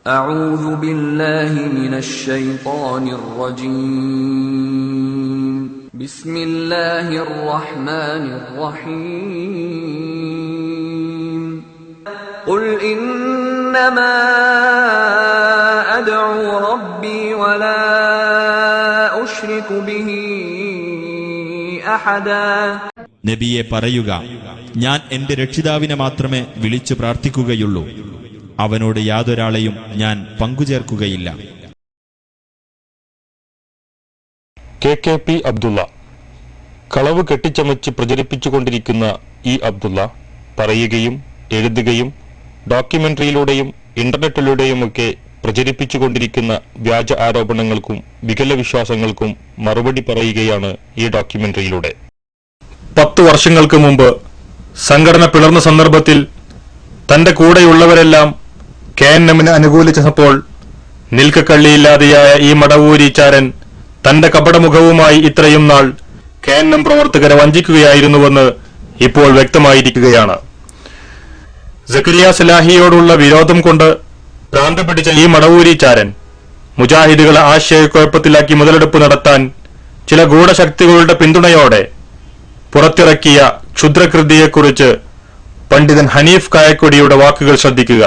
أعوذ بالله من الشيطان الرجيم بسم الله الرحمن الرحيم قل إنما أدعو ربي ولا أشرك به أحدا നബിയെ പറയുക, ഞാൻ എന്റെ രക്ഷിതാവിനെ മാത്രമേ വിളിച്ചു പ്രാർത്ഥിക്കുകയുള്ളൂ, അവനോട് യാതൊരാളെയും ഞാൻ പങ്കുചേർക്കുകയില്ല. KKP അബ്ദുള്ള കളവ് കെട്ടിച്ചമച്ച് പ്രചരിപ്പിച്ചുകൊണ്ടിരിക്കുന്ന ഈ അബ്ദുള്ള പറയുകയും എഴുതുകയും ഡോക്യുമെന്ററിയിലൂടെയും ഇന്റർനെറ്റിലൂടെയുമൊക്കെ പ്രചരിപ്പിച്ചുകൊണ്ടിരിക്കുന്ന വ്യാജ ആരോപണങ്ങൾക്കും വികല വിശ്വാസങ്ങൾക്കും മറുപടി പറയുകയാണ് ഈ ഡോക്യുമെന്ററിയിലൂടെ. 10 വർഷങ്ങൾക്ക് മുമ്പ് സംഘടന പിളർന്ന സന്ദർഭത്തിൽ തന്റെ കൂടെയുള്ളവരെല്ലാം KNMന് അനുകൂലിച്ചപ്പോൾ നിൽക്കക്കള്ളിയില്ലാതെയായ ഈ മടവൂരിച്ചാരൻ തന്റെ കപടമുഖവുമായി ഇത്രയും നാൾ KNM പ്രവർത്തകരെ വഞ്ചിക്കുകയായിരുന്നുവെന്ന് ഇപ്പോൾ വ്യക്തമായിരിക്കുകയാണ്. സക്കരിയ സലാഹിയോടുള്ള വിരോധം കൊണ്ട് ഭ്രാന്ത് പിടിച്ച ഈ മടവൂരിച്ചാരൻ മുജാഹിദുകളെ ആശയക്കുഴപ്പത്തിലാക്കി മുതലെടുപ്പ് നടത്താൻ ചില ഗൂഢശക്തികളുടെ പിന്തുണയോടെ പുറത്തിറക്കിയ ക്ഷുദ്രകൃതിയെക്കുറിച്ച് പണ്ഡിതൻ ഹനീഫ് കായക്കൊടിയുടെ വാക്കുകൾ ശ്രദ്ധിക്കുക.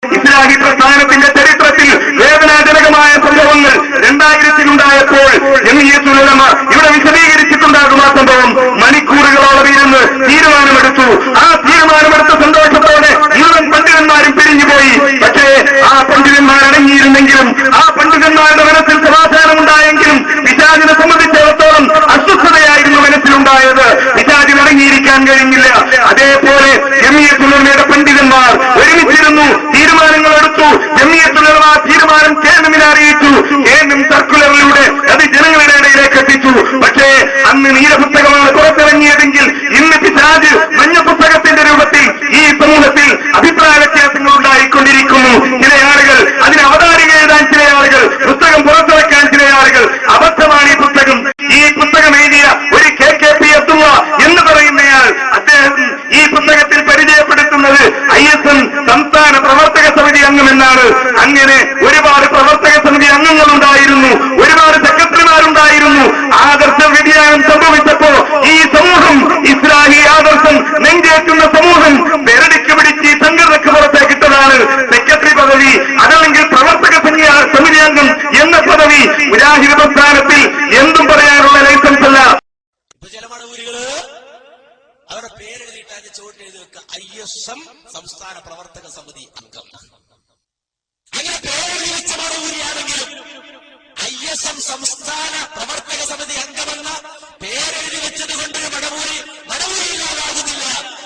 ഇസ്ലാഹി പ്രസ്ഥാനത്തിന്റെ ചരിത്രത്തിൽ വേദനാജനകമായ സംഭവങ്ങൾ 2000-ലുണ്ടായപ്പോൾ ജമിയത്തുൽ ഉലമ ഇവിടെ വിശദീകരിച്ചിട്ടുണ്ടാകും. ആ സംഭവം മണിക്കൂറുകളോളം ഇരുന്ന് തീരുമാനമെടുത്തു. ആ തീരുമാനമെടുത്ത സന്തോഷത്തോടെ മുഴുവൻ പണ്ഡിതന്മാരും പിരിഞ്ഞുപോയി. പക്ഷേ ആ പണ്ഡിതന്മാർ അടങ്ങിയിരുന്നെങ്കിലും, ആ പണ്ഡിതന്മാരുടെ മനസ്സിൽ സമാധാനമുണ്ടായെങ്കിലും പിശാചിനെ സംബന്ധിച്ചിടത്തോളം അസ്വസ്ഥതയായിരുന്നു മനസ്സിലുണ്ടായത്. പിശാചിന് അടങ്ങിയിരിക്കാൻ കഴിഞ്ഞില്ല. അതേപോലെ ജമിയത്തുൽ ഉലമയുടെ പണ്ഡിതന്മാർ ഒരുമിച്ചിരുന്നു, തീരുമാനങ്ങൾ എടുത്തു. ജമിയത്തുൽ ഉലമ തീരുമാനം KNMനെ അറിയിച്ചു. KNM സർക്കുലറിലൂടെ അത് ജനങ്ങളുടെ ഇടയിലേക്ക് എത്തിച്ചു. പക്ഷേ അന്ന് നീലപുസ്തകമാണ് പുറത്തിറങ്ങിയതെങ്കിൽ ഇന്ന് പിശാച് മഞ്ഞ പുസ്തകത്തിന്റെ രൂപത്തിൽ ഈ സമൂഹത്തിൽ അഭിപ്രായ വ്യത്യാസങ്ങൾ ഉണ്ടായിക്കൊണ്ടിരിക്കുന്നു. ചില ആളുകൾ അതിന് അവതാരിക എഴുതാൻ, ചില ആളുകൾ പുസ്തകം പുറത്തിറക്കാൻ, ചില ആളുകൾ അബദ്ധമാണ് ഈ പുസ്തകം. ഈ പുസ്തകം എഴുതിയ ഒരു KKP അബ്ദുള്ള എന്ന് പറയുന്നയാൾ, അദ്ദേഹം ഈ പുസ്തകത്തിൽ പരിചയപ്പെടുത്തുന്നത് ISN സംസ്ഥാന പ്രവർത്തക സമിതി അംഗമെന്നാണ്. അങ്ങനെ ഒരുപാട് പ്രവർത്തക സമിതി അംഗങ്ങളുണ്ടായിരുന്നു, ഒരുപാട് സെക്രട്ടറിമാരുണ്ടായിരുന്നു. ആദർശ വ്യതിയാനം സംഭവിച്ചപ്പോ ഈ സമൂഹം, ഇസ്ലാഹി ആദർശം നെഞ്ചേറ്റുന്ന സമൂഹം പെരടിക്ക് പിടിച്ച് സംഘടനക്ക് പുറത്തേക്കിട്ടതാണ് സെക്രട്ടറി പദവി, അതല്ലെങ്കിൽ പ്രവർത്തക സമിതി അംഗം എന്ന പദവി. മുജാഹിദ് പ്രസ്ഥാനത്തിൽ എന്തും പറയാനുള്ള ലൈസൻസ് അല്ല. ചില മടവൂരികള് അവരുടെ പേരെഴുതിയിട്ട് ചോട്ട് എഴുതി വെക്കുക ISM സംസ്ഥാന പ്രവർത്തക സമിതി അംഗം. അങ്ങനെ പേരെഴുതി വെച്ച മടവൂരിയാണെങ്കിലും ISM സംസ്ഥാന പ്രവർത്തക സമിതി അംഗമെന്ന പേരെഴുതി വെച്ചത് കൊണ്ട് മടവൂരി ഇല്ലാതാകുന്നില്ല.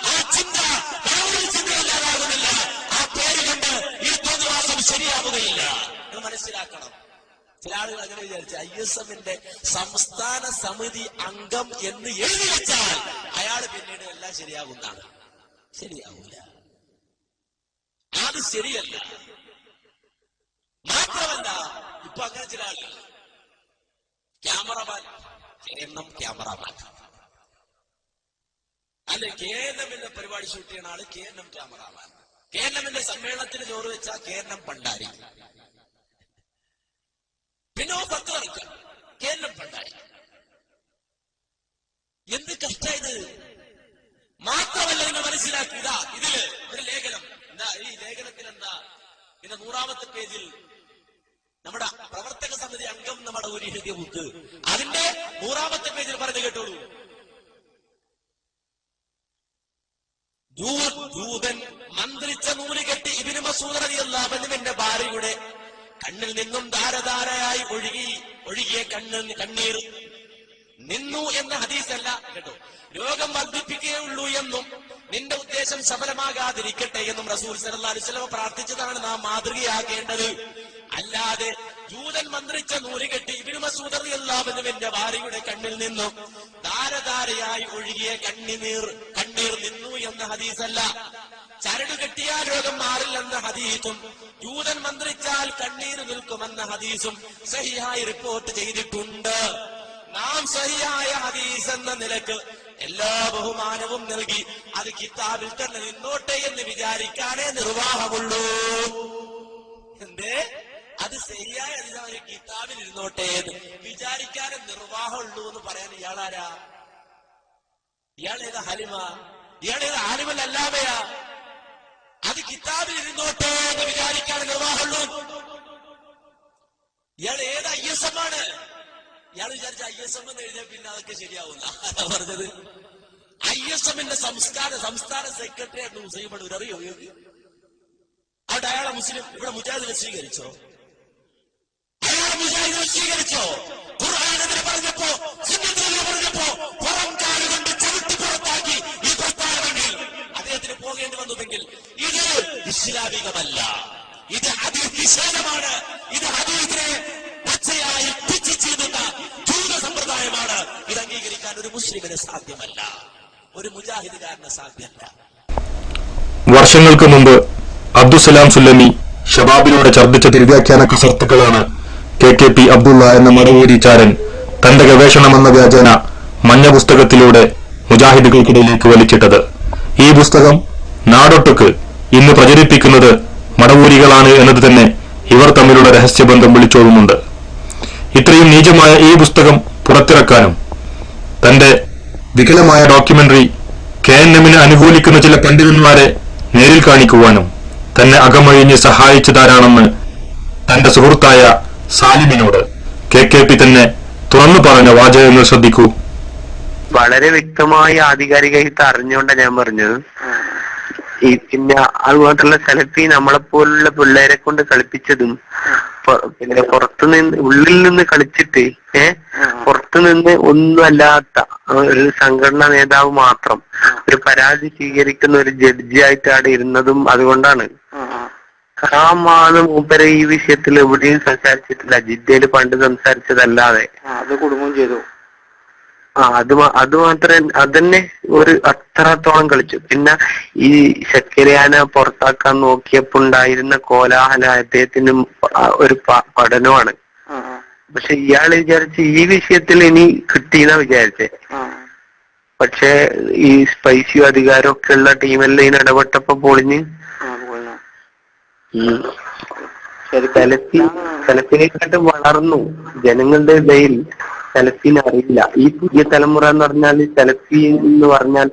ആ ചിന്ത മടവൂരി ചിന്തയില്ലാതാകുന്നില്ല. ആ പേര് കൊണ്ട് ഈ തോന്നിവാസം ശരിയാവുകയില്ല എന്ന് മനസ്സിലാക്കണം. ചില ആളുകൾ അങ്ങനെ വിചാരിച്ചു ISMന്റെ സംസ്ഥാന സമിതി അംഗം എന്ന് എഴുതി വെച്ചാൽ അയാൾ പിന്നീട് എല്ലാം ശരിയാകുന്നതാണ്. ശരിയാവൂല, അത് ശരിയല്ല. മാത്രമല്ല, ഇപ്പൊ അങ്ങനെ ചില ആളുകൾ ക്യാമറമാൻ ക്യാമറമാൻ അല്ലെ, KNMന്റെ പരിപാടി ഷൂട്ട് ചെയ്യുന്ന ആള് KNM ക്യാമറമാൻ, KNMന്റെ സമ്മേളനത്തിന് ചോറ് വെച്ച KNM പണ്ടാരി, പിന്നെ പത്രക്ക KNM പണ്ടാരി. എന്ത് കഷ്ടായത്! മാത്രമല്ല, നിങ്ങൾ മനസ്സിലാക്കുക, ഇതില് ഒരു ലേഖനം എന്താ, ഈ ലേഖനത്തിൽ എന്താ, പിന്നെ 100-ാമത്തെ പേജിൽ നമ്മുടെ പ്രവർത്തക സമിതി അംഗം നമ്മുടെ ഒരു എഴുതിയ ബുക്ക്, അതിന്റെ 100-ാമത്തെ പേജിൽ പറഞ്ഞു കേട്ടോളൂ. ജൂതൻ മന്ത്രിച്ച നൂല് കെട്ടി ഇബ്നു മസ്ഊദ് റളിയല്ലാഹു അൻഹുവിന്റെ ഭാര്യയുടെ കണ്ണിൽ നിന്നും ധാരധാരയായി ഒഴുകിയ കണ്ണീർ നിന്നു എന്ന ഹദീസല്ല കേട്ടോ. രോഗം വർദ്ധിപ്പിക്കുകയുള്ളൂ എന്നും നിന്റെ ഉദ്ദേശം സഫലമാകാതിരിക്കട്ടെ എന്നും റസൂൽ സല്ലല്ലാഹു അലൈഹി വസല്ലം പ്രാർത്ഥിച്ചതാണ് നാം മാതൃകയാക്കേണ്ടത്. അല്ലാതെ ജൂതൻ മന്ത്രിച്ച നൂല് കെട്ടി ഇബ്നു മസ്ഊദ് റളിയല്ലാഹു അൻഹുവിന്റെ ഭാര്യയുടെ കണ്ണിൽ നിന്നും ധാരധാരയായി ഒഴുകിയ കണ്ണീർ നിന്നു എന്ന ഹദീസല്ല. ചരട് കെട്ടിയാൽ രോഗം മാറില്ലെന്ന ഹദീസും ജൂതൻ മന്ത്രിച്ചാൽ കണ്ണീര് നിൽക്കുമെന്ന ഹദീസും സഹിഹായി റിപ്പോർട്ട് ചെയ്തിട്ടുണ്ട്. നാം സഹിയായ ഹദീസ് എന്ന നിലക്ക് എല്ലാ ബഹുമാനവും നൽകി അത് കിതാബിൽ തന്നെ നിന്നോട്ടെ എന്ന് വിചാരിക്കാനേ നിർവാഹമുള്ളൂ. എന്തേ അത് ശരിയായ ഒരു കിതാബിൽ ഇരുന്നോട്ടെ വിചാരിക്കാനും നിർവാഹമുള്ളൂ എന്ന് പറയാൻ ഇയാളാരാ? ഇയാളേതാ ഹലിമ? ഇയാളേതാ ആലിമല്ലാമയാ? അത് കിതാബിൽ ഇരുന്നോട്ടെ എന്ന് വിചാരിക്കാൻ നിർവാഹമുള്ളൂ. ഇയാൾ ഏത് ISM ആണ്? ഇയാൾ വിചാരിച്ച ISM എന്ന് എഴുതിയാൽ പിന്നെ അതൊക്കെ ശരിയാവുന്ന പറഞ്ഞത്. ISMന്റെ സംസ്ഥാന സെക്രട്ടറി ആയിരുന്നു ഹുസൈൻ ബണ്ടൂർ. അറിയോ? അവിടെ അയാളെ മുസ്ലിം ഇവിടെ മുജാഹിദിനെ സ്വീകരിച്ചോ? അയാളെ മുജാഹിദിനെ സ്വീകരിച്ചോ? ഖുർആനെതിരെ പറഞ്ഞപ്പോ പറഞ്ഞപ്പോ പുറം കാലുകൊണ്ട് ചവിട്ടി പുറത്താക്കി ഈ പ്രസ്താവനയിൽ അദ്ദേഹത്തിന് പോകേണ്ടി വന്നതെങ്കിൽ ഇത് ഇസ്ലാമികമല്ല, ഇത് ഹദീസ് നിഷേധമാണ്, ഇത് ഹദീസിനെ പച്ചയായി പിച്ച് ചെയ്യുന്ന ജൂത സമ്പ്രദായമാണ്. ഇത് അംഗീകരിക്കാൻ ഒരു മുസ്ലിമിന് സാധ്യമല്ല, ഒരു മുജാഹിദുകാരന് സാധ്യമല്ല. വർഷങ്ങൾക്ക് മുമ്പ് അബ്ദുസലാം സുല്ലമി ഷബാബിലൂടെ ഛർദ്ദിച്ച തിരുവ്യാഖ്യാന കസർത്തുകളാണ് KKP അബ്ദുള്ള എന്ന മടവൂരിച്ചാരൻ തന്റെ ഗവേഷണമെന്ന വ്യാജേന മഞ്ഞ പുസ്തകത്തിലൂടെ മുജാഹിദുകൾക്കിടയിലേക്ക് വലിച്ചിട്ടത്. ഈ പുസ്തകം നാടൊട്ടുക്ക് ഇന്ന് പ്രചരിപ്പിക്കുന്നത് മടവൂരികളാണ് എന്നത് തന്നെ ഇവർ തമ്മിലുള്ള രഹസ്യബന്ധം വിളിച്ചോതുന്നുണ്ട്. ഇത്രയും നീചമായ ഈ പുസ്തകം പുറത്തിറക്കാനും തന്റെ വികലമായ ഡോക്യുമെന്ററി KNMനെ അനുകൂലിക്കുന്ന ചില പണ്ഡിതന്മാരെ നേരിൽ കാണിക്കുവാനും തന്നെ അകമഴിഞ്ഞ് സഹായിച്ചതാരാണെന്ന് തന്റെ സുഹൃത്തായ സാലിമിനോട് KKP തന്നെ തുറന്നു പറഞ്ഞ വാചകങ്ങൾ ശ്രദ്ധിക്കൂ. വളരെ വ്യക്തമായി ആധികാരികമായിട്ട് അറിഞ്ഞുകൊണ്ടാണ് ഞാൻ പറഞ്ഞത്. പിന്നെ അതുമാത്രല്ല സെലഫി നമ്മളെപ്പോലുള്ള പിള്ളേരെ കൊണ്ട് കളിപ്പിച്ചതും പിന്നെ പുറത്തുനിന്ന് ഉള്ളിൽ നിന്ന് കളിച്ചിട്ട് പുറത്തുനിന്ന് ഒന്നും അല്ലാത്ത ഒരു സംഘടനാ നേതാവ് മാത്രം ഒരു പരാതി സ്വീകരിക്കുന്ന ഒരു ജഡ്ജി ആയിട്ട് അവിടെ ഇരുന്നതും അതുകൊണ്ടാണ്. ാണ് മൂപ്പരെ ഈ വിഷയത്തിൽ എവിടെയും സംസാരിച്ചിട്ടില്ല. ജിദ്ദയില് പണ്ട് സംസാരിച്ചതല്ലാതെ അത് കുടുംബം ചെയ്തു. അത് മാത്രമേ അതന്നെ ഒരു അത്രത്തോളം കളിച്ചു. പിന്നെ ഈ ശക്കരിയാനെ പുറത്താക്കാൻ നോക്കിയപ്പോ ഉണ്ടായിരുന്ന കോലാഹല അദ്ദേഹത്തിന് ഒരു പഠനമാണ്. പക്ഷെ ഇയാൾ വിചാരിച്ച് ഈ വിഷയത്തിൽ ഇനി കിട്ടിയെന്നാ വിചാരിച്ചേ. പക്ഷെ ഈ സ്പൈസിയും അധികാരമൊക്കെ ഉള്ള ടീമെല്ലാം ഇതിന് ഇടപെട്ടപ്പോ പൊളിഞ്ഞ് സെലഫിനെക്കാട്ട് വളർന്നു ജനങ്ങളുടെ ഇടയിൽ. സെലഫിനെ അറിയില്ല. ഈ പുതിയ തലമുറ എന്ന് പറഞ്ഞാൽ സെലഫി എന്ന് പറഞ്ഞാൽ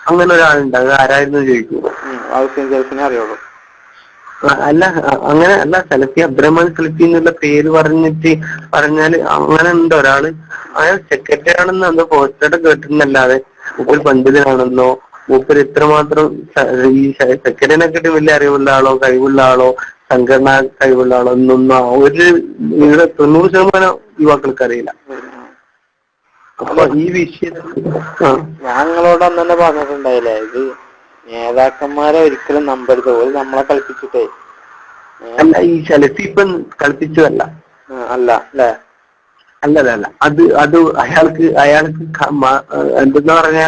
അങ്ങനെ ഒരാളുണ്ട്. അത് ആരായിരുന്നു ചോദിക്കും. അറിയുള്ളൂ. അല്ല അങ്ങനെ അല്ല. സെലഫി അബ്ദുറഹ്മാൻ സെലഫി എന്നുള്ള പേര് പറഞ്ഞാല് അങ്ങനെ ഉണ്ട് ഒരാള്. അയാൾ സെക്രട്ടറി ആണെന്ന് അന്ന് പോസ്റ്ററുടെ കേട്ടിരുന്നല്ലാതെ മൂപ്പര് പണ്ഡിതനാണെന്നോ മൂപ്പര് ഇത്രമാത്രം ഈ സെക്രട്ടറിനെക്കാട്ടും വലിയ അറിവുള്ള ആളോ കഴിവുള്ള ആളോ സംഘടനാ കഴിവുള്ള ആളോ ഒന്നൊന്നും ഒരു 90% യുവാക്കൾക്ക് അറിയില്ല. അപ്പൊ ഈ വിഷയത്തിൽ ഞങ്ങളോട് അന്ന് തന്നെ പറഞ്ഞിട്ടുണ്ടായില്ലേ, ഇത് നേതാക്കന്മാരെ ഒരിക്കലും നമ്പരുത്, ഒരു നമ്മളെ കളിപ്പിച്ചിട്ടേ. അല്ല, ഈ സെലഫി ഇപ്പം കളിപ്പിച്ചതല്ല. അല്ല അല്ലേ? അല്ല അത് അയാൾക്ക് എന്തെന്ന് പറഞ്ഞാ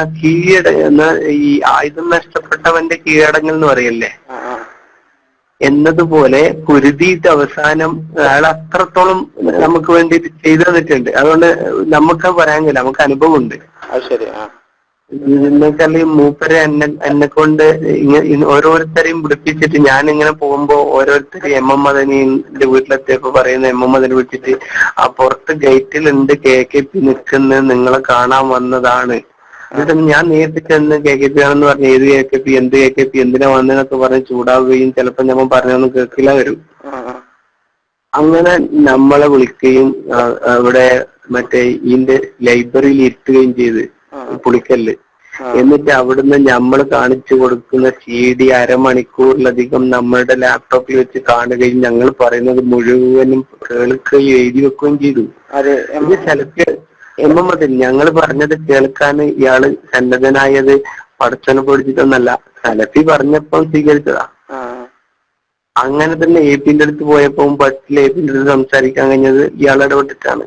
ഈ ആയുധം നഷ്ടപ്പെട്ടവന്റെ കീഴടങ്ങൽ എന്ന് പറയല്ലേ, എന്നതുപോലെ പൊരുതിയിട്ട് അവസാനം അയാൾ അത്രത്തോളം നമുക്ക് വേണ്ടിയിട്ട് ചെയ്തു തന്നിട്ടുണ്ട്. അതുകൊണ്ട് നമുക്ക് പറയാൻ കഴിയില്ല, നമുക്ക് അനുഭവം ഉണ്ട്. എന്നുവെച്ചാൽ മൂപ്പരെ എന്നെ കൊണ്ട് ഓരോരുത്തരെയും പിടിപ്പിച്ചിട്ട് ഞാനിങ്ങനെ പോകുമ്പോ ഓരോരുത്തരെയും MM മദനിന്റെ വീട്ടിലെത്തിയപ്പോ പറയുന്ന MM മദനി വിളിച്ചിട്ട് ആ പുറത്ത് ഗേറ്റിലുണ്ട് KKP നിൽക്കുന്നത്, നിങ്ങളെ കാണാൻ വന്നതാണ്. എന്നിട്ട് ഞാൻ നേരിട്ട് ചെന്ന് KKP ആണെന്ന് പറഞ്ഞ് ഏത് KKP എന്ത് KKP എന്തിനാ വന്നതെന്നൊക്കെ പറഞ്ഞ് ചൂടാവുകയും ചിലപ്പോ നമ്മൾ പറഞ്ഞൊന്നും കേൾക്കില്ല വരും. അങ്ങനെ നമ്മളെ വിളിക്കുകയും അവിടെ മറ്റേ ഇതിന്റെ ലൈബ്രറിയിൽ ഇരുത്തുകയും ചെയ്ത് പുളിക്കല്ല്. എന്നിട്ട് അവിടുന്ന് നമ്മൾ കാണിച്ചു കൊടുക്കുന്ന CD അരമണിക്കൂറിലധികം നമ്മളുടെ ലാപ്ടോപ്പിൽ വെച്ച് കാണുകയും ഞങ്ങൾ പറയുന്നത് മുഴുവനും കേൾക്കുകയും എഴുതി വെക്കുകയും ചെയ്തു. ഇത് ചിലക്ക് MM ഞങ്ങൾ പറഞ്ഞത് കേൾക്കാൻ ഇയാള് സന്നദ്ധനായത് പടച്ചോനെ പൊടിച്ചിട്ടൊന്നല്ല, സലഫി പറഞ്ഞപ്പം സ്വീകരിച്ചതാ. അങ്ങനെ തന്നെ AP-ന്റെ അടുത്ത് പോയപ്പോ ബസ്സിൽ AP-ന്റെ അടുത്ത് സംസാരിക്കാൻ കഴിഞ്ഞത് ഇയാൾ ഇടപെട്ടിട്ടാണ്.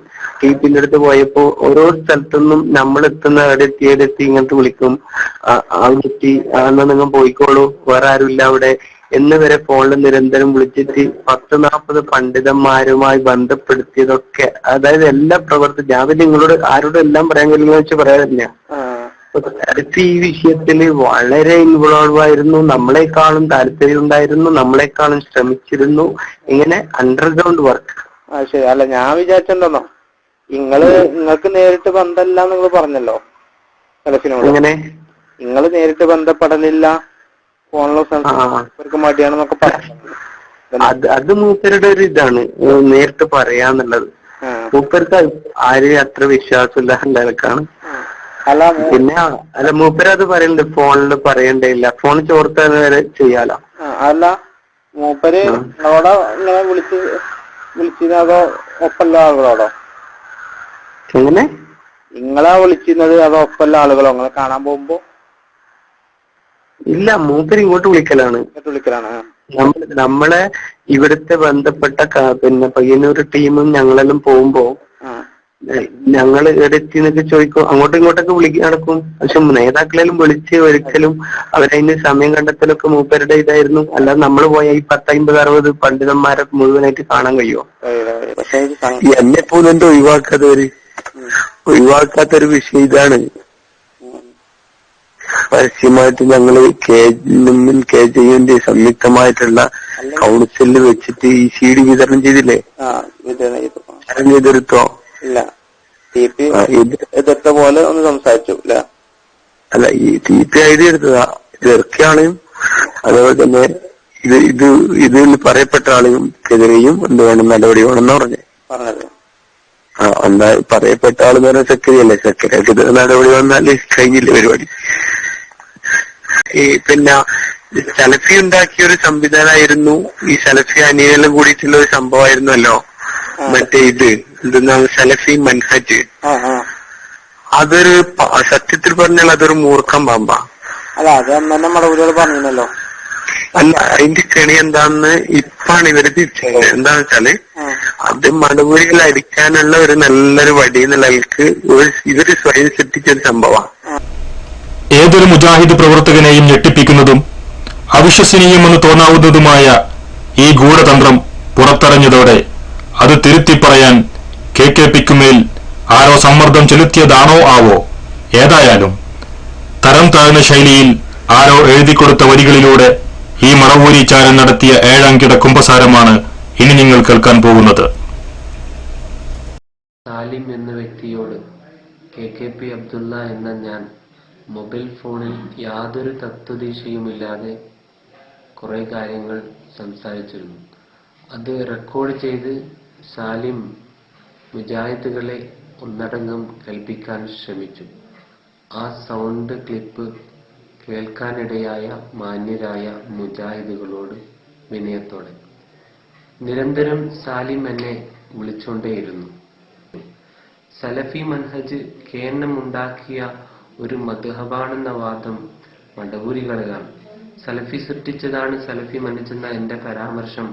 AP-ന്റെ അടുത്ത് പോയപ്പോ ഓരോ സ്ഥലത്തുനിന്നും നമ്മൾ എത്തുന്ന എവിടെത്തി ഇങ്ങനത്തെ വിളിക്കും, അവിടെ എത്തി എന്നാ നിങ്ങൾ പോയിക്കോളൂ, വേറെ ആരുമില്ല അവിടെ എന്ന് വരെ ഫോണിൽ നിരന്തരം വിളിച്ചിട്ട് 10-40 പണ്ഡിതന്മാരുമായി ബന്ധപ്പെടുത്തിയതൊക്കെ, അതായത് എല്ലാ പ്രവർത്തി ഞാൻ നിങ്ങളോട് ആരോടും എല്ലാം പറയാൻ കഴിയുന്ന വെച്ച് പറയാറില്ല. ഈ വിഷയത്തില് വളരെ ഇൻവോൾവ് ആയിരുന്നു, നമ്മളെക്കാളും താല്പര്യം ഉണ്ടായിരുന്നു, നമ്മളെക്കാളും ശ്രമിച്ചിരുന്നു. ഇങ്ങനെ അണ്ടർഗ്രൗണ്ട് വർക്ക്. ശരി. അല്ല, ഞാൻ വിചാരിച്ചെന്തോന്നോ, നിങ്ങൾക്ക് നേരിട്ട് ബന്ധമില്ല നിങ്ങൾ പറഞ്ഞല്ലോ സലഫിനോട്. അങ്ങനെ നിങ്ങൾ നേരിട്ട് ബന്ധപ്പെടലില്ല, ഫോണിലും മടിയാണെന്നൊക്കെ പറഞ്ഞു. അത് മൂപ്പരുടെ ഒരു ഇതാണ്, നേരിട്ട് പറയാന്നുള്ളത്. മൂപ്പർക്ക് ആരെയും അത്ര വിശ്വാസമില്ല നിലക്കാണ്. പിന്നെ മൂപ്പര് അത് പറയുന്നുണ്ട്, ഫോണിൽ പറയണ്ടില്ല, ഫോൺ ചോർത്താൻ വരെ ചെയ്യാലോ. അല്ല, മൂപ്പര് നിങ്ങളോടോ ഇങ്ങനെ വിളിച്ചിരുന്നതോ ഒപ്പല്ല ആളുകളോടോ? എങ്ങനെ നിങ്ങളാ വിളിച്ചിരുന്നത് അതോ ഒപ്പല്ല ആളുകളോ നിങ്ങളെ കാണാൻ പോകുമ്പോ? ഇല്ല, മൂപ്പര് ഇങ്ങോട്ട് വിളിക്കലാണ്. നമ്മളെ ഇവിടുത്തെ ബന്ധപ്പെട്ട പിന്നെ പയ്യന്നൂർ ടീമും ഞങ്ങളെല്ലാം പോകുമ്പോ ഞങ്ങൾ എവിടെത്തി എന്നൊക്കെ ചോദിക്കും, അങ്ങോട്ടും ഇങ്ങോട്ടൊക്കെ വിളിക്കാൻ നടക്കും. പക്ഷെ നേതാക്കളെല്ലാം വിളിച്ച് ഒരിക്കലും അവരതിന് സമയം കണ്ടെത്തലൊക്കെ മൂപ്പരുടെ ഇതായിരുന്നു. അല്ലാതെ നമ്മൾ പോയ ഈ 50-60 പണ്ഡിതന്മാരെ മുഴുവനായിട്ട് കാണാൻ കഴിയുമോ? എന്നെ പോലും എന്തോ ഒഴിവാക്കാത്തൊരു വിഷയം ഇതാണ്. പരസ്യമായിട്ട് ഞങ്ങള് KJUവിന്റെ സംയുക്തമായിട്ടുള്ള കൗൺസിലിൽ വെച്ചിട്ട് ഈ CD വിതരണം ചെയ്തില്ലേ? ചെയ്തെടുത്തോ? ഇല്ല, എതിർത്ത പോലെ ഒന്ന് സംസാരിച്ചു. അല്ല, ഈ TP എഴുതി എടുത്തതാ, ഇറക്കിയ അതുപോലെ തന്നെ ഇതിൽ പറയപ്പെട്ട ആളുകൾക്കെതിരെയും എന്ത് വേണം, നടപടി വേണമെന്നാ പറഞ്ഞത്. എന്താ പറയപ്പെട്ട ആളെന്ന് പറഞ്ഞാൽ സെക്രട്ടറിയല്ലേ, സെക്രട്ടറിക്ക് നടപടി വന്നാല് കഴിഞ്ഞില്ല പരിപാടി. പിന്നെ സലഫി ഉണ്ടാക്കിയ ഒരു സംവിധാനമായിരുന്നു, ഈ സലഫി അനിയെല്ലാം കൂടിയിട്ടുള്ള ഒരു സംഭവമായിരുന്നല്ലോ മറ്റേ എന്തെന്നാണ് സലഫി മൻഹജ്. അതൊരു സത്യത്തിൽ പറഞ്ഞാൽ അതൊരു മൂർഖം പാമ്പാ. അല്ല, അത് തന്നെ മടവൂരുകൾ പറഞ്ഞല്ലോ. അല്ല, അതിന്റെ കെണി എന്താന്ന് ഇപ്പാണ് ഇവര് തിരിച്ചത്. എന്താന്ന് വെച്ചാല് അത് മടവൂരികൾ അടിക്കാനുള്ള ഒരു നല്ലൊരു വടി എന്നുള്ളവർക്ക് ഇവര് സ്വയം സൃഷ്ടിച്ചൊരു സംഭവമാണ്. ഏതൊരു മുജാഹിദ് പ്രവർത്തകനെയും ഞെട്ടിപ്പിക്കുന്നതും അവിശ്വസനീയമെന്ന് തോന്നാവുന്നതുമായ ഈ ഗൂഢതന്ത്രം പുറത്തറിഞ്ഞതോടെ അത് തിരുത്തി പറയാൻ KKPക്കുമേൽ ആരോ സമ്മർദ്ദം ചെലുത്തിയതാണോ ആവോ? ഏതായാലും തരം താഴ്ന്ന ശൈലിയിൽ ആരോ എഴുതിക്കൊടുത്ത വരികളിലൂടെ ഈ മടവൂരിച്ചാരൻ നടത്തിയ 7 അങ്കിട കുമ്പസാരമാണ് ഇനി നിങ്ങൾ കേൾക്കാൻ പോകുന്നത്. സാലിം എന്ന വ്യക്തിയോട് KKP അബ്ദുള്ള എന്ന ഞാൻ മൊബൈൽ ഫോണിൽ യാതൊരു തത്വദീക്ഷയുമില്ലാതെ കുറെ കാര്യങ്ങൾ സംസാരിച്ചിരുന്നു. അത് റെക്കോർഡ് ചെയ്ത് സാലിം മുജാഹിദുകളെ ഒന്നടങ്കം കൽപ്പിക്കാൻ ശ്രമിച്ചു. ആ സൗണ്ട് ക്ലിപ്പ് കേൾക്കാനിടയായ മാന്യരായ മുജാഹിദുകളോട് വിനയത്തോടെ. നിരന്തരം സാലിം എന്നെ വിളിച്ചുകൊണ്ടേയിരുന്നു. സലഫി മൻഹജ് കേന്ദ്രമുണ്ടാക്കിയ ഒരു മദ്ഹബാണെന്ന വാദം മടവൂരികളാണ്. സലഫി സൃഷ്ടിച്ചതാണ് സലഫി മനസ്സെന്ന എന്റെ പരാമർശം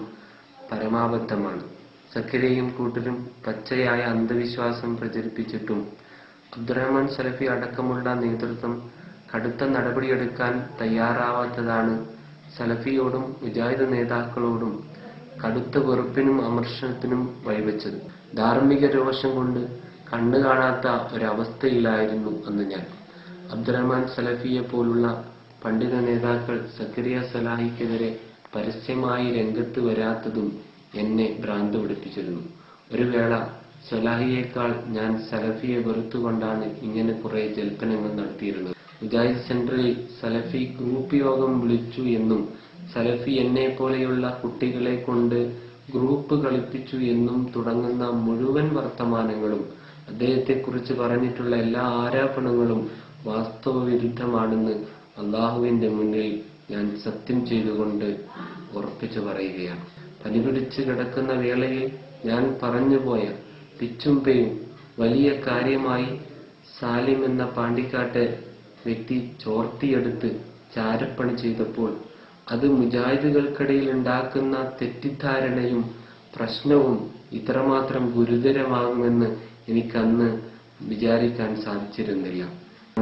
പരമാബദ്ധമാണ്. സക്കരിയയും കൂട്ടരും പച്ചയായ അന്ധവിശ്വാസം പ്രചരിപ്പിച്ചിട്ടും അബ്ദുറഹ്മാൻ സലഫി അടക്കമുള്ള നേതൃത്വം കടുത്ത നടപടിയെടുക്കാൻ തയ്യാറാവാത്തതാണ് സലഫിയോടും മുജാഹിദ് നേതാക്കളോടും കടുത്ത വെറുപ്പിനും അമർഷത്തിനും വഴിവെച്ചത്. ധാർമ്മിക രോഷം കൊണ്ട് കണ്ണു കാണാത്ത ഒരവസ്ഥയിലായിരുന്നു അന്ന് ഞാൻ. അബ്ദുറഹ്മാൻ സലഫിയെ പോലുള്ള പണ്ഡിത നേതാക്കൾ സക്കരിയ സലാഹിക്കെതിരെ പരസ്യമായി രംഗത്ത് വരാത്തതും എന്നെ ഭ്രാന്ത് പിടിപ്പിച്ചിരുന്നു. ഒരു വേള സലാഹിയേക്കാൾ ഞാൻ സലഫിയെ വെറുത്തുകൊണ്ടാണ് ഇങ്ങനെ കുറെ ജൽപ്പനങ്ങൾ നടത്തിയിരുന്നത്. മുജാഹിദ് സെന്ററിൽ സലഫി ഗ്രൂപ്പ് യോഗം വിളിച്ചു എന്നും സലഫി എന്നെ പോലെയുള്ള കുട്ടികളെ കൊണ്ട് ഗ്രൂപ്പ് കളിപ്പിച്ചു എന്നും തുടങ്ങുന്ന മുഴുവൻ വർത്തമാനങ്ങളും അദ്ദേഹത്തെക്കുറിച്ച് പറഞ്ഞിട്ടുള്ള എല്ലാ ആരോപണങ്ങളും വാസ്തവവിരുദ്ധമാണെന്ന് അള്ളാഹുവിന്റെ മുന്നിൽ ഞാൻ സത്യം ചെയ്തുകൊണ്ട് ഉറപ്പിച്ചു പറയുകയാണ്. പനിപിടിച്ച് കിടക്കുന്ന വേളയിൽ ഞാൻ പറഞ്ഞുപോയ പിച്ചുംപയും വലിയ കാര്യമായി സാലിം എന്ന പാണ്ടിക്കാട്ടെ വ്യക്തി ചോർത്തിയെടുത്ത് ചാരപ്പണി ചെയ്തപ്പോൾ അത് മുജാഹിദുകൾക്കിടയിൽ ഉണ്ടാക്കുന്ന തെറ്റിദ്ധാരണയും പ്രശ്നവും ഇത്രമാത്രം ഗുരുതരമാകുമെന്ന് എനിക്കന്ന് വിചാരിക്കാൻ സാധിച്ചിരുന്നില്ല.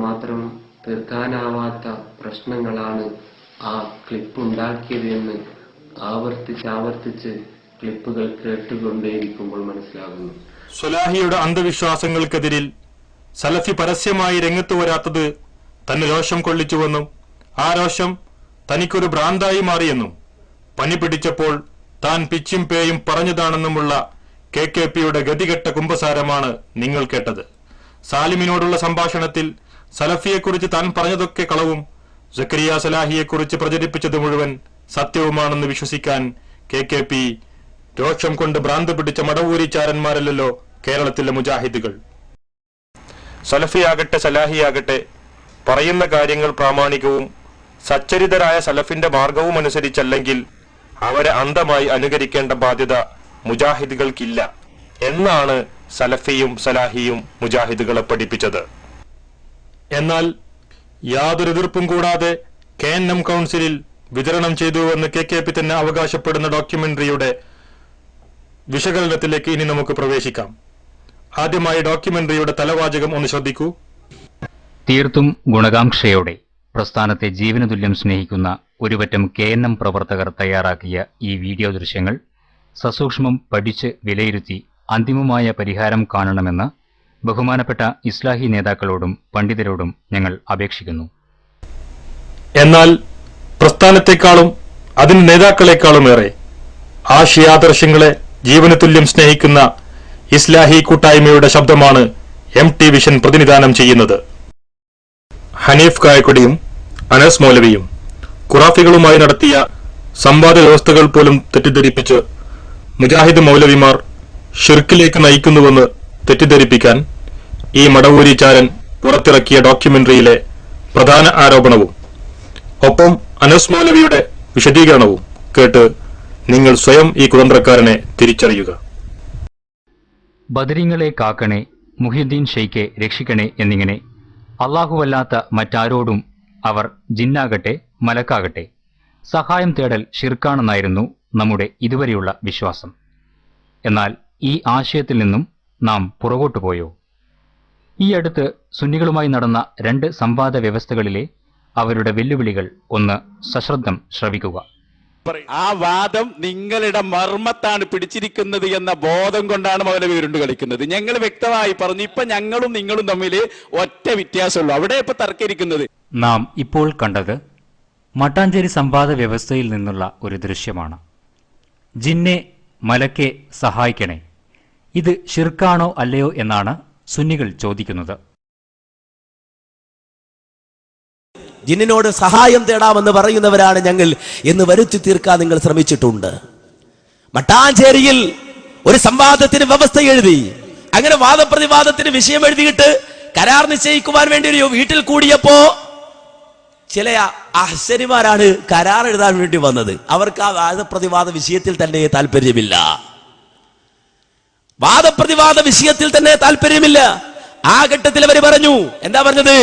മാത്രം തീർക്കാനാവാത്ത പ്രശ്നങ്ങളാണ് ആ ക്ലിപ്പ് ഉണ്ടാക്കിയതെന്ന് ആവർത്തിച്ച് ക്ലിപ്പുകൾ കേട്ടുകൊണ്ടേയിരിക്കുമ്പോൾ മനസ്സിലാകുന്നു. സ്വലാഹിയുടെ അന്ധവിശ്വാസങ്ങൾക്കെതിരിൽ സലഫി പരസ്യമായി രംഗത്ത് വരാത്തത് തന്നെ രോഷം കൊള്ളിച്ചുവെന്നും ആ രോഷം തനിക്കൊരു ഭ്രാന്തായി മാറിയെന്നും പനി പിടിച്ചപ്പോൾ താൻ പിച്ചും പേയും പറഞ്ഞതാണെന്നുമുള്ള KKPയുടെ ഗതികെട്ട കുമ്പസാരമാണ് നിങ്ങൾ കേട്ടത്. സാലിമിനോടുള്ള സംഭാഷണത്തിൽ സലഫിയെക്കുറിച്ച് താൻ പറഞ്ഞതൊക്കെ കളവും സക്കരിയ സലാഹിയെക്കുറിച്ച് പ്രചരിപ്പിച്ചത് മുഴുവൻ സത്യവുമാണെന്ന് വിശ്വസിക്കാൻ KKP രോഷം കൊണ്ട് ഭ്രാന്ത് പിടിച്ച മടവൂരിച്ചാരന്മാരല്ലോ കേരളത്തിലെ മുജാഹിദുകൾ. സലഫിയാകട്ടെ സലാഹിയാകട്ടെ പറയുന്ന കാര്യങ്ങൾ പ്രാമാണികവും സച്ചരിതരായ സലഫിന്റെ മാർഗവും അനുസരിച്ചല്ലെങ്കിൽ അവരെ അന്ധമായി അനുകരിക്കേണ്ട ബാധ്യത മുജാഹിദുകൾക്കില്ല എന്നാണ് സലഫിയും സലാഹിയും മുജാഹിദുകളെ പഠിപ്പിച്ചത്. എന്നാൽ യാതൊരു എതിർപ്പും കൂടാതെ KNM കൗൺസിലിൽ വിതരണം ചെയ്തുവെന്ന് KKP തന്നെ അവകാശപ്പെടുന്ന ഡോക്യുമെന്ററിയുടെ വിശകലനത്തിലേക്ക് ഇനി നമുക്ക് പ്രവേശിക്കാം. ആദ്യമായി ഡോക്യുമെന്ററിയുടെ തലവാചകം ഒന്ന് ശ്രദ്ധിക്കൂ. തീർത്തും ഗുണകാംക്ഷയോടെ പ്രസ്ഥാനത്തെ ജീവനതുല്യം സ്നേഹിക്കുന്ന ഒരുപറ്റം KNM പ്രവർത്തകർ തയ്യാറാക്കിയ ഈ വീഡിയോ ദൃശ്യങ്ങൾ സസൂക്ഷ്മം പഠിച്ച് വിലയിരുത്തി അന്തിമമായ പരിഹാരം കാണണമെന്ന് ബഹുമാനപ്പെട്ട ഇസ്ലാഹി നേതാക്കളോടും പണ്ഡിതരോടും ഞങ്ങൾ അപേക്ഷിക്കുന്നു. എന്നാൽ പ്രസ്ഥാനത്തെക്കാളും അതിന്റെ നേതാക്കളെക്കാളുമേറെ ആശയാദർശങ്ങളെ ജീവനതുല്യം സ്നേഹിക്കുന്ന ഇസ്ലാഹി കൂട്ടായ്മയുടെ ശബ്ദമാണ് MT വിഷൻ പ്രതിനിധാനം ചെയ്യുന്നത്. ഹനീഫ് കായക്കൊടിയും അനസ് മൗലവിയും ഖുറാഫികളുമായി നടത്തിയ സംവാദ വ്യവസ്ഥകൾ പോലും തെറ്റിദ്ധരിപ്പിച്ച് മുജാഹിദ് മൗലവിമാർ ഷിർക്കിലേക്ക് നയിക്കുന്നുവെന്ന് തെറ്റിദ്ധരിപ്പിക്കാൻ ഈ മടവൂരിച്ചാരൻ പുറത്തിറക്കിയ ഡോക്യുമെന്ററിയിലെ പ്രധാന ആരോപണവും ഒപ്പം അനസ് മൗലവിയുടെ വിശദീകരണവും കേട്ട് നിങ്ങൾ സ്വയം ഈ കുതന്ത്രക്കാരനെ തിരിച്ചറിയുക. ബദരീങ്ങളെ കാക്കണേ, മുഹിയുദ്ദീൻ ഷെയ്ഖെ രക്ഷിക്കണേ എന്നിങ്ങനെ അള്ളാഹുവല്ലാത്ത മറ്റാരോടും അവർ ജിന്നാകട്ടെ മലക്കാകട്ടെ സഹായം തേടൽ ഷിർക്കാണെന്നായിരുന്നു നമ്മുടെ ഇതുവരെയുള്ള വിശ്വാസം. എന്നാൽ ഈ ആശയത്തിൽ നിന്നും നാം പുറകോട്ടു പോയോ? ഈ അടുത്ത് സുന്നികളുമായി നടന്ന 2 സംവാദ വ്യവസ്ഥകളിലെ അവരുടെ വെല്ലുവിളികൾ ഒന്ന് സശ്രദ്ധം ശ്രവിക്കുക. ആ വാദം നിങ്ങളുടെ മർമ്മത്താണ് പിടിച്ചിരിക്കുന്നത് എന്ന ബോധം കൊണ്ടാണ് മൗലവി ഉരുണ്ട് കളിക്കുന്നത്. ഞങ്ങൾ വ്യക്തമായി പറഞ്ഞു, ഇപ്പൊ ഞങ്ങളും നിങ്ങളും തമ്മിൽ ഒറ്റ വ്യത്യാസമുള്ളൂ. അവിടെ ഇപ്പൊ തർക്കിരിക്കുന്നത്. നാം ഇപ്പോൾ കണ്ടത് മട്ടാഞ്ചേരി സംവാദ വ്യവസ്ഥയിൽ നിന്നുള്ള ഒരു ദൃശ്യമാണ്. ജിന്നെ മലക്കെ സഹായിക്കണേ, ഇത് ഷിർക്കാണോ അല്ലയോ എന്നാണ് സുന്നികൾ ചോദിക്കുന്നത്. ജിന്നിനോട് സഹായം തേടാമെന്ന് പറയുന്നവരാണ് ഞങ്ങൾ എന്ന് വരുത്തി തീർക്കാൻ നിങ്ങൾ ശ്രമിച്ചിട്ടുണ്ട്. മട്ടാഞ്ചേരിയിൽ ഒരു സംവാദത്തിന് വ്യവസ്ഥ എഴുതി, അങ്ങനെ വാദപ്രതിവാദത്തിന് വിഷയം എഴുതിയിട്ട് കരാർ നിശ്ചയിക്കുവാൻ വേണ്ടി ഒരു വീട്ടിൽ കൂടിയപ്പോ ചില അഹ്സരിമാരാണ് കരാർ എഴുതാൻ വേണ്ടി വന്നത്. അവർക്ക് ആ വാദപ്രതിവാദ വിഷയത്തിൽ തന്നെ താല്പര്യമില്ല. വാദപ്രതിവാദ വിഷയത്തിൽ തന്നെ താല്പര്യമില്ല. ആ ഘട്ടത്തിൽ അവർ പറഞ്ഞു, എന്താ പറഞ്ഞത്?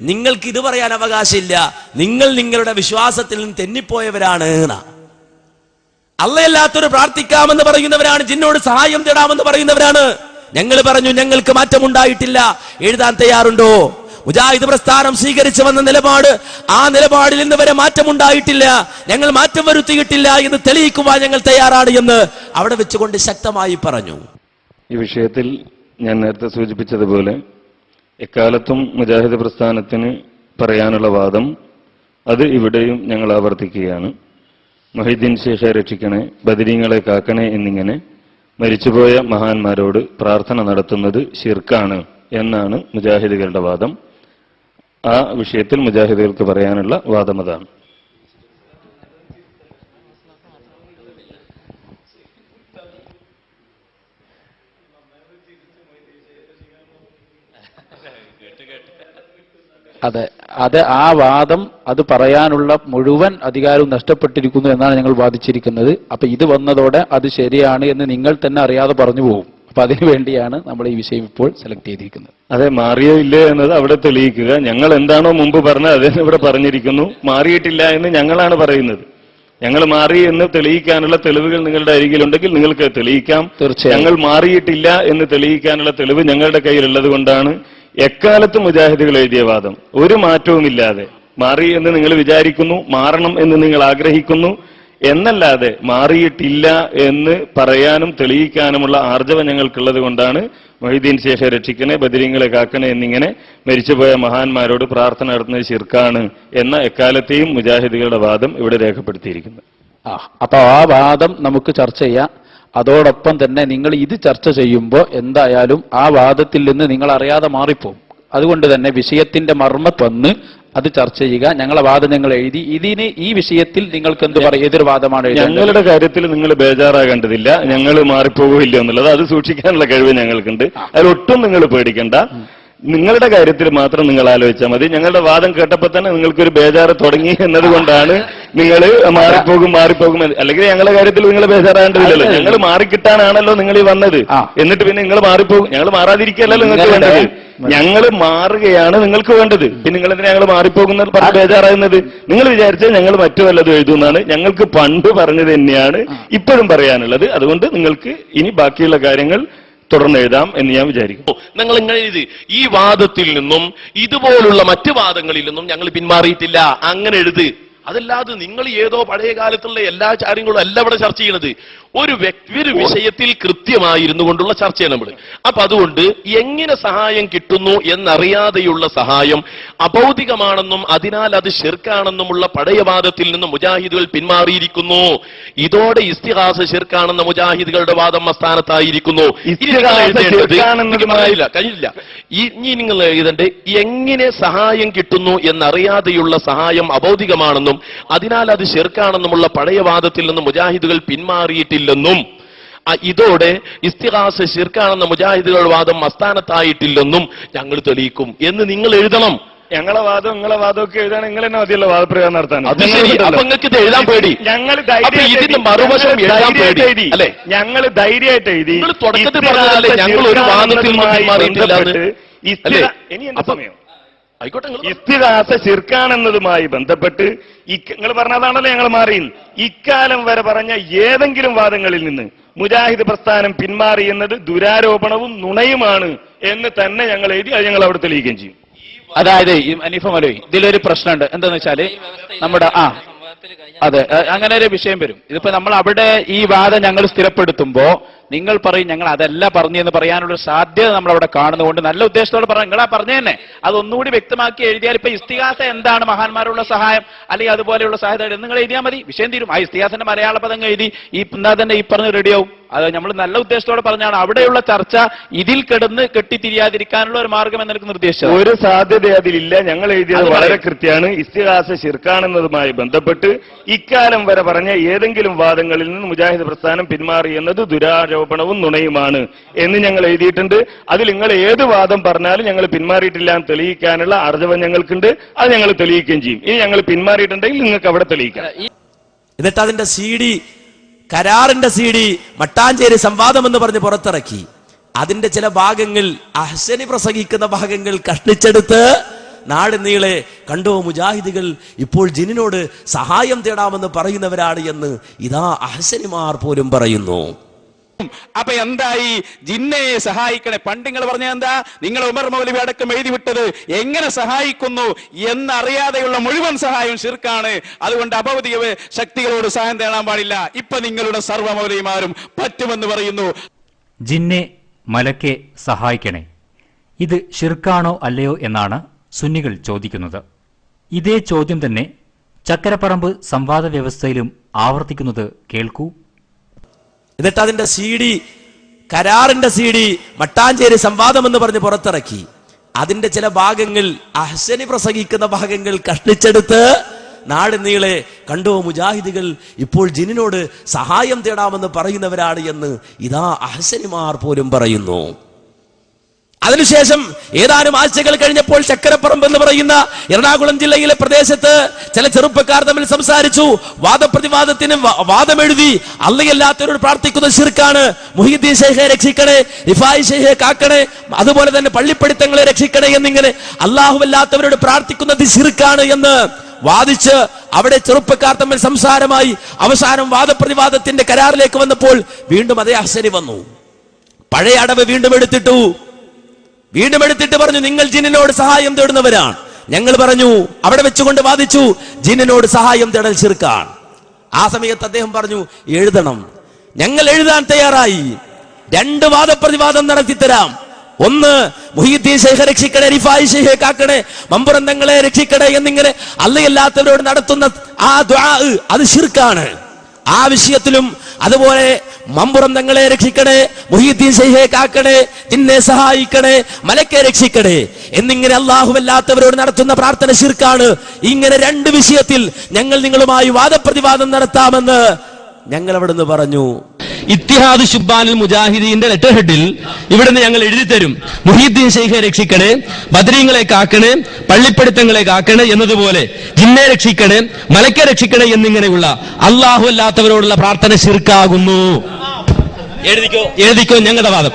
നിങ്ങൾക്ക് ഇത് പറയാൻ അവകാശമില്ല, നിങ്ങൾ നിങ്ങളുടെ വിശ്വാസത്തിൽ നിന്ന് തെന്നിപ്പോയവരാണ്. അള്ളയല്ലാത്തൊരു പ്രാർത്ഥിക്കാമെന്ന് പറയുന്നവരാണ്, ജിന്നോട് സഹായം തേടാമെന്ന് പറയുന്നവരാണ്. ഞങ്ങൾ പറഞ്ഞു, ഞങ്ങൾക്ക് മാറ്റമുണ്ടായിട്ടില്ല, എഴുതാൻ തയ്യാറുണ്ടോ? മുജാഹിദ് പ്രസ്ഥാനം സ്വീകരിച്ചു വന്ന നിലപാട്, ആ നിലപാടിൽ നിന്ന് വരെ മാറ്റമുണ്ടായിട്ടില്ല, ഞങ്ങൾ മാറ്റം വരുത്തിയിട്ടില്ല എന്ന് തെളിയിക്കുവാൻ ഞങ്ങൾ തയ്യാറാണ് എന്ന് അവിടെ വെച്ചുകൊണ്ട് ശക്തമായി പറഞ്ഞു. ഈ വിഷയത്തിൽ ഞാൻ നേരത്തെ സൂചിപ്പിച്ചതുപോലെ എക്കാലത്തും മുജാഹിദ് പ്രസ്ഥാനത്തിന് പറയാനുള്ള വാദം അത് ഇവിടെയും ഞങ്ങൾ ആവർത്തിക്കുകയാണ്. മുഹീദ്ദീൻ ഷെയ്ഖെ രക്ഷിക്കണേ, ബദരീങ്ങളെ കാക്കണേ എന്നിങ്ങനെ മരിച്ചുപോയ മഹാന്മാരോട് പ്രാർത്ഥന നടത്തുന്നത് ശിർക്കാണ് എന്നാണ് മുജാഹിദുകളുടെ വാദം. ആ വിഷയത്തിൽ മുജാഹിദുകൾക്ക് പറയാനുള്ള വാദം അതാണ്. അതെ, ആ വാദം അത് പറയാനുള്ള മുഴുവൻ അധികാരവും നഷ്ടപ്പെട്ടിരിക്കുന്നു എന്നാണ് ഞങ്ങൾ വാദിച്ചിരിക്കുന്നത്. അപ്പൊ ഇത് വന്നതോടെ അത് ശരിയാണ് എന്ന് നിങ്ങൾ തന്നെ അറിയാതെ പറഞ്ഞു പോകും. അപ്പൊ അതിനു വേണ്ടിയാണ് നമ്മൾ ഈ വിഷയം ഇപ്പോൾ സെലക്ട് ചെയ്തിരിക്കുന്നത്. അതെ, മാറിയോ ഇല്ലേ എന്നത് അവിടെ തെളിയിക്കുക. ഞങ്ങൾ എന്താണോ മുമ്പ് പറഞ്ഞത് അതിന് ഇവിടെ പറഞ്ഞിരിക്കുന്നു. മാറിയിട്ടില്ല എന്ന് ഞങ്ങളാണ് പറയുന്നത്. ഞങ്ങൾ മാറി എന്ന് തെളിയിക്കാനുള്ള തെളിവുകൾ നിങ്ങളുടെ അരികിലുണ്ടെങ്കിൽ നിങ്ങൾക്ക് തെളിയിക്കാം. തീർച്ചയായും ഞങ്ങൾ മാറിയിട്ടില്ല എന്ന് തെളിയിക്കാനുള്ള തെളിവ് ഞങ്ങളുടെ കയ്യിലുള്ളത് കൊണ്ടാണ് എക്കാലത്തും മുജാഹിദുകൾ എഴുതിയ വാദം ഒരു മാറ്റവുമില്ലാതെ മാറി എന്ന് നിങ്ങൾ വിചാരിക്കുന്നു, മാറണം എന്ന് നിങ്ങൾ ആഗ്രഹിക്കുന്നു എന്നല്ലാതെ മാറിയിട്ടില്ല എന്ന് പറയാനും തെളിയിക്കാനുമുള്ള ആർജവം ഞങ്ങൾക്കുള്ളത് കൊണ്ടാണ് മൊഹീദ്ദീൻ ശേഖ രക്ഷിക്കണേ, ബദരീങ്ങളെ കാക്കണേ എന്നിങ്ങനെ മരിച്ചുപോയ മഹാന്മാരോട് പ്രാർത്ഥന നടത്തുന്നത് ശിർക്കാണ് എന്ന എക്കാലത്തെയും മുജാഹിദുകളുടെ വാദം ഇവിടെ രേഖപ്പെടുത്തിയിരിക്കുന്നു. അപ്പൊ ആ വാദം നമുക്ക് ചർച്ച ചെയ്യാം. അതോടൊപ്പം തന്നെ നിങ്ങൾ ഇത് ചർച്ച ചെയ്യുമ്പോൾ എന്തായാലും ആ വാദത്തിൽ നിന്ന് നിങ്ങൾ അറിയാതെ മാറിപ്പോകും. അതുകൊണ്ട് തന്നെ വിഷയത്തിന്റെ മർമ്മത്ത് വന്ന് അത് ചർച്ച ചെയ്യുക. ഞങ്ങളെ വാദം ഞങ്ങൾ എഴുതി. ഇതിന് ഈ വിഷയത്തിൽ നിങ്ങൾക്ക് എന്ത് പറയും? ഏതൊരു വാദമാണ്? ഞങ്ങളുടെ കാര്യത്തിൽ നിങ്ങൾ ബേജാറാകേണ്ടതില്ല. ഞങ്ങൾ മാറിപ്പോകില്ല എന്നുള്ളത് അത് സൂക്ഷിക്കാനുള്ള കഴിവ് ഞങ്ങൾക്കുണ്ട്. അതിലൊട്ടും നിങ്ങൾ പേടിക്കണ്ട. നിങ്ങളുടെ കാര്യത്തിൽ മാത്രം നിങ്ങൾ ആലോചിച്ചാൽ മതി. ഞങ്ങളുടെ വാദം കേട്ടപ്പോൾ തന്നെ നിങ്ങൾക്കൊരു ബേജാറ് തുടങ്ങി എന്നതുകൊണ്ടാണ് നിങ്ങൾ മാറിപ്പോകും. അല്ലെങ്കിൽ ഞങ്ങളുടെ കാര്യത്തിൽ നിങ്ങൾ ബേജാറാകേണ്ടതില്ലല്ലോ. ഞങ്ങൾ മാറിക്കിട്ടാനാണല്ലോ നിങ്ങൾ ഈ വന്നത്. എന്നിട്ട് പിന്നെ നിങ്ങൾ മാറിപ്പോകും. ഞങ്ങൾ മാറാതിരിക്കുകയല്ലല്ലോ നിങ്ങൾക്ക് വേണ്ടത്. ഞങ്ങൾ മാറുകയാണ് നിങ്ങൾക്ക് വേണ്ടത്. പിന്നെ നിങ്ങൾ എന്തിനാ ഞങ്ങൾ മാറിപ്പോകുന്ന പറഞ്ഞ് ബേജാറാകുന്നത്? നിങ്ങൾ വിചാരിച്ചാൽ ഞങ്ങൾ മറ്റു വല്ലതും എഴുതുമെന്നാണ്. ഞങ്ങൾക്ക് പണ്ട് പറഞ്ഞത് തന്നെയാണ് ഇപ്പോഴും പറയാനുള്ളത്. അതുകൊണ്ട് നിങ്ങൾക്ക് ഇനി ബാക്കിയുള്ള കാര്യങ്ങൾ തുടർന്ന് എഴുതാം എന്ന് ഞാൻ വിചാരിക്കും. നിങ്ങൾ ഇങ്ങനെ എഴുതി, ഈ വാദത്തിൽ നിന്നും ഇതുപോലുള്ള മറ്റു വാദങ്ങളിൽ നിന്നും ഞങ്ങൾ പിന്മാറിയിട്ടില്ല, അങ്ങനെ എഴുത്. അതല്ലാതെ നിങ്ങൾ ഏതോ പഴയ കാലത്തുള്ള എല്ലാ കാര്യങ്ങളും അല്ല ഇവിടെ ചർച്ച ചെയ്യുന്നത്. ഒരു വിഷയത്തിൽ കൃത്യമായിരുന്നു കൊണ്ടുള്ള ചർച്ചയാണ് നമ്മൾ. അപ്പൊ അതുകൊണ്ട് എങ്ങനെ സഹായം കിട്ടുന്നു എന്നറിയാതെയുള്ള സഹായം അഭൗതികമാണെന്നും അതിനാൽ അത് ശിർക്കാണെന്നുമുള്ള പഴയ വാദത്തിൽ നിന്ന് മുജാഹിദുകൾ പിന്മാറിയിരിക്കുന്നു. ഇതോടെ ഇസ്തിഹാസ ശിർക്കാണെന്ന മുജാഹിദുകളുടെ വാദം അസ്ഥാനത്തായിരിക്കുന്നു. കഴിഞ്ഞില്ല. ഇനി നിങ്ങൾ എഴുതണ്ടേ, എങ്ങനെ സഹായം കിട്ടുന്നു എന്നറിയാതെയുള്ള സഹായം അഭൗതികമാണെന്നും അതിനാൽ അത് ശിർക്കാണെന്നുമുള്ള പഴയ വാദത്തിൽ നിന്ന് മുജാഹിദുകൾ പിന്മാറിയിട്ടില്ലെന്നും ഇതോടെ ഇസ്തിഹാസ ശിർക്കാണെന്ന മുജാഹിദുകളുടെ വാദം അസ്ഥാനത്തായിട്ടില്ലെന്നും ഞങ്ങൾ തെളിയിക്കും എന്ന് നിങ്ങൾ എഴുതണം. ഞങ്ങളെ വാദമൊക്കെ എഴുതാൻ നിങ്ങൾ തന്നെ മതിയല്ലോ വാദപ്രയോഗം നടത്താൻ. അപ്പൊ നിങ്ങൾക്ക് എഴുതാൻ പേടി. ഇതിന്റെ മറുവശം എഴുതാൻ പേടി അല്ലെ? ഞങ്ങൾ ധൈര്യമായിട്ട് എഴുതി. തുടക്കത്തിൽ പറഞ്ഞതല്ലേ ഞങ്ങൾ ഒരു വാദത്തിൽ നിന്ന് പിന്മാറിയിട്ടില്ല. ഇനി എന്റെ സമയം ഇസ്തിഹാസ ശിർക്കാണെന്നതുമായി ബന്ധപ്പെട്ട് നിങ്ങൾ പറഞ്ഞതാണല്ലോ ഞങ്ങൾ മാറി. ഇക്കാലം വരെ പറഞ്ഞ ഏതെങ്കിലും വാദങ്ങളിൽ നിന്ന് മുജാഹിദ് പ്രസ്ഥാനം പിന്മാറി എന്നത് ദുരാരോപണവും നുണയുമാണ് എന്ന് തന്നെ ഞങ്ങൾ എഴുതി. അത് ഞങ്ങൾ അവിടെ തെളിയിക്കുകയും ചെയ്യും. അതായത് അനീഫ മൗലവി, ഇതിലൊരു പ്രശ്നമുണ്ട്. എന്താന്ന് വെച്ചാല് നമ്മുടെ അതെ, അങ്ങനെ ഒരു വിഷയം വരും. ഇതിപ്പോ നമ്മൾ അവിടെ ഈ വാദം ഞങ്ങൾ സ്ഥിരപ്പെടുത്തുമ്പോ നിങ്ങൾ പറയും ഞങ്ങൾ അതല്ല പറഞ്ഞെന്ന് പറയാനുള്ള സാധ്യത നമ്മൾ അവിടെ കാണുന്നതുകൊണ്ട് നല്ല ഉദ്ദേശത്തോടെ പറഞ്ഞു. നിങ്ങളാ പറഞ്ഞു തന്നെ അത് ഒന്നുകൂടി വ്യക്തമാക്കി എഴുതിയാൽ ഇപ്പൊ ഇസ്തിഹാസ എന്താണ്, മഹാന്മാരുള്ള സഹായം അല്ലെങ്കിൽ അതുപോലെയുള്ള സഹായത നിങ്ങൾ എഴുതിയാൽ മതി, വിഷയം തീരും. ആ ഇസ്തിഹാസന്റെ മലയാള പദങ്ങൾ എഴുതി എന്നാ തന്നെ ഈ പറഞ്ഞ് റെഡിയാവും. അത് നമ്മൾ നല്ല ഉദ്ദേശത്തോടെ പറഞ്ഞാണ്. അവിടെയുള്ള ചർച്ച ഇതിൽ കിടന്ന് കെട്ടിത്തിരിയാതിരിക്കാനുള്ള ഒരു മാർഗം എന്നെനിക്ക് നിർദ്ദേശിച്ചത്. ഒരു സാധ്യത അതിലില്ല. ഞങ്ങൾ എഴുതിയത് വളരെ കൃത്യമാണ്. ഇസ്തിഹാസ ശിർക്കാണെന്നതുമായി ബന്ധപ്പെട്ട് ഇക്കാലം വരെ പറഞ്ഞ ഏതെങ്കിലും വാദങ്ങളിൽ നിന്ന് മുജാഹിദ് പ്രസ്ഥാനം പിന്മാറി എന്നത് ദുരാരോപണവും നുണയുമാണ് എന്ന് ഞങ്ങൾ എഴുതിയിട്ടുണ്ട്. അതിൽ നിങ്ങൾ ഏത് വാദം പറഞ്ഞാലും ഞങ്ങൾ പിന്മാറിയിട്ടില്ല എന്ന് തെളിയിക്കാനുള്ള അർജവം ഞങ്ങൾക്കുണ്ട്. അത് ഞങ്ങൾ തെളിയിക്കുകയും ചെയ്യും. ഇനി ഞങ്ങൾ പിന്മാറിയിട്ടുണ്ടെങ്കിൽ നിങ്ങൾക്ക് അവിടെ തെളിയിക്കാം. എന്നിട്ട് അതിന്റെ CD, കരാറിന്റെ CD മട്ടാഞ്ചേരി സംവാദം എന്ന് പറഞ്ഞ് പുറത്തിറക്കി. അതിന്റെ ചില ഭാഗങ്ങൾ, അഹ്സനി പ്രസംഗിക്കുന്ന ഭാഗങ്ങൾ കഷ്ണിച്ചെടുത്ത് നാട് നീളെ കണ്ടോ മുജാഹിദുകൾ ഇപ്പോൾ ജിന്നിനോട് സഹായം തേടാമെന്ന് പറയുന്നവരാണ് എന്ന് ഇതാ അഹ്സനിമാർ പോലും പറയുന്നു. അപ്പൊ എന്തായി? ജിന്നയെ സഹായിക്കണേ. പണ്ട് നിങ്ങൾ പറഞ്ഞ എന്താ? നിങ്ങൾ ഉമർ മൗലവി അടക്കം എഴുതി വിട്ടത് എങ്ങനെ സഹായിക്കുന്നു എന്നറിയാതെയുള്ള മുഴുവൻ സഹായം ശിർക്കാണ്. അതുകൊണ്ട് അഭൗതിക ശക്തികളോട് സഹായം തേടാൻ പാടില്ല. ഇപ്പൊ നിങ്ങളുടെ സർവ്വ മൗലവിമാരും പറ്റുമെന്ന് പറയുന്നു. ജിന്നെ മലക്കെ സഹായിക്കണേ, ഇത് ഷിർക്കാണോ അല്ലയോ എന്നാണ് സുന്നികൾ ചോദിക്കുന്നത്. ഇതേ ചോദ്യം തന്നെ ചക്കരപ്പറമ്പ് സംവാദ വ്യവസ്ഥയിലും ആവർത്തിക്കുന്നത് കേൾക്കൂ. എന്നിട്ട് അതിന്റെ CD, കരാറിന്റെ CD മട്ടാഞ്ചേരി സംവാദം എന്ന് പറഞ്ഞ് പുറത്തിറക്കി. അതിന്റെ ചില ഭാഗങ്ങൾ, അഹ്സനി പ്രസംഗിക്കുന്ന ഭാഗങ്ങൾ കഷ്ണിച്ചെടുത്ത് നാട് നീളെ കണ്ടോ മുജാഹിദുകൾ ഇപ്പോൾ ജിന്നിനോട് സഹായം തേടാമെന്ന് പറയുന്നവരാണ് എന്ന് ഇതാ അഹ്സനിമാർ പോലും പറയുന്നു. അതിനുശേഷം ഏതാനും ആഴ്ചകൾ കഴിഞ്ഞപ്പോൾ ചക്കരപ്പറമ്പ് എന്ന് പറയുന്ന എറണാകുളം ജില്ലയിലെ പ്രദേശത്ത് ചില ചെറുപ്പക്കാർ തമ്മിൽ സംസാരിച്ചു. വാദപ്രതിവാദത്തിന് വാദമെഴുതി. അള്ളയല്ലാത്തവരോട് പ്രാർത്ഥിക്കുന്ന ശിർക്കാണ്, മുഹീദ്ദീൻ ശൈഖെ രക്ഷിക്കണേ, റിഫായി ശൈഖെ കാക്കണേ, അതുപോലെ തന്നെ പള്ളിപ്പടിത്തങ്ങളെ രക്ഷിക്കണേ എന്നിങ്ങനെ അല്ലാഹുവല്ലാത്തവരോട് പ്രാർത്ഥിക്കുന്നത് ശിർക്കാണ് എന്ന് വാദിച്ച് അവിടെ ചെറുപ്പക്കാർ തമ്മിൽ സംസാരമായി. അവസാനം വാദപ്രതിവാദത്തിന്റെ കരാറിലേക്ക് വന്നപ്പോൾ വീണ്ടും അതേ അഹ്സനി വന്നു. പഴയ അടവ് വീണ്ടും എടുത്തിട്ട് പറഞ്ഞു നിങ്ങൾ ജിന്നിനോട് സഹായം തേടുന്നവരാണ്. ഞങ്ങൾ പറഞ്ഞു, അവിടെ വെച്ചുകൊണ്ട് വാദിച്ചു, ജിന്നിനോട് സഹായം തേടൽ ശിർക്കാണ്. ആ സമയത്ത് അദ്ദേഹം പറഞ്ഞു എഴുതണം. ഞങ്ങൾ എഴുതാൻ തയ്യാറായി, 2 വാദപ്രതിവാദം നടത്തിത്തരാം. ഒന്ന് മുഹീദ്ദീൻ ശൈഖെ രക്ഷിക്കണേ, റിഫായി ശൈഖെ കാക്കണേ, മമ്പുറന്തങ്ങളെ രക്ഷിക്കണേ എന്നിങ്ങനെ അള്ളയല്ലാത്തവരോട് നടത്തുന്ന ആ ദുആ അത് ശിർക്കാണ്. ആ വിഷയത്തിലും അതുപോലെ മമ്പുറന്തങ്ങളെ രക്ഷിക്കണേ, മുഹീദ്ദീൻ ശൈഖെ കാക്കണേ, നിന്നെ സഹായിക്കണേ, മലക്കെ രക്ഷിക്കണേ എന്നിങ്ങനെ അല്ലാഹുവല്ലാത്തവരോട് നടത്തുന്ന പ്രാർത്ഥന ശിർക്കാണ്. ഇങ്ങനെ രണ്ട് വിഷയത്തിൽ ഞങ്ങൾ നിങ്ങളുമായി വാദപ്രതിവാദം നടത്താമെന്ന് ഞങ്ങൾ അവിടുന്ന് പറഞ്ഞു. ഇത്തിഹാദ് ശുബ്ബാനുൽ മുജാഹിദീന്റെ ലെറ്റർ ഹെഡിൽ ഇവിടുന്ന് ഞങ്ങൾ എഴുതി തരും, മുഹീദ്ദീൻ ശൈഖെ രക്ഷിക്കണേ, ബദരീങ്ങളെ കാക്കണേ, പള്ളിപ്പടുത്തങ്ങളെ കാക്കണേ എന്നതുപോലെ ജിന്നെ രക്ഷിക്കണേ, മലക്കെ രക്ഷിക്കണേ എന്നിങ്ങനെയുള്ള അല്ലാഹു അല്ലാത്തവരോടുള്ള പ്രാർത്ഥന ശിർക്കാകുന്നു. എഴുതിക്കോ ഞങ്ങളുടെ വാദം.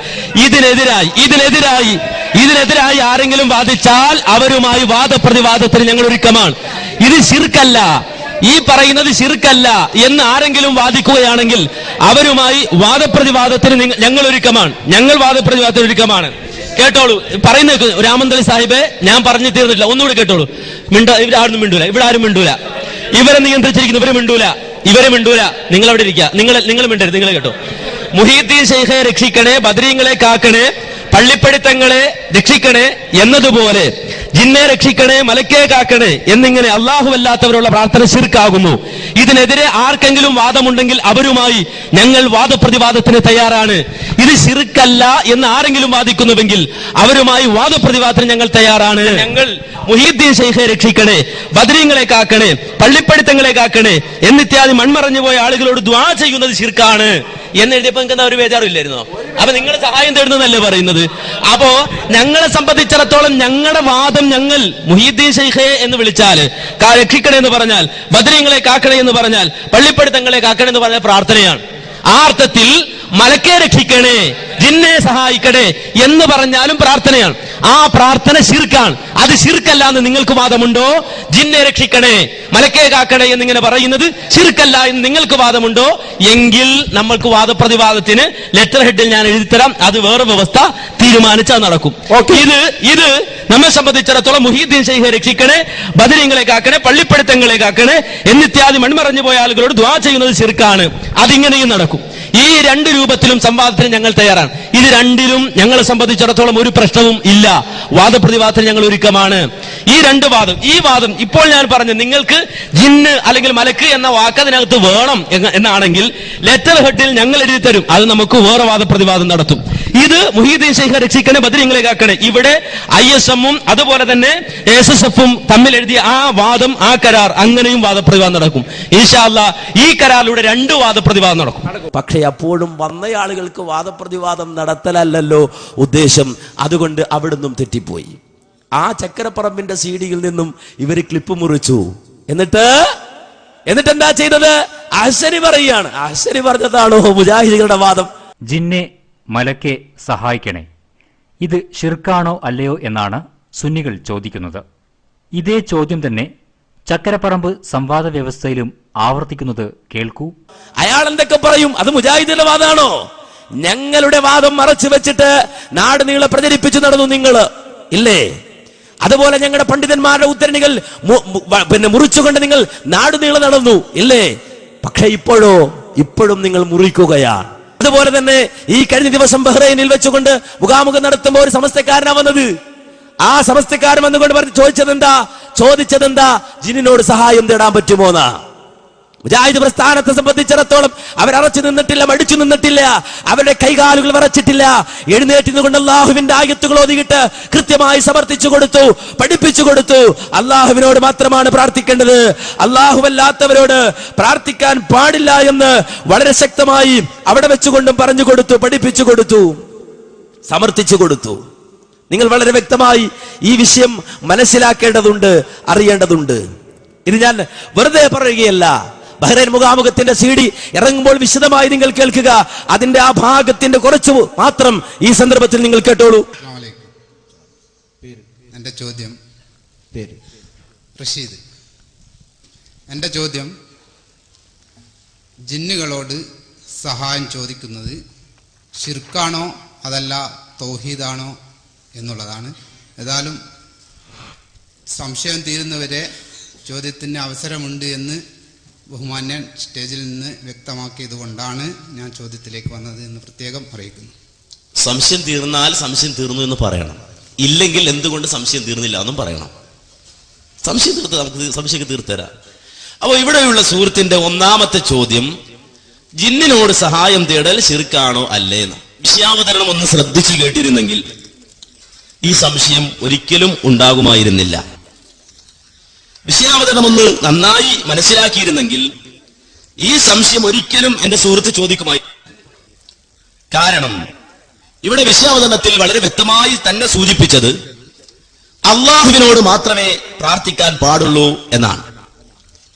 ഇതിനെതിരായി ആരെങ്കിലും വാദിച്ചാൽ അവരുമായി വാദപ്രതിവാദത്തിന് ഞങ്ങൾ ഒരുക്കമാണ്. ഇത് ശിർക്കല്ല, ഈ പറയുന്നത് ശിർക്കല്ല എന്ന് ആരെങ്കിലും വാദിക്കുകയാണെങ്കിൽ അവരുമായി വാദപ്രതിവാദത്തിന് ഞങ്ങൾ ഒരുക്കമാണ്. ഞങ്ങൾ വാദപ്രതിവാദത്തിന് ഒരുക്കമാണ്. കേട്ടോളൂ, പറയുന്ന രാമന്തളി സാഹിബെ, ഞാൻ പറഞ്ഞു തീർന്നിട്ടില്ല, ഒന്നുകൂടി കേട്ടോളൂ. ഇവിടെ ആരും മിണ്ടൂല. ഇവരെ നിയന്ത്രിച്ചിരിക്കുന്നു, ഇവരെ മിണ്ടൂല. നിങ്ങൾ അവിടെ ഇരിക്കുക, നിങ്ങൾ മിണ്ടരുത്, നിങ്ങൾ കേട്ടോ. മുഹീദ്ദീൻ ശൈഖെ രക്ഷിക്കണേ, ബദരീങ്ങളെ കാക്കണേ, പള്ളിപ്പടുത്തങ്ങളെ രക്ഷിക്കണേ എന്നതുപോലെ ജിന്നെ രക്ഷിക്കണേ, മലക്കെ കാക്കണേ എന്നിങ്ങനെ അല്ലാഹുവല്ലാത്തവരുള്ള പ്രാർത്ഥന ശിർക്കാകുന്നു. ഇതിനെതിരെ ആർക്കെങ്കിലും വാദമുണ്ടെങ്കിൽ അവരുമായി ഞങ്ങൾ വാദപ്രതിവാദത്തിന് തയ്യാറാണ്. ഇത് ശിർക്കല്ല എന്ന് ആരെങ്കിലും വാദിക്കുന്നുവെങ്കിൽ അവരുമായി വാദപ്രതിവാദത്തിന് ഞങ്ങൾ തയ്യാറാണ്. ഞങ്ങൾ മുഹീദ്ദീൻ ശൈഖെ രക്ഷിക്കണേ, ബദരീങ്ങളെ കാക്കണേ, പള്ളിപ്പടുത്തങ്ങളെ കാക്കണേ എന്നിത്യാദി മൺമറഞ്ഞു പോയ ആളുകളോട് ദുആ ചെയ്യുന്നത് ശിർക്കാണ് എന്നെഴുതിയപ്പോ നിങ്ങൾക്ക് എന്താ ഒരു ബേജാറില്ലായിരുന്നോ? അപ്പൊ നിങ്ങൾ സഹായം തേടുന്നതല്ലേ പറയുന്നത്? അപ്പോ ഞങ്ങളെ സംബന്ധിച്ചിടത്തോളം ഞങ്ങളുടെ വാദം, ഞങ്ങൾ മുഹീദ്ദീൻ ശൈഖെ എന്ന് വിളിച്ചാൽ, രക്ഷിക്കണേ എന്ന് പറഞ്ഞാൽ, ബദരീങ്ങളെ കാക്കണേ എന്ന് പറഞ്ഞാൽ, പള്ളിപ്പടുത്തങ്ങളെ കാക്കണേ എന്ന് പറഞ്ഞാൽ പ്രാർത്ഥനയാണ്. ആ അർത്ഥത്തിൽ മലക്കെ രക്ഷിക്കണേ, ജിന്നെ സഹായിക്കണേ എന്ന് പറഞ്ഞാലും പ്രാർത്ഥനയാണ്. ആ പ്രാർത്ഥന ശിർക്കാണ്. അത് ശിർക്കല്ല എന്ന് നിങ്ങൾക്ക് വാദമുണ്ടോ? ജിന്നെ രക്ഷിക്കണേ, മലക്കെ കാക്കണേ എന്നിങ്ങനെ പറയുന്നത് ശിർക്കല്ല എന്ന് നിങ്ങൾക്ക് വാദമുണ്ടോ? എങ്കിൽ നമ്മൾക്ക് വാദപ്രതിവാദത്തിന് ലെറ്റർ ഹെഡിൽ ഞാൻ എഴുതിത്തരാം. അത് വേറെ വ്യവസ്ഥ തീരുമാനിച്ചാൽ നടക്കും. ഇത് നമ്മെ സംബന്ധിച്ചിടത്തോളം മുഹീദ്ദീൻ ശൈഖെ രക്ഷിക്കണേ, ബദരീങ്ങളെ കാക്കണേ, പള്ളിപ്പടുത്തങ്ങളെ കാക്കണേ എന്നിത്യാദി മൺമറഞ്ഞു പോയ ആളുകളോട് ദുആ ചെയ്യുന്നത് ശിർക്കാണ്. അതിങ്ങനെയും നടക്കും. ഈ രണ്ട് രൂപത്തിലും സംവാദത്തിന് ഞങ്ങൾ തയ്യാറാണ്. ഇത് രണ്ടിലും ഞങ്ങളെ സംബന്ധിച്ചിടത്തോളം ഒരു പ്രശ്നവും ഇല്ല. വാദപ്രതിവാദത്തിന് ഞങ്ങൾ ഒരുക്കമാണ്. ഈ വാദം ഇപ്പോൾ ഞാൻ പറഞ്ഞു, നിങ്ങൾക്ക് ജിന്ന് അല്ലെങ്കിൽ മലക്ക് എന്ന വാക്ക് അതിനകത്ത് വേണം എന്നാണെങ്കിൽ ലെറ്റർ ഹെഡിൽ ഞങ്ങൾ എഴുതി തരും. അത് നമുക്ക് വേറെ വാദപ്രതിവാദം നടത്തും. ഇത് മുഹീദ്ദീൻ ശൈഖെ രക്ഷിക്കണേ, ബദരീങ്ങളെ കാക്കണേ, ഇവിടെ ISM-ഉം അതുപോലെ തന്നെ SSF-ഉം തമ്മിൽ എഴുതിയ ആ വാദം, ആ കരാർ, അങ്ങനെയും വാദപ്രതിവാദം നടക്കും. ഇൻഷാ അല്ലാഹ് ഈ കരാറിലൂടെ രണ്ട് വാദപ്രതിവാദം നടക്കും. പക്ഷേ അപ്പോഴും വന്നയാളുകൾക്ക് വാദപ്രതിവാദം നടത്തലല്ലോ ഉദ്ദേശം. അതുകൊണ്ട് അവിടുന്നും തെറ്റിപ്പോയി. ആ ചക്കരപ്പറമ്പിന്റെ CD-യിൽ നിന്നും ഇവര് ക്ലിപ്പ് മുറിച്ചു. എന്നിട്ട് എന്താ ചെയ്തത്? അഹ്സനി പറയാണ്. അഹ്സനി പറഞ്ഞതാണോ മുജാഹിദുകളുടെ വാദം? ജിന്നെ മലക്കെ സഹായിക്കണേ, ഇത് ഷിർക്കാണോ അല്ലയോ എന്നാണ് സുന്നികൾ ചോദിക്കുന്നത്. ഇതേ ചോദ്യം തന്നെ ചക്കരപ്പറമ്പ് സംവാദ വ്യവസ്ഥയിലും ആവർത്തിക്കുന്നത് കേൾക്കൂ. അയാൾ എന്തൊക്കെ പറയും? അത് മുജാഹിദിന്റെ വാദമാണോ? ഞങ്ങളുടെ വാദം മറച്ചു വെച്ചിട്ട് നാട് നീളെ പ്രചരിപ്പിച്ചു നടന്നു നിങ്ങൾ ഇല്ലേ? അതുപോലെ ഞങ്ങളുടെ പണ്ഡിതന്മാരുടെ ഉദ്ധരണികൾ മുറിച്ചുകൊണ്ട് നിങ്ങൾ നാട് നീളെ നടന്നു ഇല്ലേ? പക്ഷെ ഇപ്പോഴും നിങ്ങൾ മുറിക്കുകയാണ്. അതുപോലെ തന്നെ ഈ കഴിഞ്ഞ ദിവസം ബഹ്റൈനിൽ വെച്ചുകൊണ്ട് മുഖാമുഖം നടത്തുമ്പോൾ ഒരു സമസ്തക്കാരനാ വന്നത്. ആ സമസ്തക്കാരൻ വന്നുകൊണ്ട് ചോദിച്ചതെന്താ? ജിന്നിനോട് സഹായം തേടാൻ പറ്റുമോന്നാ. മുജാഹിദ് പ്രസ്ഥാനത്തെ സംബന്ധിച്ചിടത്തോളം അവരറച്ചു നിന്നിട്ടില്ല, മടിച്ചു നിന്നിട്ടില്ല, അവരുടെ കൈകാലുകൾ വിറച്ചിട്ടില്ല. എഴുന്നേറ്റ് നിന്നുകൊണ്ട് അള്ളാഹുവിന്റെ ആയത്തുകൾ ഓതിയിട്ട് കൃത്യമായി സമർത്ഥിച്ചു കൊടുത്തു, പഠിപ്പിച്ചു കൊടുത്തു. അള്ളാഹുവിനോട് മാത്രമാണ് പ്രാർത്ഥിക്കേണ്ടത്, അള്ളാഹുവല്ലാത്തവരോട് പ്രാർത്ഥിക്കാൻ പാടില്ല എന്ന് വളരെ ശക്തമായി അവിടെ വെച്ചുകൊണ്ടും പറഞ്ഞു കൊടുത്തു, പഠിപ്പിച്ചു കൊടുത്തു, സമർത്ഥിച്ചു കൊടുത്തു. നിങ്ങൾ വളരെ വ്യക്തമായി ഈ വിഷയം മനസ്സിലാക്കേണ്ടതുണ്ട്, അറിയേണ്ടതുണ്ട്. ഇത് ഞാൻ വെറുതെ പറയുകയല്ല. ബഹ്റൈൻ മുഖാമുഖത്തിന്റെ CD ഇറങ്ങുമ്പോൾ വിശദമായി നിങ്ങൾ കേൾക്കുക. അതിന്റെ ആ ഭാഗത്തിന്റെ കുറച്ച് മാത്രം ഈ സന്ദർഭത്തിൽ നിങ്ങൾ കേട്ടോളൂ. എന്റെ ചോദ്യം റഷീദ്. എന്റെ ചോദ്യം ജിന്നുകളോട് സഹായം ചോദിക്കുന്നത് ഷിർക്കാണോ അതല്ല തൗഹീദാണോ എന്നുള്ളതാണ്. ഏതായാലും സംശയം തീരുന്നവരെ ചോദ്യത്തിന് അവസരമുണ്ട് എന്ന് ബഹുമാന്യൻ സ്റ്റേജിൽ നിന്ന് വ്യക്തമാക്കിയത് കൊണ്ടാണ് ഞാൻ ചോദ്യത്തിലേക്ക് വന്നത് എന്ന് പ്രത്യേകം അറിയിക്കുന്നു. സംശയം തീർന്നാൽ സംശയം തീർന്നു എന്ന് പറയണം. ഇല്ലെങ്കിൽ എന്തുകൊണ്ട് സംശയം തീർന്നില്ല എന്നും പറയണം. സംശയം തീർത്ത് നമുക്ക് സംശയം തീർത്തരാം. അപ്പോൾ ഇവിടെയുള്ള സുഹൃത്തിന്റെ ഒന്നാമത്തെ ചോദ്യം, ജിന്നിനോട് സഹായം തേടൽ ശിർക്കാണോ അല്ലേന്ന്. വിഷയാവതരണം ഒന്ന് ശ്രദ്ധിച്ചു കേട്ടിരുന്നെങ്കിൽ ഈ സംശയം ഒരിക്കലും ഉണ്ടാകുമായിരുന്നില്ല. വിഷയാവതരണം ഒന്ന് നന്നായി മനസ്സിലാക്കിയിരുന്നെങ്കിൽ ഈ സംശയം ഒരിക്കലും എന്റെ സുഹൃത്ത് ചോദിക്കുമായി. കാരണം ഇവിടെ വിഷയാവതരണത്തിൽ വളരെ വ്യക്തമായി തന്നെ സൂചിപ്പിച്ചത് അള്ളാഹുവിനോട് മാത്രമേ പ്രാർത്ഥിക്കാൻ പാടുള്ളൂ എന്നാണ്.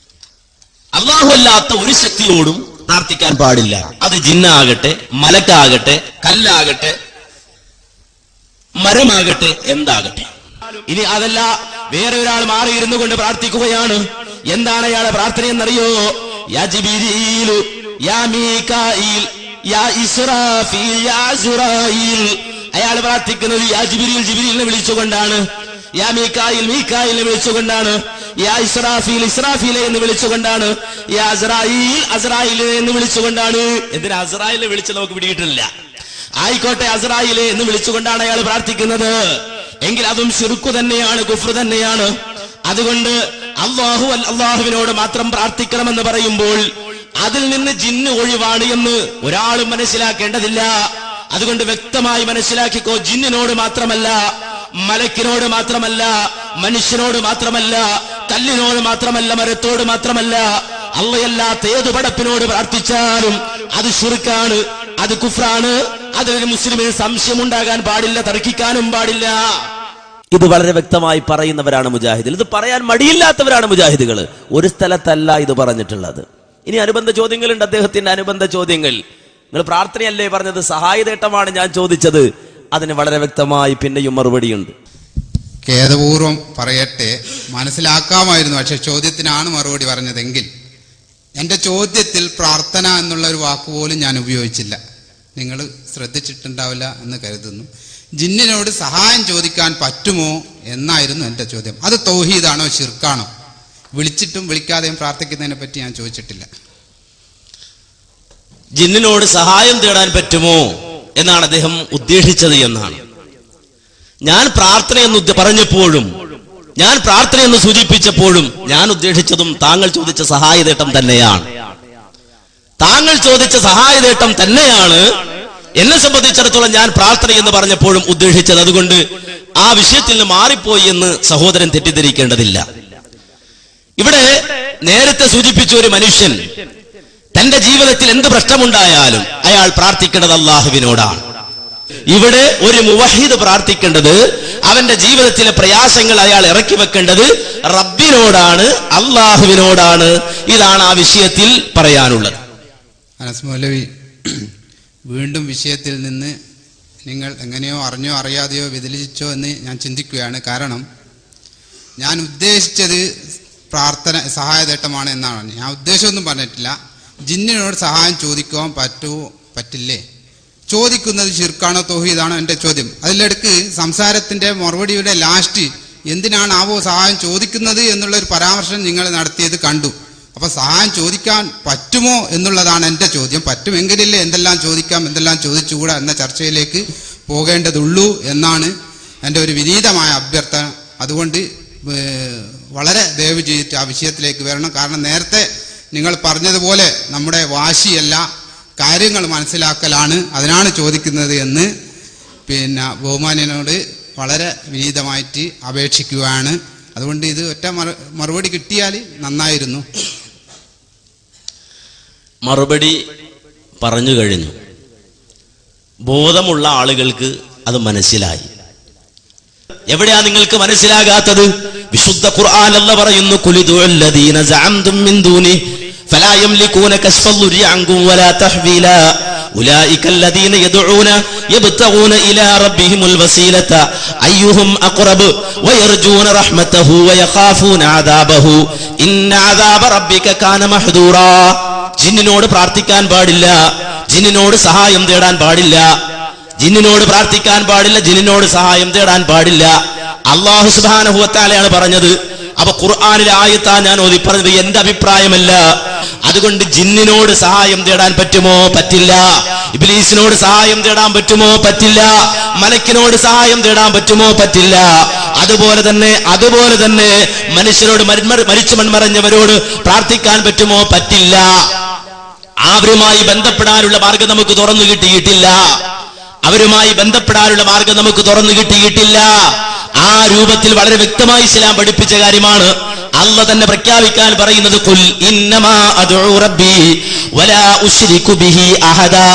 അള്ളാഹു അല്ലാത്ത ഒരു ശക്തിയോടും പ്രാർത്ഥിക്കാൻ പാടില്ല. അത് ജിന്നാകട്ടെ, മലക്കാകട്ടെ, കല്ലാകട്ടെ, മരമാകട്ടെ, എന്താകട്ടെ. ഇനി അതല്ല, വേറെ ഒരാൾ മാറിയിരുന്നു കൊണ്ട് പ്രാർത്ഥിക്കുകയാണ്. എന്താണ് അയാളെ പ്രാർത്ഥന എന്നറിയോ? യാ ജിബ്രീൽ, യാ മീകായിൽ, യാ ഇസ്രാഫീൽ, യാ സുറായിൽ. അയാൾ പ്രാർത്ഥിക്കുന്നത് യാ ജിബ്രീൽ, ജിബ്രീലിനെ വിളിച്ചുകൊണ്ടാണ്. യാ മീകായിൽ, മീകായിലിനെ വിളിച്ചുകൊണ്ടാണ്. യാ ഇസ്രാഫീൽ, ഇസ്രാഫീലെ എന്ന് വിളിച്ചുകൊണ്ടാണ്. യാ അസ്രായീൽ, അസ്രായിലെ എന്ന് വിളിച്ചുകൊണ്ടാണ്. എന്തിനാ അസ്രായിലെ വിളിച്ച് നമുക്ക് പിടികിട്ടില്ല. ആയിക്കോട്ടെ, അസ്രായിലെ എന്ന് വിളിച്ചുകൊണ്ടാണ് അയാൾ പ്രാർത്ഥിക്കുന്നത്. എങ്കിൽ അതും ശിർക്ക് തന്നെയാണ്, കുഫ്ർ തന്നെയാണ്. അതുകൊണ്ട് അള്ളാഹുവിനോട് മാത്രം പ്രാർത്ഥിക്കണമെന്ന് പറയുമ്പോൾ അതിൽ നിന്ന് ജിന്ന് ഒഴിവാണ് എന്ന് ഒരാളും മനസ്സിലാക്കേണ്ടതില്ല. അതുകൊണ്ട് വ്യക്തമായി മനസ്സിലാക്കിക്കോ, ജിന്നിനോട് മാത്രമല്ല, മലക്കിനോട് മാത്രമല്ല, മനുഷ്യനോട് മാത്രമല്ല, കല്ലിനോട് മാത്രമല്ല, മരത്തോട് മാത്രമല്ല, അള്ളയല്ലാത്ത ഏതു പടപ്പിനോട് പ്രാർത്ഥിച്ചാലും അത് ശിർക്കാണ്, അത് കുഫ്രാണ്. അതിലൊരു മുസ്ലിമിന് സംശയമുണ്ടാകാൻ പാടില്ല, തർക്കിക്കാനും പാടില്ല. ഇത് വളരെ വ്യക്തമായി പറയുന്നവരാണ് മുജാഹിദുകൾ. ഇത് പറയാൻ മടിയില്ലാത്തവരാണ് മുജാഹിദുകൾ. ഒരു സ്ഥലത്തല്ല ഇത് പറഞ്ഞിട്ടുള്ളത്. ഇനി അനുബന്ധ ചോദ്യങ്ങളുണ്ട്, അദ്ദേഹത്തിന്റെ അനുബന്ധ ചോദ്യങ്ങൾ. നിങ്ങൾ പ്രാർത്ഥനയല്ലേ പറഞ്ഞത്, സഹായതേട്ടമാണ് ഞാൻ ചോദിച്ചത്. അതിന് വളരെ വ്യക്തമായി പിന്നെയും മറുപടിയുണ്ട്. ഖേദപൂർവം പറയട്ടെ, മനസ്സിലാക്കാമായിരുന്നു, പക്ഷെ ചോദ്യത്തിനാണ് മറുപടി പറഞ്ഞതെങ്കിൽ എൻ്റെ ചോദ്യത്തിൽ പ്രാർത്ഥന എന്നുള്ള ഒരു വാക്കുപോലും ഞാൻ ഉപയോഗിച്ചില്ല. നിങ്ങൾ ശ്രദ്ധിച്ചിട്ടുണ്ടാവില്ല എന്ന് കരുതുന്നു. ജിന്നിനോട് സഹായം ചോദിക്കാൻ പറ്റുമോ എന്നായിരുന്നു എൻ്റെ ചോദ്യം. അത് തൗഹീദാണോ ശിർക്കാണോ? വിളിച്ചിട്ടും വിളിക്കാതെയും പ്രാർത്ഥിക്കുന്നതിനെ പറ്റി ഞാൻ ചോദിച്ചിട്ടില്ല. ജിന്നിനോട് സഹായം തേടാൻ പറ്റുമോ എന്നാണ് അദ്ദേഹം ഉദ്ദേശിച്ചത് എന്നാണ്. ഞാൻ പ്രാർത്ഥനയെന്ന് പറഞ്ഞപ്പോഴും, ഞാൻ പ്രാർത്ഥനയെന്ന് സൂചിപ്പിച്ചപ്പോഴും ഞാൻ ഉദ്ദേശിച്ചതും താങ്കൾ ചോദിച്ച സഹായതേട്ടം തന്നെയാണ്. താങ്കൾ ചോദിച്ച സഹായതേട്ടം തന്നെയാണ് എന്നെ സംബന്ധിച്ചിടത്തോളം ഞാൻ പ്രാർത്ഥന എന്ന് പറഞ്ഞപ്പോഴും ഉദ്ദേശിച്ചത്. അതുകൊണ്ട് ആ വിഷയത്തിൽ നിന്ന് മാറിപ്പോയി എന്ന് സഹോദരൻ തെറ്റിദ്ധരിക്കേണ്ടതില്ല. ഇവിടെ നേരത്തെ സൂചിപ്പിച്ച ഒരു മനുഷ്യൻ തന്റെ ജീവിതത്തിൽ എന്ത് പ്രശ്നമുണ്ടായാലും അയാൾ പ്രാർത്ഥിക്കേണ്ടത് അള്ളാഹുവിനോടാണ്. ഇവിടെ ഒരു മുവഹിദ് പ്രാർത്ഥിക്കേണ്ടത്, അവന്റെ ജീവിതത്തിലെ പ്രയാസങ്ങൾ അയാൾ ഇറക്കി വെക്കേണ്ടത് റബ്ബിനോടാണ്, അള്ളാഹുവിനോടാണ്. ഇതാണ് ആ വിഷയത്തിൽ പറയാനുള്ളത്. അനസ് മൗലവി, വീണ്ടും വിഷയത്തിൽ നിന്ന് നിങ്ങൾ എങ്ങനെയോ അറിഞ്ഞോ അറിയാതെയോ വ്യതിചലിച്ചോ എന്ന് ഞാൻ ചിന്തിക്കുകയാണ്. കാരണം ഞാൻ ഉദ്ദേശിച്ചത് പ്രാർത്ഥന സഹായതേട്ടമാണ് എന്നാണ്. ഞാൻ ഉദ്ദേശമൊന്നും പറഞ്ഞിട്ടില്ല. ജിന്നിനോട് സഹായം ചോദിക്കുവാൻ പറ്റുമോ പറ്റില്ലേ? ചോദിക്കുന്നത് ശിർക്കാണോ തൗഹീദാണോ എൻ്റെ ചോദ്യം. അതിലിടക്ക് സംസാരത്തിൻ്റെ മറുപടിയുടെ ലാസ്റ്റ് എന്തിനാണ് ആവോ സഹായം ചോദിക്കുന്നത് എന്നുള്ളൊരു പരാമർശം നിങ്ങൾ നടത്തിയത് കണ്ടു. അപ്പോൾ സഹായം ചോദിക്കാൻ പറ്റുമോ എന്നുള്ളതാണ് എൻ്റെ ചോദ്യം. പറ്റുമെങ്കിലല്ലേ എന്തെല്ലാം ചോദിക്കാം, എന്തെല്ലാം ചോദിച്ചുകൂടാ എന്ന ചർച്ചയിലേക്ക് പോകേണ്ടതുള്ളൂ എന്നാണ് എൻ്റെ ഒരു വിനീതമായ അഭ്യർത്ഥന. അതുകൊണ്ട് വളരെ ദയവ് ചെയ്തിട്ട് ആ വിഷയത്തിലേക്ക് വരണം. കാരണം നേരത്തെ നിങ്ങൾ പറഞ്ഞതുപോലെ നമ്മുടെ വാശിയല്ല, കാര്യങ്ങൾ മനസ്സിലാക്കലാണ്, അതിനാണ് ചോദിക്കുന്നത് എന്ന് ബഹുമാന്യനോട് വളരെ വിനീതമായിട്ട് അപേക്ഷിക്കുകയാണ്. അതുകൊണ്ട് ഇത് ഒറ്റ മറുപടി കിട്ടിയാൽ നന്നായിരുന്നു. മറുപടി പറഞ്ഞു കഴിഞ്ഞു. ബോധമുള്ള ആളുകൾക്ക് അത് മനസ്സിലായി. എവിടെയാ നിങ്ങൾക്ക് മനസ്സിലാകാത്തത്? വിശുദ്ധ ഖുർആൻ അല്ലാഹു പറയുന്നു, ഖുലിദുല്ലദീന സഅംതും മിൻ ദൂനി ഫലാ യംലികൂന കശ്ഫൽ അൻകും വലാ തഹ്വീല ഉലൈക الذين يدعون يبتغون الى ربهم الوسيله ايهم اقرب ويرجون رحمته ويخافون عذابه ان عذاب ربك كان محذورا. ജിന്നിനോട് പ്രാർത്ഥിക്കാൻ പാടില്ല, ജിന്നിനോട് സഹായം തേടാൻ പാടില്ല, ജിന്നിനോട് പ്രാർത്ഥിക്കാൻ പാടില്ല, ജിന്നിനോട് സഹായം തേടാൻ പാടില്ല. അല്ലാഹു സുബ്ഹാനഹു വ തആലയാണ് പറഞ്ഞത്. അപ്പൊ ഖുർആനിലെ ആയത്താ ഞാൻ ഓതി പറഞ്ഞത്. എന്റെ അഭിപ്രായമല്ല, അതുകൊണ്ട് ജിന്നിനോട് സഹായം തേടാൻ പറ്റുമോ? പറ്റില്ല. ഇബ്ലീസിനോട് സഹായം തേടാൻ പറ്റുമോ? പറ്റില്ല. മലക്കിനോട് സഹായം തേടാൻ പറ്റുമോ? പറ്റില്ല. അതുപോലെ തന്നെ മനുഷ്യരോട് മരിച്ചു മൺമറഞ്ഞവരോട് പ്രാർത്ഥിക്കാൻ പറ്റുമോ? പറ്റില്ല. അവരുമായി ബന്ധപ്പെടാനുള്ള മാർഗം നമുക്ക് തുറന്നു കിട്ടിയിട്ടില്ല. ആ രൂപത്തിൽ വളരെ വ്യക്തമായി ഇസ്ലാം പഠിപ്പിച്ച കാര്യമാണ്. അല്ലാഹ് തന്നെ പ്രഖ്യാപിക്കാൻ പറയുന്നത് ഖുൽ ഇന്നമാ അദ്ഉ റബ്ബി വലാ ഉശ്രികു ബിഹി അഹദാ.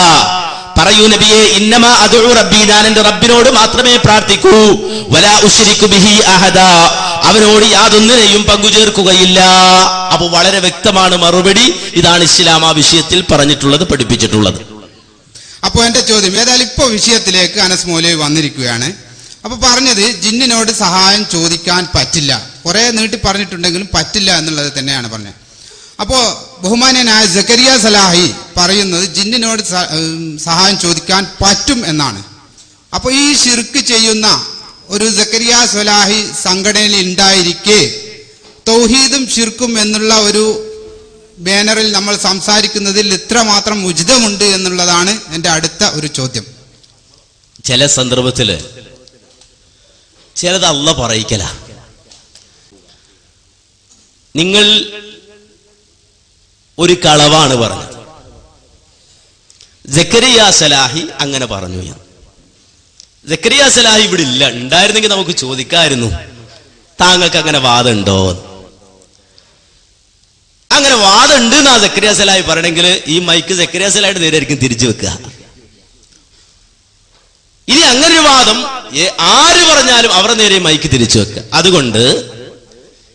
പറയൂ നബിയെ, ഇന്നമാ അദ്ഉ റബ്ബി, ഞാൻ എന്റെ റബ്ബിനോട് മാത്രമേ പ്രാർത്ഥിക്കൂ. വലാ ഉശ്രികു ബിഹി അഹദാ, അവനോട് യാതൊന്നിനെയും പങ്കുചേർക്കുകയില്ല. അപ്പോൾ വളരെ വ്യക്തമാണ് മറുപടി. ഇതാണ് ഇസ്ലാം ആ വിഷയത്തിൽ പറഞ്ഞിട്ടുള്ളത്, പഠിപ്പിച്ചിട്ടുള്ളത്. അപ്പോൾ എന്റെ ചോദ്യം ഏതായാലും ഇപ്പൊ വിഷയത്തിലേക്ക് അനസ് മൗലവി വന്നിരിക്കുകയാണ്. അപ്പൊ പറഞ്ഞത് ജിന്നിനോട് സഹായം ചോദിക്കാൻ പറ്റില്ല, കുറെ നീട്ടി പറഞ്ഞിട്ടുണ്ടെങ്കിലും പറ്റില്ല എന്നുള്ളത് തന്നെയാണ് പറഞ്ഞത്. അപ്പോ ബഹുമാന്യനായ സക്കരിയ സലാഹി പറയുന്നത് ജിന്നിനോട് സഹായം ചോദിക്കാൻ പറ്റും എന്നാണ്. അപ്പൊ ഈ ശിർക്ക് ചെയ്യുന്ന ഒരു സക്കരിയ സലാഹി സംഘടനയിൽ ഉണ്ടായിരിക്കെ തൗഹീദും ശിർക്കും എന്നുള്ള ഒരു ബാനറിൽ നമ്മൾ സംസാരിക്കുന്നതിൽ ഇത്രമാത്രം ഉചിതമുണ്ട് എന്നുള്ളതാണ് എൻ്റെ അടുത്ത ഒരു ചോദ്യം. ചില സന്ദർഭത്തില് ചിലത് അല്ലാഹ് പറയിക്കല. നിങ്ങൾ ഒരു കളവാണ് പറഞ്ഞത്, സക്കരിയ സലാഹി അങ്ങനെ പറഞ്ഞു. സക്കരിയ സലാഹി ഇവിടെ ഇല്ല, ഉണ്ടായിരുന്നെങ്കിൽ നമുക്ക് ചോദിക്കായിരുന്നു താങ്കൾക്ക് അങ്ങനെ വാദമുണ്ടോ? അങ്ങനെ വാദമുണ്ട് എന്നാ സക്കരിയ സലാഹി പറയണമെങ്കിൽ ഈ മൈക്ക് സക്കരിയ സലാഹിയുടെ നേരെയായിരിക്കും തിരിച്ചു വെക്കുക. ഇനി അങ്ങനൊരു വാദം ആര് പറഞ്ഞാലും അവരുടെ നേരെ മൈക്ക് തിരിച്ചു വെക്കുക. അതുകൊണ്ട്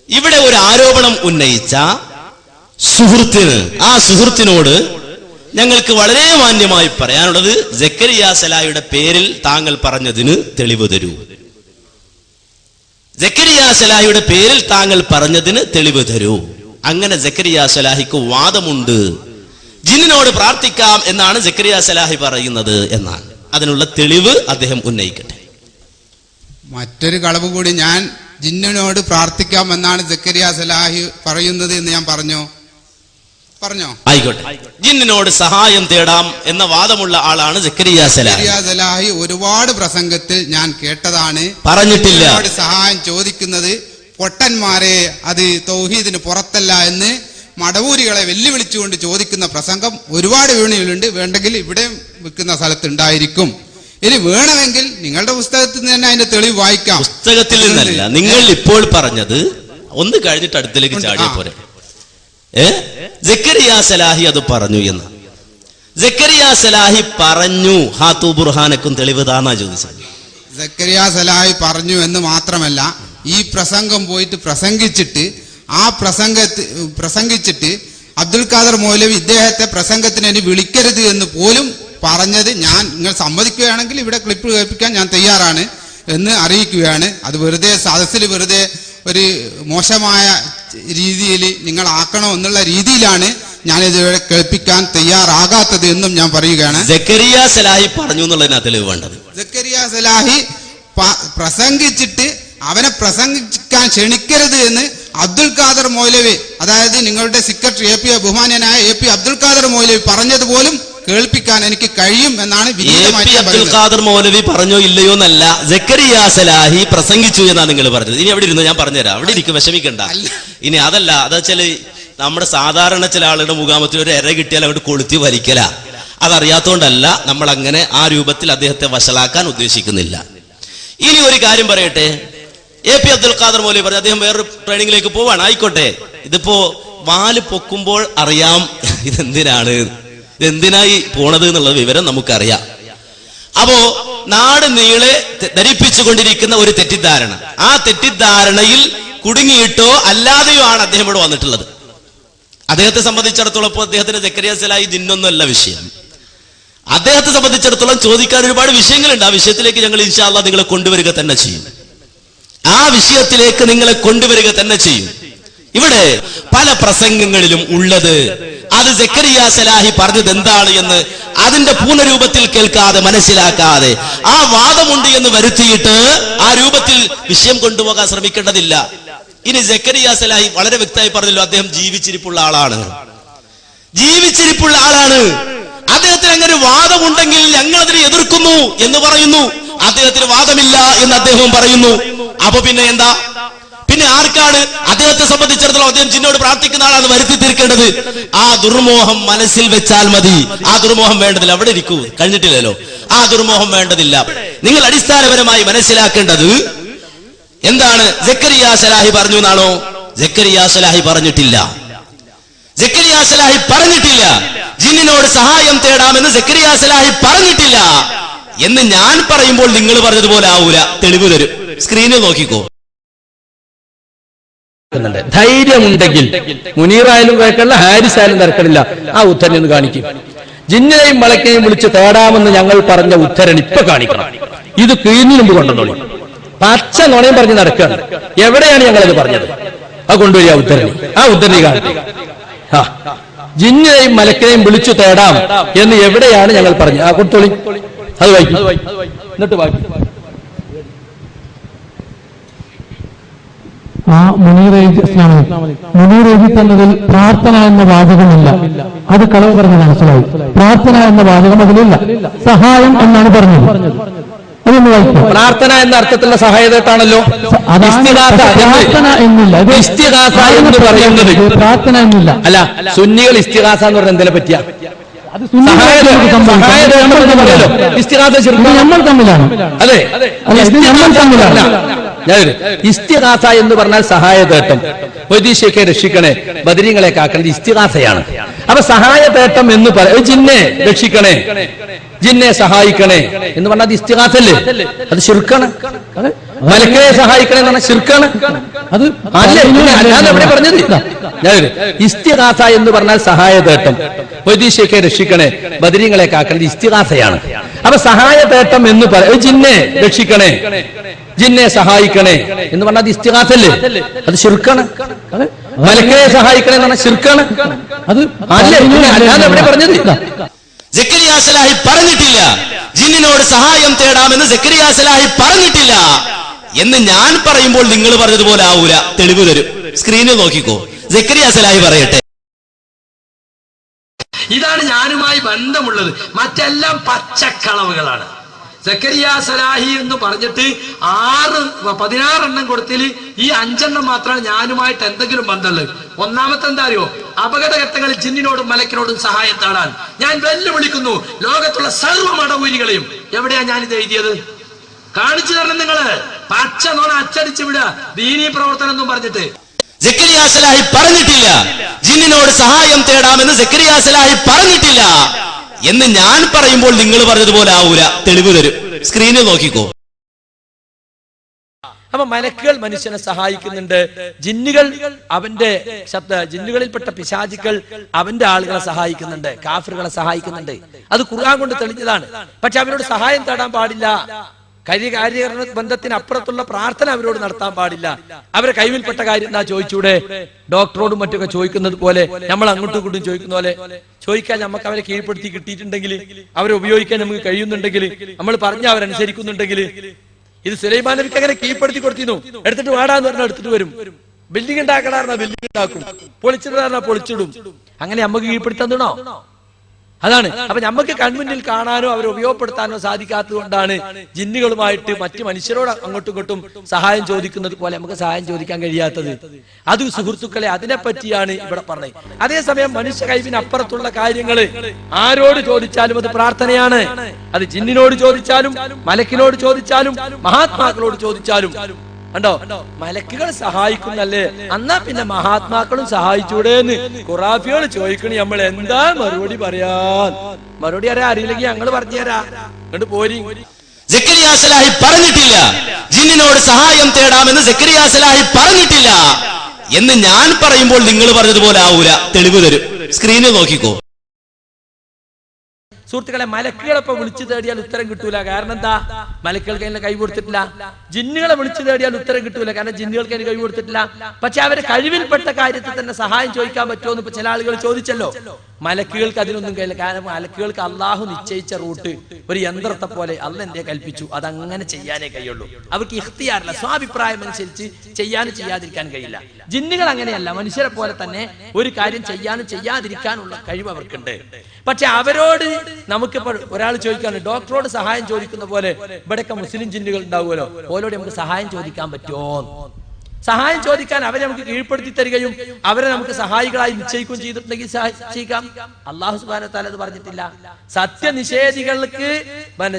ഇവിടെ ഒരു ആരോപണം ഉന്നയിച്ച ആ സുഹൃത്തിനോട് ഞങ്ങൾക്ക് വളരെ മാന്യമായി പറയാനുള്ളത്, സക്കരിയ സലാഹിയുടെ പേരിൽ താങ്കൾ പറഞ്ഞതിന് തെളിവ് തരൂ. സക്കരിയ സലാഹിയുടെ പേരിൽ താങ്കൾ പറഞ്ഞതിന് തെളിവ് തരൂ. അങ്ങനെ സക്കരിയ സലാഹിക്ക് വാദമുണ്ട്, ജിന്നിനോട് പ്രാർത്ഥിക്കാം എന്നാണ് സക്കരിയ സലാഹി പറയുന്നത് എന്നാണ്. അതിനുള്ള തെളിവ് അദ്ദേഹം ഉന്നയിക്കട്ടെ. മറ്റൊരു കളവ് കൂടി, ഞാൻ ജിന്നിനോട് പ്രാർത്ഥിക്കാം എന്നാണ് സക്കരിയ സലാഹി പറയുന്നത് എന്ന് ഞാൻ പറഞ്ഞോ? ആയിക്കോട്ടെ, ജിന്നിനോട് സഹായം തേടാം എന്ന വാദമുള്ള ആളാണ് സക്കരിയ സലാഹി. ഒരുപാട് പ്രസംഗത്തിൽ ഞാൻ കേട്ടതാണ്, പറഞ്ഞിട്ടില്ല സഹായം ചോദിക്കുന്നത് പൊട്ടന്മാരെ, അത് തൗഹീദിന് പുറത്തല്ല എന്ന് മടവൂരികളെ വെല്ലുവിളിച്ചുകൊണ്ട് ചോദിക്കുന്ന പ്രസംഗം ഒരുപാട് വീണയിലുണ്ട്. വേണ്ടെങ്കിൽ ഇവിടെ വെക്കുന്ന സ്ഥലത്ത് ഉണ്ടായിരിക്കും. ഇനി വേണമെങ്കിൽ നിങ്ങളുടെ പുസ്തകത്തിൽ നിന്ന് തന്നെ അതിന്റെ തെളിവ് വായിക്കാം. പുസ്തകത്തിൽ നിന്നല്ല, നിങ്ങൾ ഇപ്പോൾ പറഞ്ഞത് ഒന്ന് കഴിഞ്ഞിട്ട് അടുത്തേക്ക് ചാടിയ പോരെ. സക്കരിയ സലാഹി അത് പറഞ്ഞു എന്ന് സക്കരിയ സലാഹി പറഞ്ഞു. ഹാത്തു ബുർഹാനക്കും തെളിവ് താന്നാ ചോദിച്ചത്. സക്കരിയ സലാഹി പറഞ്ഞു എന്ന് മാത്രമല്ല, ഈ പ്രസംഗം പോയിട്ട് പ്രസംഗിച്ചിട്ട് അബ്ദുൽ ഖാദർ മൗലവി ഇദ്ദേഹത്തെ പ്രസംഗത്തിന് ഇനി വിളിക്കരുത് എന്ന് പോലും പറഞ്ഞത് നിങ്ങൾ സമ്മതിക്കുകയാണെങ്കിൽ ഇവിടെ ക്ലിപ്പ് കേൾപ്പിക്കാൻ ഞാൻ തയ്യാറാണ് എന്ന് അറിയിക്കുകയാണ്. അത് വെറുതെ സദസ്സിൽ വെറുതെ ഒരു മോശമായ രീതിയിൽ നിങ്ങൾ ആക്കണോ എന്നുള്ള രീതിയിലാണ് ഞാനിതുവരെ കേൾപ്പിക്കാൻ തയ്യാറാകാത്തത് എന്നും ഞാൻ പറയുകയാണ്. സക്കരിയ സലാഹി പറഞ്ഞു എന്നുള്ളതിനാ തെളിവ് വേണ്ടത്. സക്കരിയ സലാഹി പ്രസംഗിച്ചിട്ട് അവനെ പ്രസംഗിക്കാൻ ക്ഷണിക്കരുത് എന്ന് അബ്ദുൽ ഖാദർ മൗലവി, അതായത് നിങ്ങളുടെ സെക്രട്ടറി ബഹുമാന്യനായ AP അബ്ദുൽ ഖാദർ മൗലവി പറഞ്ഞതുപോലും കേൾപ്പിക്കാൻ എനിക്ക് കഴിയും എന്നാണ് അബ്ദുൽ ഖാദർ മൗലവി പറഞ്ഞോ ഇല്ലയോ എന്നല്ല, സക്കരിയ സലാഹി പ്രസംഗിച്ചു എന്നാണ് നിങ്ങൾ പറഞ്ഞത്. ഇനി അവിടെ ഇരുന്നു, ഞാൻ പറഞ്ഞുതരാം, അവിടെ ഇരിക്കും, വിഷമിക്കണ്ട. ഇനി അതല്ല, അതെച്ചാല് നമ്മുടെ സാധാരണ ചില ആളുടെ മുഖാമത്തിൽ ഒരു എര കിട്ടിയാൽ അങ്ങോട്ട് കൊളുത്തി വലിക്കല. അതറിയാത്തോണ്ടല്ല നമ്മൾ അങ്ങനെ ആ രൂപത്തിൽ അദ്ദേഹത്തെ വഷളാക്കാൻ ഉദ്ദേശിക്കുന്നില്ല. ഇനി ഒരു കാര്യം പറയട്ടെ, AP അബ്ദുൽ ഖാദർ മൗലവി പറഞ്ഞു അദ്ദേഹം വേറൊരു ട്രെയിനിങ്ങിലേക്ക് പോവാണ്. ആയിക്കോട്ടെ, ഇതിപ്പോ വാല് പൊക്കുമ്പോൾ അറിയാം ഇതെന്തിനായി പോണത് എന്നുള്ള വിവരം നമുക്കറിയാം. അപ്പോ നാട് നീളെ ധരിപ്പിച്ചുകൊണ്ടിരിക്കുന്ന ഒരു തെറ്റിദ്ധാരണ, ആ തെറ്റിദ്ധാരണയിൽ കുടുങ്ങിയിട്ടോ അല്ലാതെയോ ആണ് അദ്ദേഹം ഇവിടെ വന്നിട്ടുള്ളത്. അദ്ദേഹത്തെ സംബന്ധിച്ചിടത്തോളം ഇപ്പോൾ അദ്ദേഹത്തിന് സക്കരിയ സലാഹി ജിന്നൊന്നുമല്ല വിഷയം. അദ്ദേഹത്തെ സംബന്ധിച്ചിടത്തോളം ചോദിക്കാൻ ഒരുപാട് വിഷയങ്ങളുണ്ട്. ആ വിഷയത്തിലേക്ക് ഞങ്ങൾ ഇൻഷാ അല്ലാഹ് നിങ്ങളെ കൊണ്ടുവരിക തന്നെ ചെയ്യും. ഇവിടെ പല പ്രസംഗങ്ങളിലും ഉള്ളത് അത് സക്കരിയ സലാഹി പറഞ്ഞത് എന്താണ് എന്ന് അതിന്റെ പൂർണ്ണരൂപത്തിൽ കേൾക്കാതെ മനസ്സിലാക്കാതെ ആ വാദമുണ്ട് എന്ന് വരുത്തിയിട്ട് ആ രൂപത്തിൽ വിഷയം കൊണ്ടുപോകാൻ ശ്രമിക്കേണ്ടതില്ല. ഇനി സക്കരിയ സലാഹി വളരെ വ്യക്തമായി പറഞ്ഞല്ലോ, അദ്ദേഹം ജീവിച്ചിരിപ്പുള്ള ആളാണ്. ജീവിച്ചിരിപ്പുള്ള ആളാണ്. അദ്ദേഹത്തിന് അങ്ങനെ വാദമുണ്ടെങ്കിൽ ഞങ്ങൾ അതിനെ എതിർക്കുന്നു എന്ന് പറയുന്നു. അദ്ദേഹത്തിന് വാദമില്ല എന്ന് അദ്ദേഹം പറയുന്നു. അപ്പൊ പിന്നെ എന്താ? പിന്നെ ആർക്കാണ് അദ്ദേഹത്തെ സംബന്ധിച്ചിടത്തോളം അദ്ദേഹം ജിന്നോട് പ്രാർത്ഥിക്കുന്ന ആളാണ് വരുത്തി തീർക്കേണ്ടത്? ആ ദുർമോഹം മനസ്സിൽ വെച്ചാൽ മതി. ആ ദുർമോഹം വേണ്ടതില്ല. അവിടെ ഇരിക്കൂ, കഴിഞ്ഞിട്ടില്ലല്ലോ. ആ ദുർമോഹം വേണ്ടതില്ല. നിങ്ങൾ അടിസ്ഥാനപരമായി മനസ്സിലാക്കേണ്ടത് എന്താണ്? സക്കരിയ സലാഹി പറഞ്ഞു എന്നാണോ? സക്കരിയ സലാഹി പറഞ്ഞിട്ടില്ല. സക്കരിയ സലാഹി പറഞ്ഞിട്ടില്ല. ജിന്നിനോട് സഹായം തേടാമെന്ന് സക്കരിയ സലാഹി പറഞ്ഞിട്ടില്ല എന്ന് ഞാൻ പറയുമ്പോൾ നിങ്ങൾ പറഞ്ഞതുപോലെ ആവൂല. തെളിവ് തരും. സ്ക്രീനിൽ നോക്കിക്കോ. ധൈര്യമുണ്ടെങ്കിൽ മുനീറായാലും കേൾക്കണില്ല, ഹാരിസ് ആയാലും തിരക്കണില്ല. ആ ഉത്തരൻ ഒന്ന് കാണിക്കും. ജിന്നിനെയും മലക്കെയും വിളിച്ച് തേടാമെന്ന് ഞങ്ങൾ പറഞ്ഞ ഉത്തരൻ ഇപ്പൊ കാണിക്കണം. ഇത് കീഴിന് മുമ്പ് കൊണ്ടുവന്നോളി. പച്ച നുണയും പറഞ്ഞ് നടക്കുകയാണ്. എവിടെയാണ് ഞങ്ങളത് പറഞ്ഞത്? അത് കൊണ്ടുവരിക ഉത്തരനെ. ആ ഉത്തരനെ കാണിക്കുക. ജിന്നിനെയും മലക്കിനെയും വിളിച്ചു തേടാം എന്ന് എവിടെയാണ് ഞങ്ങൾ പറഞ്ഞത്? ആ കൊടുത്തോളി. അത് വായിക്കും. എന്നിട്ട് വായിക്കും. ആ മുനീർ എഴുതി തന്നതിൽ പ്രാർത്ഥന എന്ന വാചകമില്ല. അത് കളവ് പറഞ്ഞ് മനസ്സിലായി. പ്രാർത്ഥന എന്ന വാചകം അതിലില്ല. സഹായം എന്നാണ് പറഞ്ഞത്. അതൊന്ന് വായിക്കും. പ്രാർത്ഥന എന്ന അർത്ഥത്തിലുള്ള സഹായത്താണല്ലോ. പ്രാർത്ഥന എന്നില്ല. എന്ന് പറയുന്നത് പ്രാർത്ഥന എന്നില്ല. അല്ല, സുന്നികൾ ഇസ്തിഗാസ എന്ന് പറഞ്ഞ എന്തിനെ പറ്റിയാ? നമ്മൾ തമ്മിലാണ്. അതെ, നമ്മൾ തമ്മിലാണ്. ഇസ്തിഗാസ എന്ന് പറഞ്ഞാൽ സഹായതേട്ടം. വൈദീശയൊക്കെ രക്ഷിക്കണേ, ബദരീങ്ങളെ കാക്കേണ്ടത് ഇസ്തിഗാസയാണ്. അപ്പൊ സഹായതേട്ടം എന്ന് പറയും. ജിന്നെ രക്ഷിക്കണേ, ജിന്നെ സഹായിക്കണേ എന്ന് പറഞ്ഞാൽ ഇസ്തിഗാസല്ലേ? അത് ശിർക്കാണ്. മലക്കിനെ സഹായിക്കണേ എന്ന് പറഞ്ഞാൽ ശിർക്കാണ്. അത് അല്ലാതെ എവിടെ പറഞ്ഞത്? ഇസ്തിഗാസ എന്ന് പറഞ്ഞാൽ സഹായതേട്ടം. വൈദീശയൊക്കെ രക്ഷിക്കണേ, ബദരീങ്ങളെ കാക്കേണ്ടത് ഇസ്തിഗാസയാണ്. അപ്പൊ സഹായതേട്ടം എന്ന് പറയും. ജിന്നെ രക്ഷിക്കണേ, ജിന്നെ സഹായിക്കണേ എന്ന് പറഞ്ഞാൽ അത് ഇസ്തിഗാസല്ലേ? അത് ശിർക്കാണ്. മലക്കിനെ സഹായിക്കണേ എന്ന് പറഞ്ഞാൽ ശിർക്കാണ്. അത് അല്ലാതെ എവിടെ പറഞ്ഞത്? സക്കരിയ സലാഹി പറഞ്ഞിട്ടില്ല. ജിന്നിനോട് സഹായം തേടാമെന്ന് സക്കരിയ സലാഹി പറഞ്ഞിട്ടില്ല എന്ന് ഞാൻ പറയുമ്പോൾ നിങ്ങൾ പറഞ്ഞതുപോലെ ആവൂല. തെളിവ് തരും. സ്ക്രീനിൽ നോക്കിക്കോ. സക്കരിയ സലാഹി പറയട്ടെ. ഇതാണ് ഞാനുമായി ബന്ധമുള്ളത്. മറ്റെല്ലാം പച്ചക്കളവുകളാണ്. സക്കരിയ സലാഹി എന്ന് പറഞ്ഞിട്ട് 16 എണ്ണം കൊടുത്തിൽ ഈ 5 മാത്രമാണ് ഞാനുമായിട്ട് എന്തെങ്കിലും ബന്ധമുള്ളത്. ഒന്നാമത്തെ എന്താ അറിയോ? അപകടഘട്ടങ്ങളിൽ ജിന്നിനോടും മലക്കിനോടും സഹായം തേടാൻ ഞാൻ വെല്ലുവിളിക്കുന്നു ലോകത്തുള്ള സർവ്വ മടവൂരികളെയും. എവിടെയാ ഞാനിത് എഴുതിയത്? കാണിച്ചു തരണം നിങ്ങള്. പച്ച നോണ അച്ചടിച്ചു വിടുക ദീനീ പ്രവർത്തനം എന്നും പറഞ്ഞിട്ട്. സക്കരിയ സലാഹി പറഞ്ഞിട്ടില്ല. ജിന്നിനോട് സഹായം തേടാമെന്ന് സക്കരിയ സലാഹി പറഞ്ഞിട്ടില്ല എന്ന് ഞാൻ പറയുമ്പോൾ നിങ്ങൾ പറഞ്ഞതുപോലെ ആവൂല. തെളിവ് തരും. സ്ക്രീനിൽ നോക്കിക്കോ. അപ്പൊ മലക്കുകൾ മനുഷ്യനെ സഹായിക്കുന്നുണ്ട്. ജിന്നുകൾ അവന്റെ ജിന്നുകളിൽപ്പെട്ട പിശാചുക്കൾ അവന്റെ ആളുകളെ സഹായിക്കുന്നുണ്ട്, കാഫിറുകളെ സഹായിക്കുന്നുണ്ട്. അത് ഖുർആൻ കൊണ്ട് തെളിഞ്ഞതാണ്. പക്ഷെ അവരോട് സഹായം തേടാൻ പാടില്ല. കാര്യകരണ ബന്ധത്തിന് അപ്പുറത്തുള്ള പ്രാർത്ഥന അവരോട് നടത്താൻ പാടില്ല. അവരെ കൈവിൽപ്പെട്ട കാര്യം എന്താ ചോദിച്ചൂടെ? ഡോക്ടറോടും മറ്റൊക്കെ ചോദിക്കുന്നത് പോലെ, നമ്മൾ അങ്ങോട്ടും ഇങ്ങോട്ടും ചോദിക്കുന്ന പോലെ ചോദിക്കാൻ നമുക്ക് അവരെ കീഴ്പ്പെടുത്തി കിട്ടിയിട്ടുണ്ടെങ്കിൽ, അവരെ ഉപയോഗിക്കാൻ നമുക്ക് കഴിയുന്നുണ്ടെങ്കിൽ, നമ്മൾ പറഞ്ഞ അവരനുസരിക്കുന്നുണ്ടെങ്കിൽ. ഇത് സുലൈമാൻ നബിക്ക് അങ്ങനെ കീഴ്പ്പെടുത്തി കൊടുത്തിരുന്നു. എടുത്തിട്ട് വാടാന്ന് പറഞ്ഞാൽ എടുത്തിട്ട് വരും. ബിൽഡിംഗ് ഉണ്ടാക്കണ ബിൽഡിംഗ് ഉണ്ടാക്കും, പൊളിച്ചിടാ പൊളിച്ചിടും. അങ്ങനെ നമുക്ക് കീഴ്പ്പെടുത്താൻ തന്നോ? അതാണ്. അപ്പൊ നമുക്ക് കൺമുന്നിൽ കാണാനോ അവരെ ഉപയോഗപ്പെടുത്താനോ സാധിക്കാത്തത് കൊണ്ടാണ് ജിന്നുകളുമായിട്ട് മറ്റു മനുഷ്യരോട് അങ്ങോട്ടും ഇങ്ങോട്ടും സഹായം ചോദിക്കുന്നത് പോലെ നമുക്ക് സഹായം ചോദിക്കാൻ കഴിയാത്തത്. അത് സുഹൃത്തുക്കളെ, അതിനെ പറ്റിയാണ് ഇവിടെ പറഞ്ഞത്. അതേസമയം മനുഷ്യ കൈവിന് അപ്പുറത്തുള്ള കാര്യങ്ങള് ആരോട് ചോദിച്ചാലും അത് പ്രാർത്ഥനയാണ്. അത് ജിന്നിനോട് ചോദിച്ചാലും മലക്കിനോട് ചോദിച്ചാലും മഹാത്മാക്കളോട് ചോദിച്ചാലും. കണ്ടോ, മലക്കുകൾ സഹായിക്കുന്നല്ലേ, എന്നാ പിന്നെ മഹാത്മാക്കളും സഹായിച്ചൂടേന്ന് ഖുറാഫികൾ ചോദിക്കണി. നമ്മൾ എന്താ മറുപടി പറയാൻ? മറുപടി അറിയില്ലെങ്കിൽ ഞങ്ങൾ പറഞ്ഞുതരാ. കണ്ടു പോരി. സക്കരിയ സലാഹി പറഞ്ഞിട്ടില്ല. ജിന്നിനോട് സഹായം തേടാമെന്ന് സക്കരിയ സലാഹി പറഞ്ഞിട്ടില്ല എന്ന് ഞാൻ പറയുമ്പോൾ നിങ്ങൾ പറഞ്ഞതുപോലെ ആവൂല. തെളിവ് തരും. സ്ക്രീനിൽ നോക്കിക്കോ. സുഹൃത്തുക്കളെ, മലക്കുകളെ വിളിച്ചു തേടിയാൽ ഉത്തരം കിട്ടൂല. കാരണം എന്താ? മലക്കുകൾക്ക് അതിന് കൈ കൊടുത്തിട്ടില്ല. ജിന്നുകളെ വിളിച്ചു തേടിയാൽ ഉത്തരം കിട്ടൂല. കാരണം ജിന്നുകൾക്ക് അതിന് കൈ കൊടുത്തിട്ടില്ല. പക്ഷെ അവരെ കഴിവിൽപ്പെട്ട കാര്യത്തിൽ തന്നെ സഹായം ചോദിക്കാൻ പറ്റുമോ എന്ന് ഇപ്പൊ ചില ആളുകൾ ചോദിച്ചല്ലോ. മലക്കുകൾക്ക് അതിനൊന്നും കഴിയില്ല. കാരണം മലക്കുകൾക്ക് അള്ളാഹു നിശ്ചയിച്ച റൂട്ട് ഒരു യന്ത്രത്തെ പോലെ അള്ളാഹ് എന്തേ കൽപ്പിച്ചു, അതങ്ങനെ ചെയ്യാനേ കഴിയുള്ളൂ. അവർക്ക് ഇഖ്തിയാറില്ല, സ്വാഭിപ്രായം അനുസരിച്ച് ചെയ്യാനും ചെയ്യാതിരിക്കാൻ കഴിയില്ല. ജിന്നുകൾ അങ്ങനെയല്ല, മനുഷ്യരെ പോലെ തന്നെ ഒരു കാര്യം ചെയ്യാനും ചെയ്യാതിരിക്കാനുള്ള കഴിവ് അവർക്കുണ്ട്. പക്ഷെ അവരോട് നമുക്കിപ്പോൾ ഒരാൾ ചോദിക്കാണ്, ഡോക്ടറോട് സഹായം ചോദിക്കുന്ന പോലെ ഇവിടെയൊക്കെ മുസ്ലിം ജിന്നുകൾ ഉണ്ടാവുമല്ലോ, ഓരോട് നമുക്ക് സഹായം ചോദിക്കാൻ പറ്റുമോ? സഹായം ചോദിക്കാൻ അവരെ നമുക്ക് കീഴ്പ്പെടുത്തി തരികയും അവരെ നമുക്ക് സഹായികളായി നിശ്ചയിക്കുകയും ചെയ്തിട്ടുണ്ടെങ്കിൽ ചെയ്യാം. അല്ലാഹു സുബ്ഹാനഹു വ തആല അത് പറഞ്ഞിട്ടില്ല. സത്യനിഷേധികൾക്ക്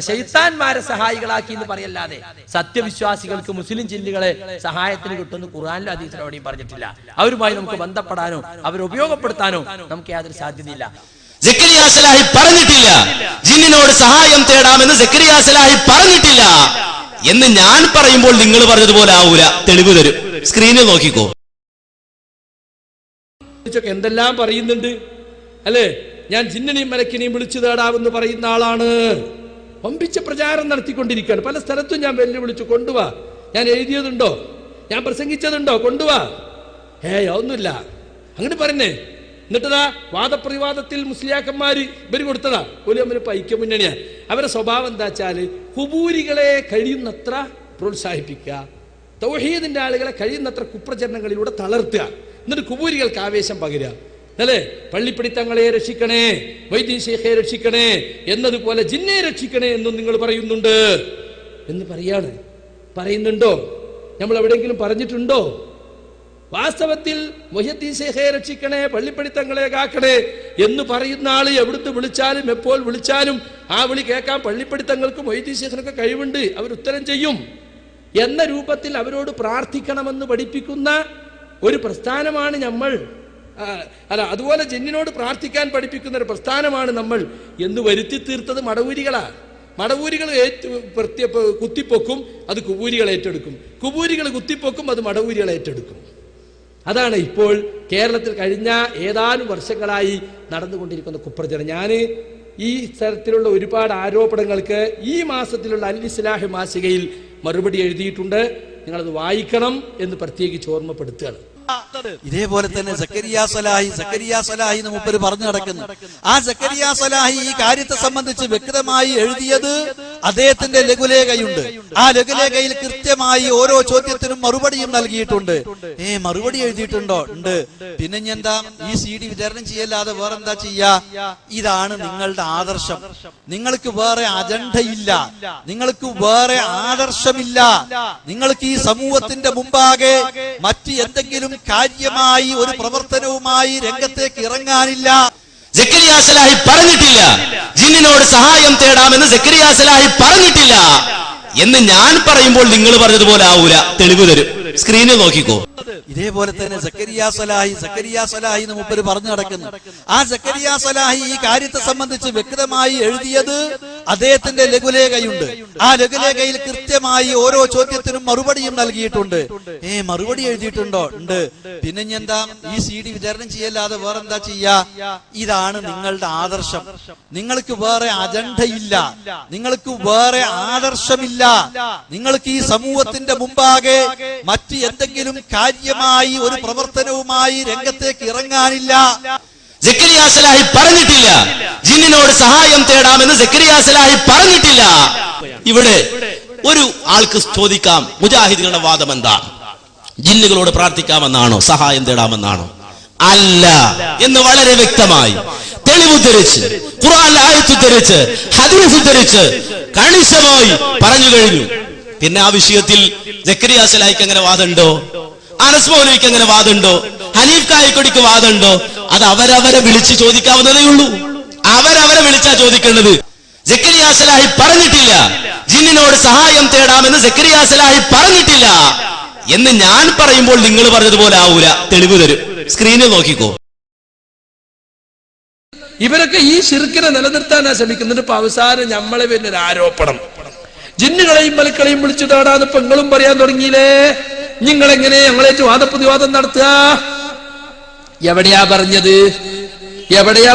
ശൈത്താന്മാരെ സഹായികളാക്കി എന്ന് പറയല്ലാതെ സത്യവിശ്വാസികൾക്ക് മുസ്ലിം ജിന്നുകളെ സഹായത്തിന് കിട്ടുന്ന ഖുർആനിലും ഹദീസിലും എവിടെയും പറഞ്ഞിട്ടില്ല. അവരുമായി നമുക്ക് ബന്ധപ്പെടാനോ അവരെ ഉപയോഗപ്പെടുത്താനോ നമുക്ക് യാതൊരു സാധ്യതയില്ല. സക്കരിയ സലാഹി പറഞ്ഞിട്ടില്ല ജിന്നിനോട് സഹായം തേടാമെന്ന് സക്കരിയ സലാഹി പറഞ്ഞിട്ടില്ല എന്ന് ഞാൻ പറയുമ്പോൾ നിങ്ങൾ പറഞ്ഞതുപോലെ ആവൂല. തെളിവ് തരും, സ്ക്രീനിൽ നോക്കിക്കോ. എന്തെല്ലാം പറയുന്നുണ്ട് അല്ലേ? ഞാൻ ജിന്നിനെയും മലക്കിനെയും വിളിച്ചു തേടാമെന്ന് പറയുന്ന ആളാണ്. വമ്പിച്ച പ്രചാരം നടത്തിക്കൊണ്ടിരിക്കുകയാണ്. പല സ്ഥലത്തും ഞാൻ വെല്ലുവിളിച്ചു, കൊണ്ടുവാ. ഞാൻ എഴുതിയതുണ്ടോ, ഞാൻ പ്രസംഗിച്ചതുണ്ടോ, കൊണ്ടുവാ. ഒന്നുമില്ല അങ്ങനെ പറഞ്ഞേ. എന്നിട്ടതാ വാദപ്രതിവാദത്തിൽ മുസ്ലിയാക്കന്മാര് ഇവര് കൊടുത്തതാ. ഒരു അമ്മനിപ്പോ ഐക്യ മുന്നണിയാ. അവരുടെ സ്വഭാവം എന്താ വെച്ചാല് ഹുബൂരികളെ കഴിയുന്നത്ര പ്രോത്സാഹിപ്പിക്കുക, തൗഹീദിന്റെ ആളുകളെ കഴിയുന്നത്ര കുപ്രചരണങ്ങളിലൂടെ തളർത്തുക, എന്നിട്ട് കുബൂരികൾക്ക് ആവേശം പകരുക. അല്ലേ? പള്ളിപ്പിടിത്തങ്ങളെ രക്ഷിക്കണേ, വൈദ്യൻ ശൈഖെ രക്ഷിക്കണേ, എന്നതുപോലെ ജിന്നെ രക്ഷിക്കണേ എന്നും നിങ്ങൾ പറയുന്നുണ്ട് എന്ന് പറയുന്നുണ്ടോ? നമ്മൾ എവിടെയെങ്കിലും പറഞ്ഞിട്ടുണ്ടോ? വാസ്തവത്തിൽ മുഹ്യിദ്ദീൻ ശൈഖെ രക്ഷിക്കണേ, പള്ളിപ്പിടിത്തങ്ങളെ കാക്കണേ എന്ന് പറയുന്ന ആള് എവിടുന്ന് വിളിച്ചാലും എപ്പോൾ വിളിച്ചാലും ആ വിളി കേൾക്കാൻ പള്ളിപ്പിടിത്തങ്ങൾക്കും മുഹ്യിദ്ദീൻ ശൈഖിനൊക്കെ കഴിവുണ്ട്, അവരുത്തരം ചെയ്യും എന്ന രൂപത്തിൽ അവരോട് പ്രാർത്ഥിക്കണമെന്ന് പഠിപ്പിക്കുന്ന ഒരു പ്രസ്ഥാനമാണ് നമ്മൾ. അതുപോലെ ജിന്നിനോട് പ്രാർത്ഥിക്കാൻ പഠിപ്പിക്കുന്ന ഒരു പ്രസ്ഥാനമാണ് നമ്മൾ എന്ന് വരുത്തി തീർത്തത് മടവൂരികളാ. മടവൂരികൾ കുത്തിപ്പൊക്കും, അത് കുബൂരികൾ ഏറ്റെടുക്കും. കുബൂരികൾ കുത്തിപ്പൊക്കും, അത് മടവൂരികൾ ഏറ്റെടുക്കും. അതാണ് ഇപ്പോൾ കേരളത്തിൽ കഴിഞ്ഞ ഏതാനും വർഷങ്ങളായി നടന്നുകൊണ്ടിരിക്കുന്ന കുപ്രചരണം. ഞാൻ ഈ തരത്തിലുള്ള ഒരുപാട് ആരോപണങ്ങൾക്ക് ഈ മാസത്തിലുള്ള അൽ ഇസ്ലാഹ് മാസികയിൽ മറുപടി എഴുതിയിട്ടുണ്ട്. നിങ്ങളത് വായിക്കണം എന്ന് പ്രത്യേകിച്ച് ഓർമ്മപ്പെടുത്തുകയാണ്. ഇതേപോലെ തന്നെ സക്കരിയ സലാഹി മൂപ്പര് പറഞ്ഞു നടക്കുന്നു. ആ സക്കരിയ സലാഹി ഈ കാര്യത്തെ സംബന്ധിച്ച് വ്യക്തമായി എഴുതിയത് അദ്ദേഹത്തിന്റെ ലഘുലേഖയുണ്ട്. ആ ലഘുലേഖയിൽ കൃത്യമായി ഓരോ ചോദ്യത്തിനും മറുപടിയും നൽകിയിട്ടുണ്ട്. മറുപടി എഴുതിയിട്ടുണ്ടോ? ഉണ്ട്. പിന്നെ എന്താ ഈ CD വിതരണം ചെയ്യല്ലാതെ വേറെന്താ ചെയ്യാ? ഇതാണ് നിങ്ങളുടെ ആദർശം. നിങ്ങൾക്ക് വേറെ അജണ്ടയില്ല, നിങ്ങൾക്ക് വേറെ ആദർശമില്ല. നിങ്ങൾക്ക് ഈ സമൂഹത്തിന്റെ മുമ്പാകെ മറ്റ് എന്തെങ്കിലും കാര്യമായി ഒരു പ്രവർത്തനവുമായി രംഗത്തേക്ക് ഇറങ്ങാനില്ല. സക്കരിയ സലാഹി പറഞ്ഞിട്ടില്ല ജിന്നിനോട് സഹായം തേടാമെന്ന് സക്കരിയ സലാഹി പറഞ്ഞിട്ടില്ല എന്ന് ഞാൻ പറയുമ്പോൾ നിങ്ങൾ പറഞ്ഞതുപോലെ ആവൂല. തെളിവ് തരും, സ്ക്രീനിൽ നോക്കിക്കോ. ഇതേപോലെ തന്നെ സക്കരിയ സലാഹി മൂപ്പര് പറഞ്ഞു നടക്കുന്നു. ആ സക്കരിയ സലാഹി ഈ കാര്യത്തെ സംബന്ധിച്ച് വ്യക്തമായി എഴുതിയത് അദ്ദേഹത്തിന്റെ ലഘുലേഖയുണ്ട്. ആ ലഘുലേഖയിൽ കൃത്യമായി ഓരോ ചോദ്യത്തിനും മറുപടിയും നൽകിയിട്ടുണ്ട്. മറുപടി എഴുതിയിട്ടുണ്ടോ? ഉണ്ട്. പിന്നെ എന്താ ഈ CD വിതരണം ചെയ്യല്ലാതെ വേറെന്താ ചെയ്യാ? ഇതാണ് നിങ്ങളുടെ ആദർശം. നിങ്ങൾക്ക് വേറെ അജണ്ടയില്ല, നിങ്ങൾക്ക് വേറെ ആദർശമില്ല. നിങ്ങൾക്ക് ഈ സമൂഹത്തിന്റെ മുമ്പാകെ മറ്റ് എന്തെങ്കിലും കാര്യമായി ഒരു പ്രവർത്തനവുമായി രംഗത്തേക്ക് ഇറങ്ങാനില്ല. സക്കരിയ സലാഹി പറഞ്ഞിട്ടില്ല ജിന്നിനോട് സഹായം തേടാമെന്ന് സക്കരിയ സലാഹി പറഞ്ഞിട്ടില്ല. ഇവിടെ ഒരു ആൾക്ക് ചോദിക്കാം, മുജാഹിദുകളുടെ വാദം എന്താ? ജിന്നുകളോട് പ്രാർത്ഥിക്കാമെന്നാണോ, സഹായം തേടാമെന്നാണോ? അല്ല എന്ന് വളരെ വ്യക്തമായി തെളിവുദ്ധരിച്ച് ഖുർആനിലെ ആയത്ത് ഉദ്ധരിച്ച് ഹദീസ് ഉദ്ധരിച്ച് കണിശമായി പറഞ്ഞു കഴിഞ്ഞു. പിന്നെ ആ വിഷയത്തിൽ സക്കരിയ സലാഹിക്ക് അങ്ങനെ വാദമുണ്ടോ? അനസ് മൗലവിക്ക് അങ്ങനെ വാദമുണ്ടോ? ഹനീഫ് കായിക്കൊടിക്ക് വാദമുണ്ടോ? അത് അവരവരെ വിളിച്ച് ചോദിക്കാവുന്നതേ ഉള്ളൂ. അവരവരെ വിളിച്ചാ ചോദിക്കേണ്ടത്. സക്കരിയ സലാഹി പറഞ്ഞിട്ടില്ല ജിന്നിനോട് സഹായം തേടാമെന്ന് സക്കരിയ സലാഹി പറഞ്ഞിട്ടില്ല എന്ന് ഞാൻ പറയുമ്പോൾ നിങ്ങൾ പറഞ്ഞതുപോലെ ആവൂല. തെളിവ് തരും, സ്ക്രീനിൽ നോക്കിക്കോ. ഇവരൊക്കെ ഈ ശിർക്കിനെ നിലനിർത്താനാ ശ്രമിക്കുന്നുണ്ട്. ഇപ്പൊ അവസാനം നമ്മളെ വരുന്നൊരു ആരോപണം, ജിന്നുകളെയും മലക്കളെയും വിളിച്ചു തേടാന്ന് ഇപ്പൊ നിങ്ങളും പറയാൻ തുടങ്ങിയില്ലേ. നിങ്ങളെങ്ങനെ ഞങ്ങളേറ്റ് വാദപ്രതിവാദം നടത്തുക? എവിടെയാ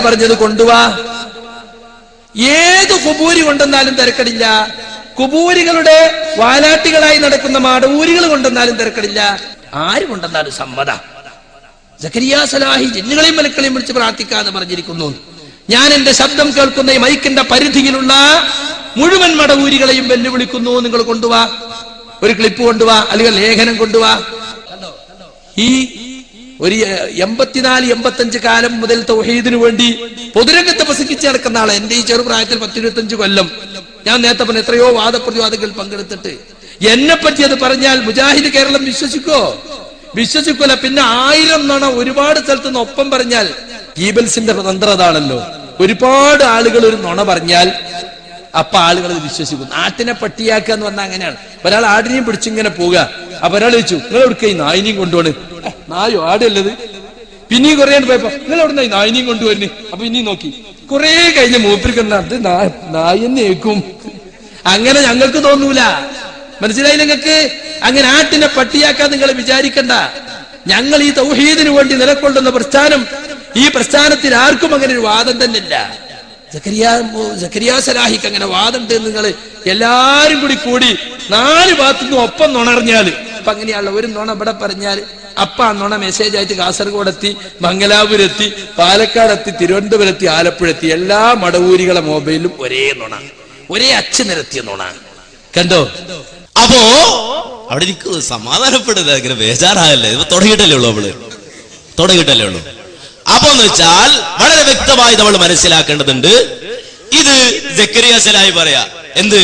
പറഞ്ഞത് കൊണ്ടുവാ? ഏത് കുബൂരി കൊണ്ടെന്നാലും തിരക്കടില്ല. കുബൂരികളുടെ വാലാട്ടികളായി നടക്കുന്ന മാടൂരികൾ കൊണ്ടെന്നാലും തിരക്കടില്ല. ആര് കൊണ്ടെന്നാലും സമ്മത. സക്കരിയ സലാഹി ജിന്നുകളെയും മലക്കളെയും വിളിച്ച് പ്രാർത്ഥിക്കാന്ന് പറഞ്ഞിരിക്കുന്നു. ഞാൻ എന്റെ ശബ്ദം കേൾക്കുന്ന ഈ മൈക്കിന്റെ പരിധിയിലുള്ള മുഴുവൻ മടവൂരികളെയും വെല്ലുവിളിക്കുന്നു. നിങ്ങൾ കൊണ്ടുവാ, ഒരു ക്ലിപ്പ് കൊണ്ടുവാ, അല്ലെങ്കിൽ ലേഖനം കൊണ്ടുവാ. ഈ ഒരു 84-85 കാലം മുതൽ തൗഹീദിനു വേണ്ടി പൊതുരംഗത്ത് പ്രസംഗിച്ച് നടക്കുന്ന ആളെ, എന്റെ ഈ ചെറുപ്രായത്തിൽ 10-25 കൊല്ലം, ഞാൻ നേരത്തെ പറഞ്ഞ എത്രയോ വാദപ്രതിവാദങ്ങൾ പങ്കെടുത്തിട്ട് എന്നെ പറ്റി അത് പറഞ്ഞാൽ മുജാഹിദ് കേരളം വിശ്വസിക്കൂല. പിന്നെ 1000 നുണ ഒരുപാട് സ്ഥലത്ത് നിന്ന് ഒപ്പം പറഞ്ഞാൽ, ഗീബൽസിന്റെ തന്ത്രം അതാണല്ലോ, ഒരുപാട് ആളുകൾ ഒരു നുണ പറഞ്ഞാൽ അപ്പൊ ആളുകൾ വിശ്വസിക്കും. ആട്ടിനെ പട്ടിയാക്കുക എന്ന് പറഞ്ഞാൽ അങ്ങനെയാണ്. ഒരാൾ ആടിനെയും പിടിച്ചിങ്ങനെ പോവുക, അപ്പൊ ഒരാൾ ചോദിച്ചു, നിങ്ങൾ എവിടുക്ക ഈ നായിനെയും കൊണ്ടുപോണ്? നായോ ആടല്ലത്? പിന്നെയും കുറേ പോയപ്പോ, നിങ്ങൾ എവിടെ ഈ നായിനെയും കൊണ്ടുവരുന്നേ? അപ്പൊ ഇനിയും നോക്കി, കുറെ കഴിഞ്ഞ് മൂപ്പിരിക്കണ്ട, അത് നായെന്ന് കേൾക്കും. അങ്ങനെ ഞങ്ങൾക്ക് തോന്നൂല. മനസ്സിലായി നിങ്ങൾക്ക്? അങ്ങനെ ആട്ടിനെ പട്ടിയാക്കാൻ നിങ്ങൾ വിചാരിക്കണ്ട. ഞങ്ങൾ ഈ തൗഹീദിനു വേണ്ടി നിലകൊള്ളുന്ന പ്രസ്ഥാനം, ഈ പ്രസ്ഥാനത്തിൽ ആർക്കും അങ്ങനെ ഒരു വാദം തന്നെ ഇല്ല. സക്കരിയ സലാഹിക്ക് അങ്ങനെ വാദമുണ്ട്. നിങ്ങൾ എല്ലാരും കൂടി 4 ഭാഗത്തുനിന്നും ഒപ്പം നുണറിഞ്ഞാല്, അപ്പൊ അങ്ങനെയാണല്ലോ, ഒരു നുണ ഇവിടെ പറഞ്ഞാൽ അപ്പ ആ നുണ മെസ്സേജ് ആയിട്ട് കാസർഗോഡെത്തി, മംഗലാപുരത്തി, പാലക്കാടെത്തി, തിരുവനന്തപുരത്തി, ആലപ്പുഴെത്തി, എല്ലാ മടവൂരികളെ മൊബൈലിലും ഒരേ നുണ, ഒരേ അച്ചു നിരത്തിയ നുണ. കണ്ടോ? അപ്പോ അവിടെ എനിക്ക് സമാധാനപ്പെടുക, ഇങ്ങനെ ബേജാറാകല്ലേ, ഇപ്പൊ തുടങ്ങിയിട്ടല്ലേ ഉള്ളൂ. അപ്പൊ എന്ന് വെച്ചാൽ വളരെ വ്യക്തമായി നമ്മൾ മനസ്സിലാക്കേണ്ടതുണ്ട്. ഇത് സക്കരിയ സലാഹി പറയാ, എന്ത്?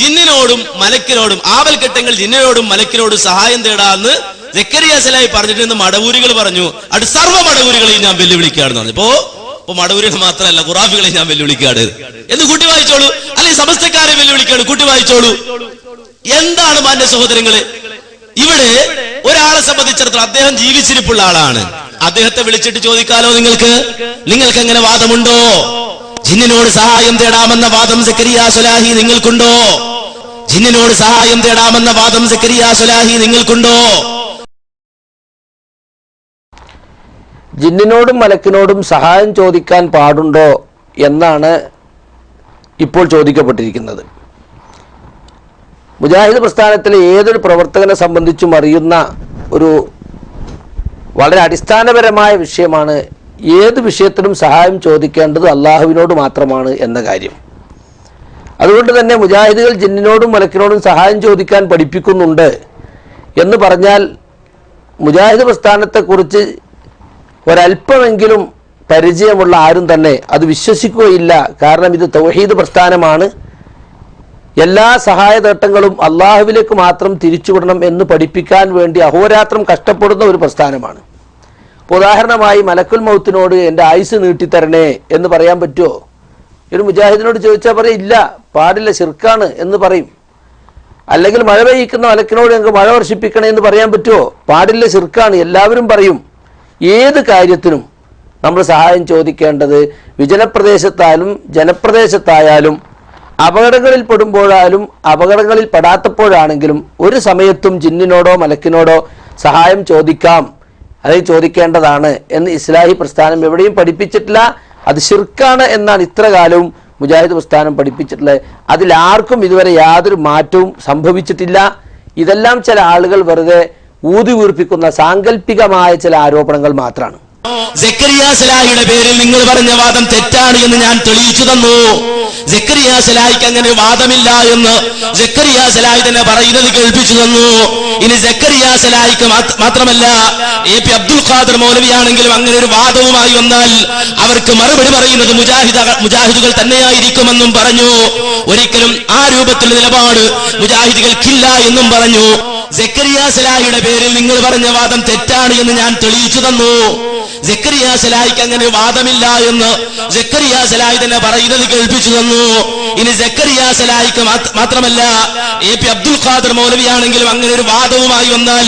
ജിന്നിനോടും മലക്കിനോടും, ആവൽഘട്ടങ്ങൾ ജിന്നിനോടും മലക്കിനോടും സഹായം തേടാന്ന് സക്കരിയ സലാഹി പറഞ്ഞിട്ട് മടവൂരികൾ പറഞ്ഞു. അത് സർവ്വ മടവൂരികളെയും ഞാൻ വെല്ലുവിളിക്കുകയാണെന്ന് പറഞ്ഞു. ഇപ്പൊ മടവൂരികൾ മാത്രമല്ല, ഖുറാഫികളെ ഞാൻ വെല്ലുവിളിക്കുകയാണ് എന്ന് കൂട്ടി വായിച്ചോളൂ, അല്ലെങ്കിൽ സമസ്തക്കാരെ വെല്ലുവിളിക്കുകയാണ്, കൂട്ടി വായിച്ചോളൂ. എന്താണ് മാന്യ സഹോദരങ്ങളെ? ഇവിടെ ഒരാളെ സംബന്ധിച്ചിടത്തോളം അദ്ദേഹം ജീവിച്ചിരിപ്പുള്ള ആളാണ്. അദ്ദേഹത്തെ വിളിച്ചിട്ട് ചോദിക്കാലോ, നിങ്ങൾക്ക് എങ്ങനെ വാദമുണ്ടോ? ജിന്നിനോട് സഹായം തേടാമെന്ന വാദം സക്കരിയ സലാഹി നിങ്ങൾക്കുണ്ടോ? ജിന്നിനോട് സഹായം തേടാമെന്ന വാദം സക്കരിയ സലാഹി നിങ്ങൾക്കുണ്ടോ? ജിന്നിനോടും മലക്കിനോടും സഹായം ചോദിക്കാൻ പാടുണ്ടോ എന്നാണ് ഇപ്പോൾ ചോദിക്കപ്പെട്ടിരിക്കുന്നത്. മുജാഹിദ് പ്രസ്ഥാനത്തിലെ ഏതൊരു പ്രവർത്തകനെ സംബന്ധിച്ചും അറിയുന്ന ഒരു വളരെ അടിസ്ഥാനപരമായ വിഷയമാണ്, ഏത് വിഷയത്തിനും സഹായം ചോദിക്കേണ്ടത് അള്ളാഹുവിനോട് മാത്രമാണ് എന്ന കാര്യം. അതുകൊണ്ട് തന്നെ മുജാഹിദുകൾ ജിന്നിനോടും മലക്കിനോടും സഹായം ചോദിക്കാൻ പഠിപ്പിക്കുന്നുണ്ട് എന്ന് പറഞ്ഞാൽ മുജാഹിദ് പ്രസ്ഥാനത്തെക്കുറിച്ച് ഒരല്പമെങ്കിലും പരിചയമുള്ള ആരും തന്നെ അത് വിശ്വസിക്കുകയില്ല. കാരണം ഇത് തൗഹീദ് പ്രസ്ഥാനമാണ്, എല്ലാ സഹായതേട്ടങ്ങളും അള്ളാഹുവിലേക്ക് മാത്രം തിരിച്ചുവിടണം എന്ന് പഠിപ്പിക്കാൻ വേണ്ടി അഹോരാത്രം കഷ്ടപ്പെടുന്ന ഒരു പ്രസ്ഥാനമാണ്. ഉദാഹരണമായി മലക്കുൽ മൗത്തിനോട് എൻ്റെ ആയുസ് നീട്ടിത്തരണേ എന്ന് പറയാൻ പറ്റുമോ? ഒരു മുജാഹിദിനോട് ചോദിച്ചാൽ പറയും ഇല്ല, പാടില്ല, ശിർക്കാണ് എന്ന് പറയും. അല്ലെങ്കിൽ മഴ പെയ്യിക്കുന്ന മലക്കിനോട് ഞങ്ങൾക്ക് മഴ വർഷിപ്പിക്കണേ എന്ന് പറയാൻ പറ്റുമോ? പാടില്ല, ശിർക്കാണ്. എല്ലാവരും പറയും. ഏത് കാര്യത്തിനും നമ്മൾ സഹായം ചോദിക്കേണ്ടത് വിജനപ്രദേശത്തായാലും ജനപ്രദേശത്തായാലും അപകടങ്ങളിൽ പെടുമ്പോഴായാലും അപകടങ്ങളിൽ പെടാത്തപ്പോഴാണെങ്കിലും ഒരു സമയത്തും ജിന്നിനോടോ മലക്കിനോടോ സഹായം ചോദിക്കാം, അത് ചോദിക്കേണ്ടതാണ് എന്ന് ഇസ്ലാഹി പ്രസ്ഥാനം എവിടെയും പഠിപ്പിച്ചിട്ടില്ല. അത് ശിർക്കാണ് എന്നാണ് ഇത്ര കാലവും മുജാഹിദ് പ്രസ്ഥാനം പഠിപ്പിച്ചിട്ടുള്ളത്. അതിലാർക്കും ഇതുവരെ യാതൊരു മാറ്റവും സംഭവിച്ചിട്ടില്ല. ഇതെല്ലാം ചില ആളുകൾ വെറുതെ ഊതി വീർപ്പിക്കുന്ന സാങ്കല്പികമായ ചില ആരോപണങ്ങൾ മാത്രമാണ്. സക്കരിയ സലാഹിയുടെ പേരിൽ നിങ്ങൾ പറഞ്ഞ വാദം തെറ്റാണ് എന്ന് ഞാൻ തെളിയിച്ചു തന്നു. സക്കരിയ സലാഹിക്ക് അങ്ങനെ ഒരു വാദമില്ല എന്ന് സക്കരിയ സലാഹി തന്നെ പറയുന്നത് കേൾപ്പിച്ചു തന്നു. ഇനി സക്കരിയ സലാഹിക്ക് മാത്രമല്ല, എ.പി. അബ്ദുൽ ഖാദർ മൗലവിയാണെങ്കിലും അങ്ങനെ ഒരു വാദവുമായി വന്നാൽ അവർക്ക് മറുപടി പറയുന്നത് മുജാഹിദുകൾ തന്നെയായിരിക്കുമെന്നും പറഞ്ഞു. ഒരിക്കലും ആ രൂപത്തിലുള്ള നിലപാട് മുജാഹിദുകൾക്കില്ല എന്നും പറഞ്ഞു. സക്കരിയ സലാഹിയുടെ പേരിൽ നിങ്ങൾ പറഞ്ഞ വാദം തെറ്റാണ് എന്ന് ഞാൻ തെളിയിച്ചു തന്നു. സക്കരിയ സലാഹിക്ക് അങ്ങനെ വാദമില്ല എന്ന് സക്കരിയ സലാഹി തന്നെ പറയുന്നത് കേൾപ്പിച്ചു തന്നു. ഇനി സക്കരിയ സലാഹിക്ക് മാത്രമല്ല, എ.പി. അബ്ദുൽ ഖാദർ മൗലവിയാണെങ്കിലും അങ്ങനെ ഒരു വാദവുമായി വന്നാൽ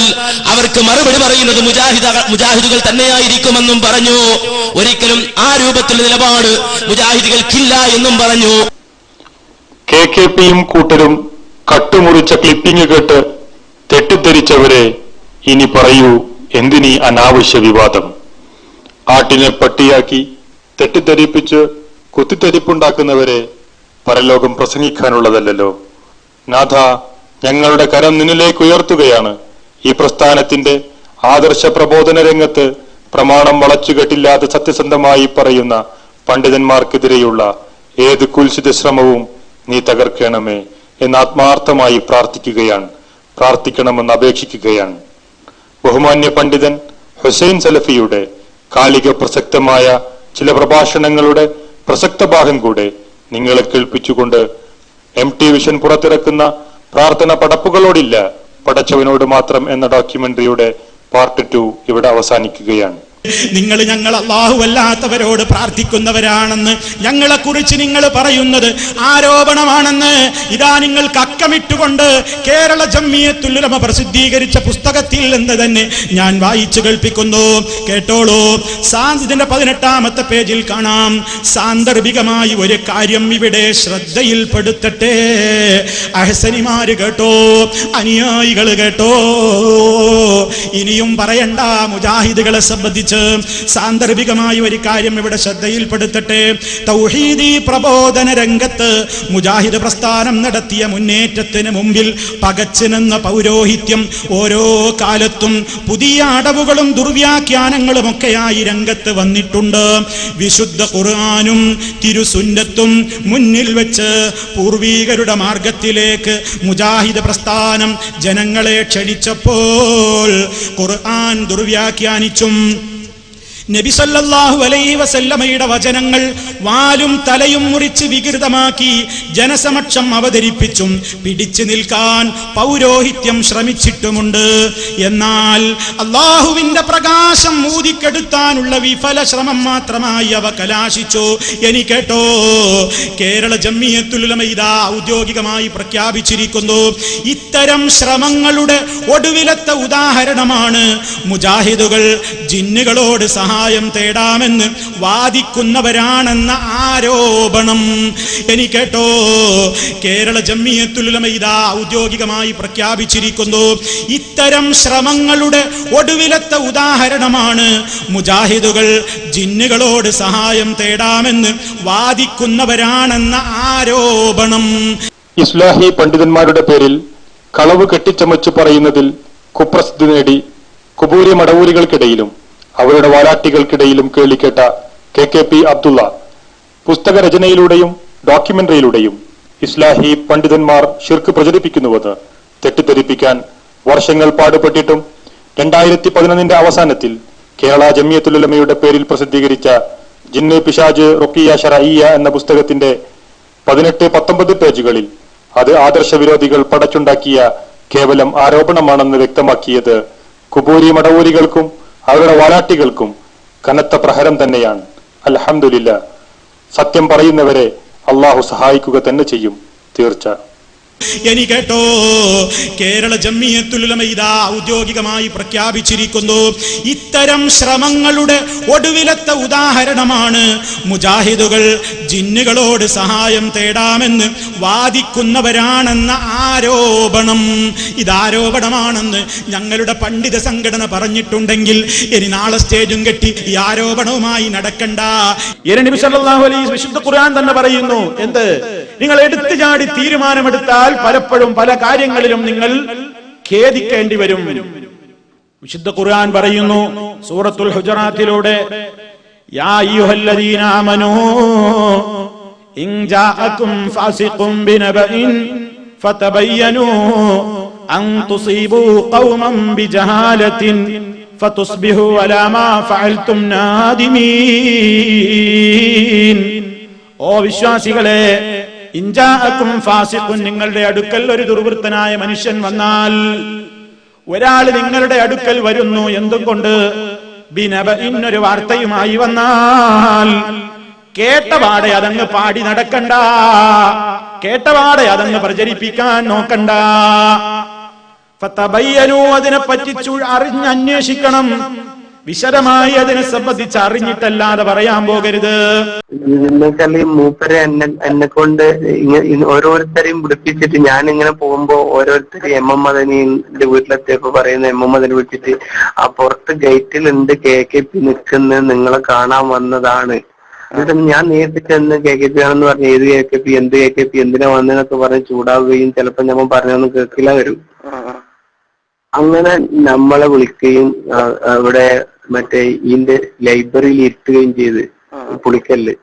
അവർക്ക് മറുപടി പറയുന്നത് മുജാഹിദുകൾ തന്നെയായിരിക്കുമെന്നും പറഞ്ഞു. ഒരിക്കലും ആ രൂപത്തിലുള്ള നിലപാട് മുജാഹിദുകൾക്കില്ല എന്നും പറഞ്ഞു. KKPയും കൂട്ടരും കട്ടുമുറിച്ച ക്ലിപ്പിംഗ് കേട്ട് തെറ്റിദ്ധരിച്ചവരെ ഇനി പറയൂ, എന്തിനീ അനാവശ്യ വിവാദം? ആട്ടിനെ പട്ടിയാക്കി തെറ്റിദ്ധരിപ്പിച്ച് കുത്തിത്തെരിപ്പുണ്ടാക്കുന്നവരെ പരലോകം പ്രസംഗിക്കാനുള്ളതല്ലോ. നാഥ, ഞങ്ങളുടെ കരം നിന്നിലേക്ക് ഉയർത്തുകയാണ്. ഈ പ്രസ്ഥാനത്തിന്റെ ആദർശ പ്രബോധന രംഗത്ത് പ്രമാണം വളച്ചുകെട്ടില്ലാതെ സത്യസന്ധമായി പറയുന്ന പണ്ഡിതന്മാർക്കെതിരെയുള്ള ഏത് കുൽസിത ശ്രമവും നീ തകർക്കണമേ എന്ന് ആത്മാർത്ഥമായി പ്രാർത്ഥിക്കണമെന്ന് അപേക്ഷിക്കുകയാണ്. ബഹുമാന്യ പണ്ഡിതൻ ഹുസൈൻ സലഫിയുടെ കാലിക പ്രസക്തമായ ചില പ്രഭാഷണങ്ങളുടെ പ്രസക്ത ഭാഗം കൂടെ നിങ്ങളെ കേൾപ്പിച്ചുകൊണ്ട് MT വിഷൻ പുറത്തിറക്കുന്ന പ്രാർത്ഥന പടപ്പുകളോടില്ല പടച്ചവനോട് മാത്രം എന്ന ഡോക്യുമെന്ററിയുടെ പാർട്ട് 2 ഇവിടെ അവസാനിക്കുകയാണ്. നിങ്ങൾ ഞങ്ങൾ അല്ലാഹുവല്ലാത്തവരോട് പ്രാർത്ഥിക്കുന്നവരാണെന്ന് ഞങ്ങളെക്കുറിച്ച് നിങ്ങൾ പറയുന്നത് ആരോപണമാണെന്ന് ഇതാ നിങ്ങൾക്ക് അക്കമിട്ടുകൊണ്ട് കേരള ജംഇയ്യത്തുൽ ഉലമ പ്രസിദ്ധീകരിച്ച പുസ്തകത്തിൽ നിന്ന് തന്നെ ഞാൻ വായിച്ചു കേൾപ്പിക്കുന്നു. കേട്ടോളൂ. ഇതിന്റെ 18ാമത്തെ പേജിൽ കാണാം. സാന്ദർഭികമായി ഒരു കാര്യം ഇവിടെ ശ്രദ്ധയിൽപ്പെടുത്തട്ടെ. അഹ്സനിമാര് കേട്ടോ, അനുയായികൾ കേട്ടോ, ഇനിയും പറയണ്ട. മുജാഹിദുകളെ സംബന്ധിച്ച് സാന്ദർഭികമായ ഒരു കാര്യം ഇവിടെ ശ്രദ്ധയിൽപ്പെടുത്തട്ടെ. തൗഹീദി പ്രബോധന രംഗത്ത് മുജാഹിദ് പ്രസ്ഥാനം നടത്തിയ മുന്നേറ്റത്തിന് മുമ്പിൽ പകച്ചു നിന്ന പൗരോഹിത്യം ഓരോ കാലത്തും പുതിയ അടവുകളും ദുർവ്യാഖ്യാനങ്ങളും ഒക്കെയായി രംഗത്ത് വന്നിട്ടുണ്ട്. വിശുദ്ധ ഖുർആനും തിരുസുന്നത്തും മുന്നിൽ വെച്ച് പൂർവീകരുടെ മാർഗത്തിലേക്ക് മുജാഹിദ് പ്രസ്ഥാനം ജനങ്ങളെ ക്ഷണിച്ചപ്പോൾ ഖുർആൻ ദുർവ്യാഖ്യാനിച്ചും നബി സല്ലല്ലാഹു അലൈഹി വസല്ലമയുടെ വചനങ്ങൾ വാലും തലയും മുറിച്ച് വികൃതമാക്കി ജനസമക്ഷം അവതരിപ്പിച്ചും പിടിച്ചു നിൽക്കാൻ പൗരോഹിത്യം ശ്രമിച്ചിട്ടുമുണ്ട്. എന്നാൽ അല്ലാഹുവിന്റെ പ്രകാശം ഊതിക്കെടുത്താനുള്ള വിഫല ശ്രമം മാത്രമായി അവ കലാശിച്ചു. കേട്ടോ, കേരള ജംഇയ്യത്തുൽ ഉലമ ഇതാ ഔദ്യോഗികമായി പ്രഖ്യാപിച്ചിരിക്കുന്നു. ഇത്തരം ശ്രമങ്ങളുടെ ഒടുവിലത്തെ ഉദാഹരണമാണ് മുജാഹിദുകൾ ജിന്നുകളോട് സഹായം തേടാമെന്ന് വാദിക്കുന്നവരാണെന്ന ആരോപണം. കേട്ടോ, കേരള ജംഇയ്യത്തുൽ ഉലമ ഇതാ ഔദ്യോഗികമായി പ്രഖ്യാപിച്ചിരിക്കുന്നു. ഇത്തരം ശ്രമങ്ങളുടെ ഒടുവിലത്തെ ഉദാഹരണമാണ് മുജാഹിദുകൾ ജിന്നുകളോട് സഹായം തേടാമെന്ന് വാദിക്കുന്നവരാണെന്ന ആരോപണം. ഇസ്ലാഹി പണ്ഡിതന്മാരുടെ പേരിൽ കളവ് കെട്ടിച്ചമച്ചു പറയുന്നതിൽ കുപ്രസിദ്ധി നേടി കുബൂരി മടവൂരികൾക്കിടയിലും അവരുടെ വാലാട്ടികൾക്കിടയിലും കേളിക്കേട്ട KKP അബ്ദുള്ള പുസ്തകരചനയിലൂടെയും ഡോക്യുമെന്ററിയിലൂടെയും ഇസ്ലാഹി പണ്ഡിതന്മാർ ശിർക്ക് പ്രചരിപ്പിക്കുന്നുവെന്ന് തെറ്റിദ്ധരിപ്പിക്കാൻ വർഷങ്ങൾ പാടുപെട്ടിട്ടും 2011 അവസാനത്തിൽ കേരള ജംഇയ്യത്തുൽ ഉലമയുടെ പേരിൽ പ്രസിദ്ധീകരിച്ച ജിന്ന് പിശാജ് റുഖിയ ശറഈയ എന്ന പുസ്തകത്തിന്റെ 18-19 പേജുകളിൽ അത് ആദർശവിരോധികൾ പടച്ചുണ്ടാക്കിയ കേവലം ആരോപണമാണെന്ന് വ്യക്തമാക്കിയത് കുബൂരി മടവൂരികൾക്കും അവരുടെ വാലാട്ടികൾക്കും കനത്ത പ്രഹരം തന്നെയാണ്. അൽഹംദുലില്ലാ, സത്യം പറയുന്നവരെ അള്ളാഹു സഹായിക്കുക തന്നെ ചെയ്യും, തീർച്ച. കേട്ടോ, കേരള ജംഇയ്യത്തുൽ ഉലമ ഇതാ ഔദ്യോഗികമായി പ്രഖ്യാപിച്ചിരിക്കുന്നു. ഇത്തരം ശ്രമങ്ങളുടെ ഒടുവിലത്തെ ഉദാഹരണമാണ് മുജാഹിദുകൾ ജിന്നുകളോട് സഹായം തേടാമെന്ന് വാദിക്കുന്നവരാണെന്ന ആരോപണം. ഇതാരോപണമാണെന്ന് ഞങ്ങളുടെ പണ്ഡിത സംഘടന പറഞ്ഞിട്ടുണ്ടെങ്കിൽ ഇനി നാളെ സ്റ്റേജും കെട്ടി ഈ ആരോപണവുമായി നടക്കണ്ട. നബി സല്ലല്ലാഹു അലൈഹി വസല്ലം വിശുദ്ധ ഖുർആൻ തന്നെ പറയുന്നു, എന്ത്? നിങ്ങൾ എടുത്തു ചാടി തീരുമാനമെടുത്താൽ പലപ്പോഴും പല കാര്യങ്ങളിലും നിങ്ങൾ ഖേദിക്കേണ്ടി വരും. വിശുദ്ധ ഖുർആൻ പറയുന്നു സൂറത്തുൽ ഹുജറാത്തിലൂടെ, യാ അയ്യുഹല്ലദീന ആമനൂ ഇൻ ജാഅകും ഫാസിഖുൻ ബിനബഇൻ ഫതബയ്യനൂ അൻ തുസീബൂ ഖൗമൻ ബിജഹാലത്തിൻ ഫതുസ്ബിഹു അലാ മാ ഫഅൽതും നാദിമീൻ. ഓ വിശ്വാസികളെ, ഇൻജാഅകും ഫാസിഖുൻ, നിങ്ങളുടെ അടുക്കൽ ഒരു ദുർവൃത്തനായ മനുഷ്യൻ വന്നാൽ, ഒരാൾ നിങ്ങളുടെ അടുക്കൽ വരുന്നു, എന്തുകൊണ്ട്? ബിനബഇൻ, ഒരു വാർത്തയുമായി വന്നാൽ കേട്ടപാടെ അതങ്ങ് പാടി നടക്കണ്ട, കേട്ടപാടെ അതങ്ങ് പ്രചരിപ്പിക്കാൻ നോക്കണ്ട. ഫതബയ്യനൂ, അതിനെപ്പറ്റി അന്വേഷിക്കണം, വിശദമായി അതിനെ സംബന്ധിച്ച് അറിഞ്ഞിട്ടല്ലാതെ പറയാൻ പോകരുത്. മൂപ്പര് എന്നെ കൊണ്ട് ഓരോരുത്തരെയും വിളിപ്പിച്ചിട്ട് ഞാനിങ്ങനെ പോകുമ്പോ ഓരോരുത്തരും MM മദനിന്റെ വീട്ടിലെത്തിയപ്പോ പറയുന്ന MM മദനി വിളിച്ചിട്ട് ആ പുറത്ത് ഗേറ്റിലുണ്ട് KKP നിൽക്കുന്നത്, നിങ്ങളെ കാണാൻ വന്നതാണ്. എന്നിട്ട് ഞാൻ നേരിട്ട് ചെന്ന് KKP ആണെന്ന് പറഞ്ഞു, ഏത് KKP, എന്ത് KKP, എന്തിനാ വന്നതെന്നൊക്കെ പറഞ്ഞ് ചൂടാവുകയും ചിലപ്പോ നമ്മൾ പറഞ്ഞൊന്നും കേൾക്കില്ല വരും. അങ്ങനെ നമ്മളെ വിളിക്കുകയും അവിടെ മറ്റേ ഇതിന്റെ ലൈബ്രറിയിൽ ഇരുത്തുകയും ചെയ്ത് പുളിക്കല്ല്.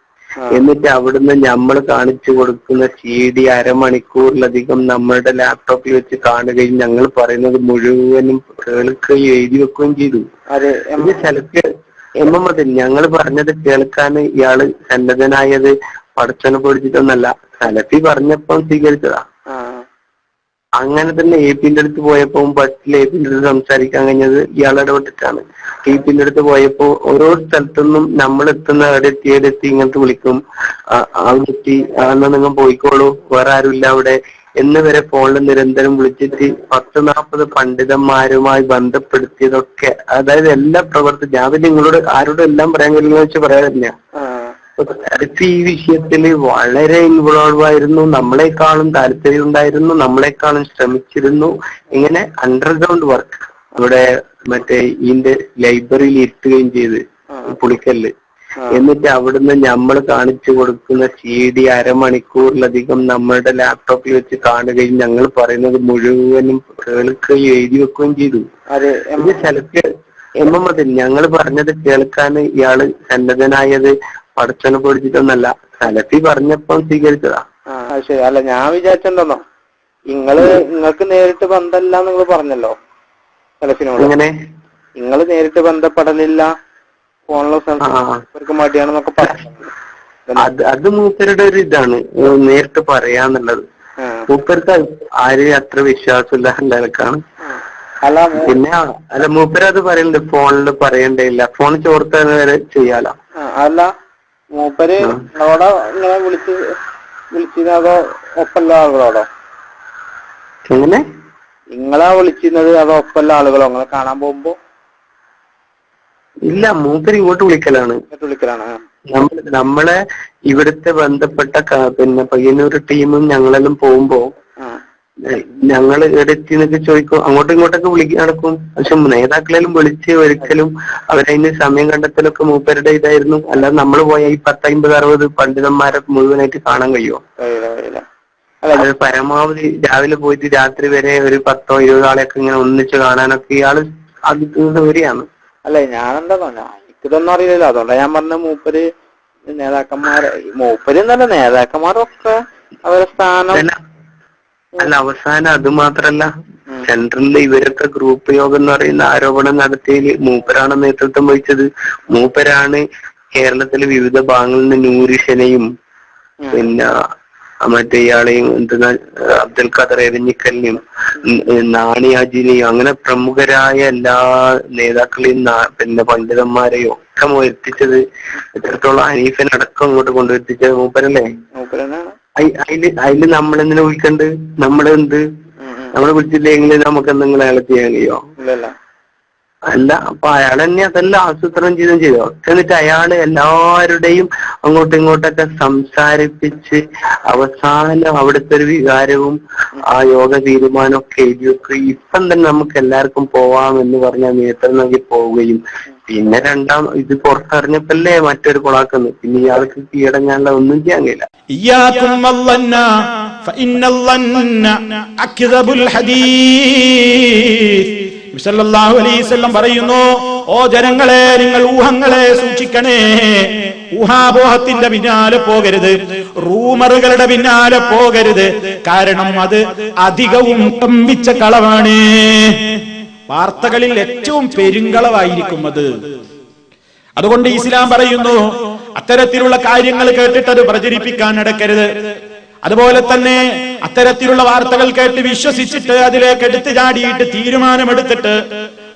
എന്നിട്ട് അവിടുന്ന് നമ്മൾ കാണിച്ചു കൊടുക്കുന്ന CD അരമണിക്കൂറിലധികം നമ്മളുടെ ലാപ്ടോപ്പിൽ വെച്ച് കാണുകയും ഞങ്ങൾ പറയുന്നത് മുഴുവനും കേൾക്കുകയും എഴുതി വെക്കുകയും ചെയ്തു. ഇത് ചിലക്ക് എമ്മതിൽ ഞങ്ങൾ പറഞ്ഞത് കേൾക്കാൻ ഇയാള് സന്നദ്ധനായത് പടച്ചനെ പഠിച്ചിട്ടൊന്നല്ല, സലഫി പറഞ്ഞപ്പം സ്വീകരിച്ചതാ. അങ്ങനെ തന്നെ AP-ന്റെ അടുത്ത് പോയപ്പോ ബസ്സിൽ AP-ന്റെ അടുത്ത് സംസാരിക്കാൻ കഴിഞ്ഞത് ഇയാൾ ഇടപെട്ടിട്ടാണ്. AP-ന്റെ അടുത്ത് പോയപ്പോ ഓരോ സ്ഥലത്തുനിന്നും നമ്മൾ എത്തുന്ന എവിടെത്തി ഇങ്ങനത്തെ വിളിക്കും, അവിടെ എത്തി അന്ന് നിങ്ങൾ പോയിക്കോളൂ, വേറെ ആരുമില്ല അവിടെ എന്ന് വരെ ഫോണിൽ നിരന്തരം വിളിച്ചിട്ട് 10-40 പണ്ഡിതന്മാരുമായി ബന്ധപ്പെടുത്തിയതൊക്കെ, അതായത് എല്ലാ ഞാൻ നിങ്ങളോട് ആരോടും എല്ലാം പറയാൻ കഴിയുന്ന വെച്ച് പറയാൻ തന്നെയാ. ഈ വിഷയത്തില് വളരെ ഇൻവോൾവ് ആയിരുന്നു, നമ്മളെക്കാളും താല്പര്യം ഉണ്ടായിരുന്നു, നമ്മളെക്കാളും ശ്രമിച്ചിരുന്നു. ഇങ്ങനെ അണ്ടർഗ്രൗണ്ട് വർക്ക് ഇവിടെ മറ്റേ ഇതിന്റെ ലൈബ്രറിയിൽ ഇരുത്തുകയും ചെയ്ത് പുളിക്കല്ല്. എന്നിട്ട് അവിടുന്ന് നമ്മൾ കാണിച്ചു കൊടുക്കുന്ന CD അരമണിക്കൂറിലധികം നമ്മളുടെ ലാപ്ടോപ്പിൽ വെച്ച് കാണുകയും ഞങ്ങൾ പറയുന്നത് മുഴുവനും കേൾക്കുകയും എഴുതി വെക്കുകയും ചെയ്തു. ഇത് ചിലക്ക് എമ്മതിൽ ഞങ്ങൾ പറഞ്ഞത് കേൾക്കാൻ ഇയാള് സന്നദ്ധനായത് പടച്ചനെ പഠിച്ചിട്ടൊന്നല്ല, സലഫി പറഞ്ഞപ്പം സ്വീകരിച്ചതാ. ശരി. അല്ല, ഞാൻ വിചാരിച്ചെന്തോന്നോ, നിങ്ങൾക്ക് നേരിട്ട് ബന്ധമില്ല നിങ്ങൾ പറഞ്ഞല്ലോ സലഫിനോട്. എങ്ങനെ നിങ്ങൾ നേരിട്ട് ബന്ധപ്പെടലില്ല, ഫോണിലെ മടിയാണെന്നൊക്കെ പറഞ്ഞു. അത് മൂപ്പരുടെ ഒരു ഇതാണ് നേരിട്ട് പറയാന്നുള്ളത്. മൂപ്പർക്ക് ആര് അത്ര വിശ്വാസമില്ല നിലക്കാണ്. പിന്നെ അല്ല മൂപ്പര് അത് പറയുന്നുണ്ട്, ഫോണിൽ പറയണ്ടേയില്ല, ഫോൺ ചോർത്താൻ വരെ ചെയ്യാലോ. അല്ല മൂപ്പര് നിങ്ങളോടോ ഇങ്ങനെ വിളിച്ചിരുന്നതോ ഒപ്പല്ല ആളുകളോടോ? എങ്ങനെ നിങ്ങളാ വിളിച്ചിരുന്നത് അതോ ഒപ്പല്ല ആളുകളോ നിങ്ങളെ കാണാൻ പോകുമ്പോ? ഇല്ല, മൂപ്പര് ഇങ്ങോട്ട് വിളിക്കലാണ്. നമ്മളെ ഇവിടുത്തെ ബന്ധപ്പെട്ട പിന്നെ പയ്യന്നൂർ ടീമും ഞങ്ങളെല്ലാം പോകുമ്പോ ഞങ്ങൾ എവിടെത്തിന്നൊക്കെ ചോദിക്കും, അങ്ങോട്ടും ഇങ്ങോട്ടൊക്കെ നടക്കും. പക്ഷെ നേതാക്കളെല്ലാം വിളിച്ച് ഒരിക്കലും അവരതിന് സമയം കണ്ടെത്തലൊക്കെ മൂപ്പരുടെ ഇതായിരുന്നു. അല്ലാതെ നമ്മൾ പോയ ഈ 10-50-60 പണ്ഡിതന്മാരെ മുഴുവനായിട്ട് കാണാൻ കഴിയുമോ? അത് പരമാവധി രാവിലെ പോയിട്ട് രാത്രി വരെ ഒരു 10-20 ആളെയൊക്കെ ഇങ്ങനെ ഒന്നിച്ച് കാണാനൊക്കെ ഇയാള് അത് ദൂരെയാണ്. അല്ലെ ഞാനെന്താ എനിക്കിതൊന്നും അറിയില്ലല്ലോ, അതുകൊണ്ടാ ഞാൻ പറഞ്ഞ മൂപ്പര് മൂപ്പര് എന്നല്ല നേതാക്കന്മാരൊക്കെ അവരുടെ സ്ഥാനം. അല്ല, അവസാനം അത് മാത്രല്ല, സെൻട്രലിൽ ഇവരൊക്കെ ഗ്രൂപ്പ് യോഗം എന്ന് പറയുന്ന ആരോപണം നടത്തിയതിൽ മൂപ്പരാണ് നേതൃത്വം വഹിച്ചത്. മൂപ്പരാണ് കേരളത്തിലെ വിവിധ ഭാഗങ്ങളിൽ നിന്ന് നൂരിഷനെയും പിന്നെ മറ്റേ ഇയാളെയും എന്തെന്നാ അബ്ദുൽ ഖാദർ എരഞ്ഞിക്കലിനെയും നാണിയാജിനെയും അങ്ങനെ പ്രമുഖരായ എല്ലാ നേതാക്കളെയും പിന്നെ പണ്ഡിതന്മാരെയും ഒക്കെ എത്തിച്ചത്. എത്രത്തോളം ഹനീഫനടക്കം അങ്ങോട്ട് കൊണ്ടുവരുത്തിച്ചത് മൂപ്പരല്ലേ. അതില് നമ്മളെന്തിനാ വിളിക്കണ്ട്? നമ്മളെന്ത് നമ്മളെ വിളിച്ചില്ലെങ്കിൽ നമുക്ക് എന്തെങ്കിലും അയാളെ ചെയ്യാൻ കഴിയോ? അല്ല, അപ്പൊ അയാൾ തന്നെ അതെല്ലാം ആസൂത്രണം ചെയ്തോ. എന്നിട്ട് അയാള് എല്ലാവരുടെയും അങ്ങോട്ടും ഇങ്ങോട്ടൊക്കെ സംസാരിപ്പിച്ച് അവസാനം അവിടുത്തെ ഒരു വികാരവും ആ യോഗ തീരുമാനമൊക്കെ എഴുതി വെക്കുക. ഇപ്പം തന്നെ നമുക്ക് എല്ലാവർക്കും പോവാമെന്ന് പറഞ്ഞാൽ നേതൃത്വം നൽകി പോവുകയും പിന്നെ ഇത് പുറത്തറിഞ്ഞപ്പല്ലേ മറ്റൊരു കൊളാക്കുന്നു. പിന്നെ ഇയാൾക്ക് കീഴടങ്ങാനുള്ള ഒന്നും ചെയ്യാൻ കഴിയില്ല. സല്ലല്ലാഹു അലൈഹി വസല്ലം പറയുന്നു, ഓ ജനങ്ങളെ, നിങ്ങൾ ഊഹങ്ങളെ സൂക്ഷിക്കണേ. ഊഹാപോഹത്തിന്റെ പിന്നാലെ പോകരുത്, റൂമറുകളുടെ പിന്നാലെ പോകരുത്. കാരണം അത് അധികവും കമ്പിച്ച കളവാണ്. വാർത്തകളിൽ ഏറ്റവും പെരുങ്കളവായിരിക്കും അത്. അതുകൊണ്ട് ഇസ്ലാം പറയുന്നു, അത്തരത്തിലുള്ള കാര്യങ്ങൾ കേട്ടിട്ട് അത് പ്രചരിപ്പിക്കാൻ നടക്കരുത്. അതുപോലെ തന്നെ അത്തരത്തിലുള്ള വാർത്തകൾ കേട്ട് വിശ്വസിച്ചിട്ട് അതിലേക്ക് എടുത്തു ചാടിയിട്ട് തീരുമാനമെടുത്തിട്ട്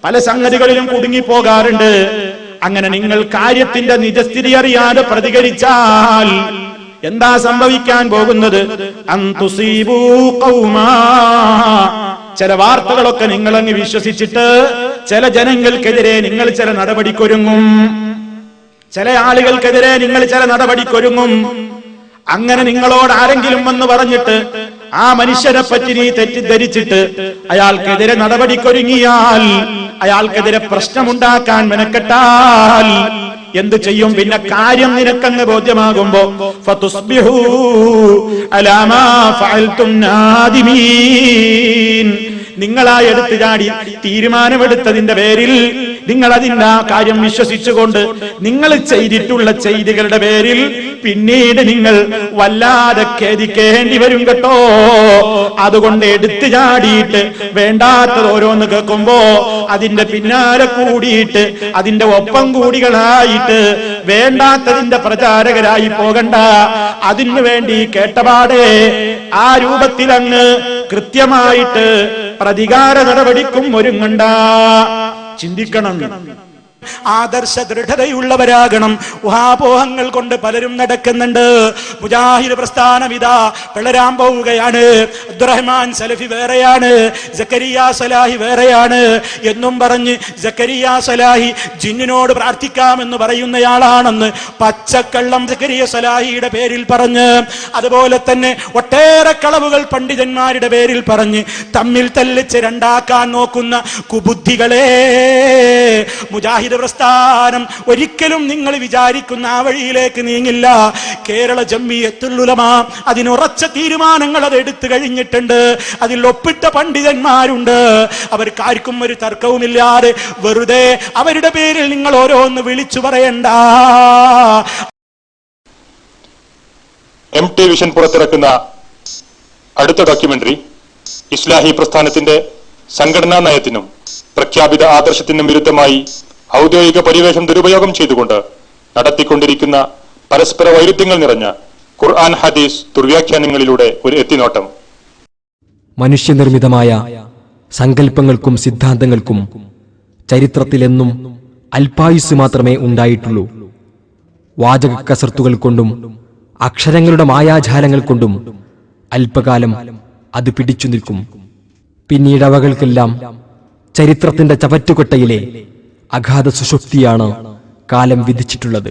പല സംഗതികളിലും കുടുങ്ങിപ്പോകാറുണ്ട്. അങ്ങനെ നിങ്ങൾ കാര്യത്തിന്റെ നിജസ്ഥിതി അറിയാതെ പ്രതികരിച്ചാൽ എന്താ സംഭവിക്കാൻ പോകുന്നത്? അൻതുസീബൂ ഖൗമാ, ചില വാർത്തകളൊക്കെ നിങ്ങളങ്ങ് വിശ്വസിച്ചിട്ട് ചില ജനങ്ങൾക്കെതിരെ നിങ്ങൾ ചില നടപടിക്കൊരുങ്ങും, ചില ആളുകൾക്കെതിരെ നിങ്ങൾ ചില നടപടിക്കൊരുങ്ങും. അങ്ങനെ നിങ്ങളോട് ആരെങ്കിലും വന്ന് പറഞ്ഞിട്ട് ആ മനുഷ്യനെ പറ്റി നീ തെറ്റിദ്ധരിച്ചിട്ട് അയാൾക്കെതിരെ നടപടിക്കൊരുങ്ങിയാൽ, അയാൾക്കെതിരെ പ്രശ്നമുണ്ടാക്കാൻ മെനക്കെട്ടാൽ എന്ത് ചെയ്യും? പിന്നെ കാര്യം നിനക്കങ്ങ് ബോധ്യമാകുമ്പോ ഫതുസ്ബിഹൂ അലാ മാ ഫഅൽതും നാദിമീൻ, നിങ്ങളാ എടുത്തു ചാടി തീരുമാനമെടുത്തതിന്റെ പേരിൽ നിങ്ങൾ അതിന്റെ ആ കാര്യം വിശ്വസിച്ചുകൊണ്ട് നിങ്ങൾ ചെയ്തിട്ടുള്ള ചെയ്തികളുടെ പേരിൽ പിന്നീട് നിങ്ങൾ വല്ലാതെ ഖേദിക്കേണ്ടി വരും കേട്ടോ. അതുകൊണ്ട് എടുത്തു ചാടിയിട്ട് വേണ്ടാത്തത് ഓരോന്ന് കേൾക്കുമ്പോ അതിന്റെ പിന്നാലെ കൂടിയിട്ട് അതിന്റെ ഒപ്പം കൂടികളായിട്ട് വേണ്ടാത്തതിന്റെ പ്രചാരകരായി പോകണ്ട. അതിനു വേണ്ടി കേട്ടപാടെ ആ രൂപത്തിൽ അങ്ങ് കൃത്യമായിട്ട് പ്രതികാര നടപടിക്കും ഒരുങ്ങണ്ട. ചിന്തിക്കണം. ആദർശ ദൃഢതയുള്ളവരാകണം. ഊഹാപോഹങ്ങൾ കൊണ്ട് പലരും നടക്കുന്നുണ്ട്. മുജാഹിദ് പ്രസ്ഥാനം ഇതാ പിളരാൻ പോവുകയാണ്. അബ്ദുറഹ്മാൻ സലഫി വേറെയാണ്, സക്കരിയ സലാഹി വേറെയാണ് എന്നും പറഞ്ഞ് സക്കരിയ സലാഹി ജിന്നിനോട് പ്രാർത്ഥിക്കാമെന്ന് പറയുന്നയാളാണെന്ന് പച്ചക്കള്ളം സക്കരിയ സലാഹിയുടെ പേരിൽ പറഞ്ഞ്, അതുപോലെ തന്നെ ഒട്ടേറെ കളവുകൾ പണ്ഡിതന്മാരുടെ പേരിൽ പറഞ്ഞ് തമ്മിൽ തല്ലിച്ച് രണ്ടാക്കാൻ നോക്കുന്ന കുബുദ്ധികളെ, മുജാഹിദ് പ്രസ്ഥാനം ഒരിക്കലും നിങ്ങൾ വിചാരിക്കുന്ന ആ വഴിയിലേക്ക് നീങ്ങില്ല. കേരള ജംഇയ്യത്തുൽ ഉലമ അതിനുറച്ച തീരുമാനങ്ങൾ അത് എടുത്തു കഴിഞ്ഞിട്ടുണ്ട്. അതിൽ ഒപ്പിട്ട പണ്ഡിതന്മാരുണ്ട്. അവർക്കാർക്കും ഒരു തർക്കവുമില്ലാതെ വെറുതെ അവരുടെ പേരിൽ നിങ്ങൾ ഓരോന്ന് വിളിച്ചു പറയണ്ട. MT വിഷൻ പുറത്തിറക്കുന്ന അടുത്ത ഡോക്യുമെന്ററി ഇസ്ലാഹി പ്രസ്ഥാനത്തിന്റെ സംഘടനാ നയത്തിനും പ്രഖ്യാപിത ആദർശത്തിനും വിരുദ്ധമായി ഔദ്യോഗിക പരിവേഷം ദുരുപയോഗം ചെയ്തുകൊണ്ട് നടത്തിക്കൊണ്ടിരിക്കുന്ന പരസ്പര വൈരുദ്ധ്യങ്ങൾ നിറഞ്ഞ ഖുർആൻ ഹദീസ് ദുർവ്യാഖ്യാനങ്ങളിലൂടെ ഒരു എത്തിനോട്ടം. മനുഷ്യനിർമ്മിതമായ സങ്കല്പങ്ങൾക്കും സിദ്ധാന്തങ്ങൾക്കും ചരിത്രത്തിലെന്നും അല്പായുസ് മാത്രമേ ഉണ്ടായിട്ടുള്ളൂ. വാചക കസർത്തുകൾ കൊണ്ടും അക്ഷരങ്ങളുടെ മായാജാലങ്ങൾ കൊണ്ടും അല്പകാലം അത് പിടിച്ചു നിൽക്കും. പിന്നീട് അവകൾക്കെല്ലാം ചരിത്രത്തിന്റെ ചവറ്റുകൊട്ടയിലെ അഗാധ സുഷുപ്തിയാണ് കാലം വിധിച്ചിട്ടുള്ളത്.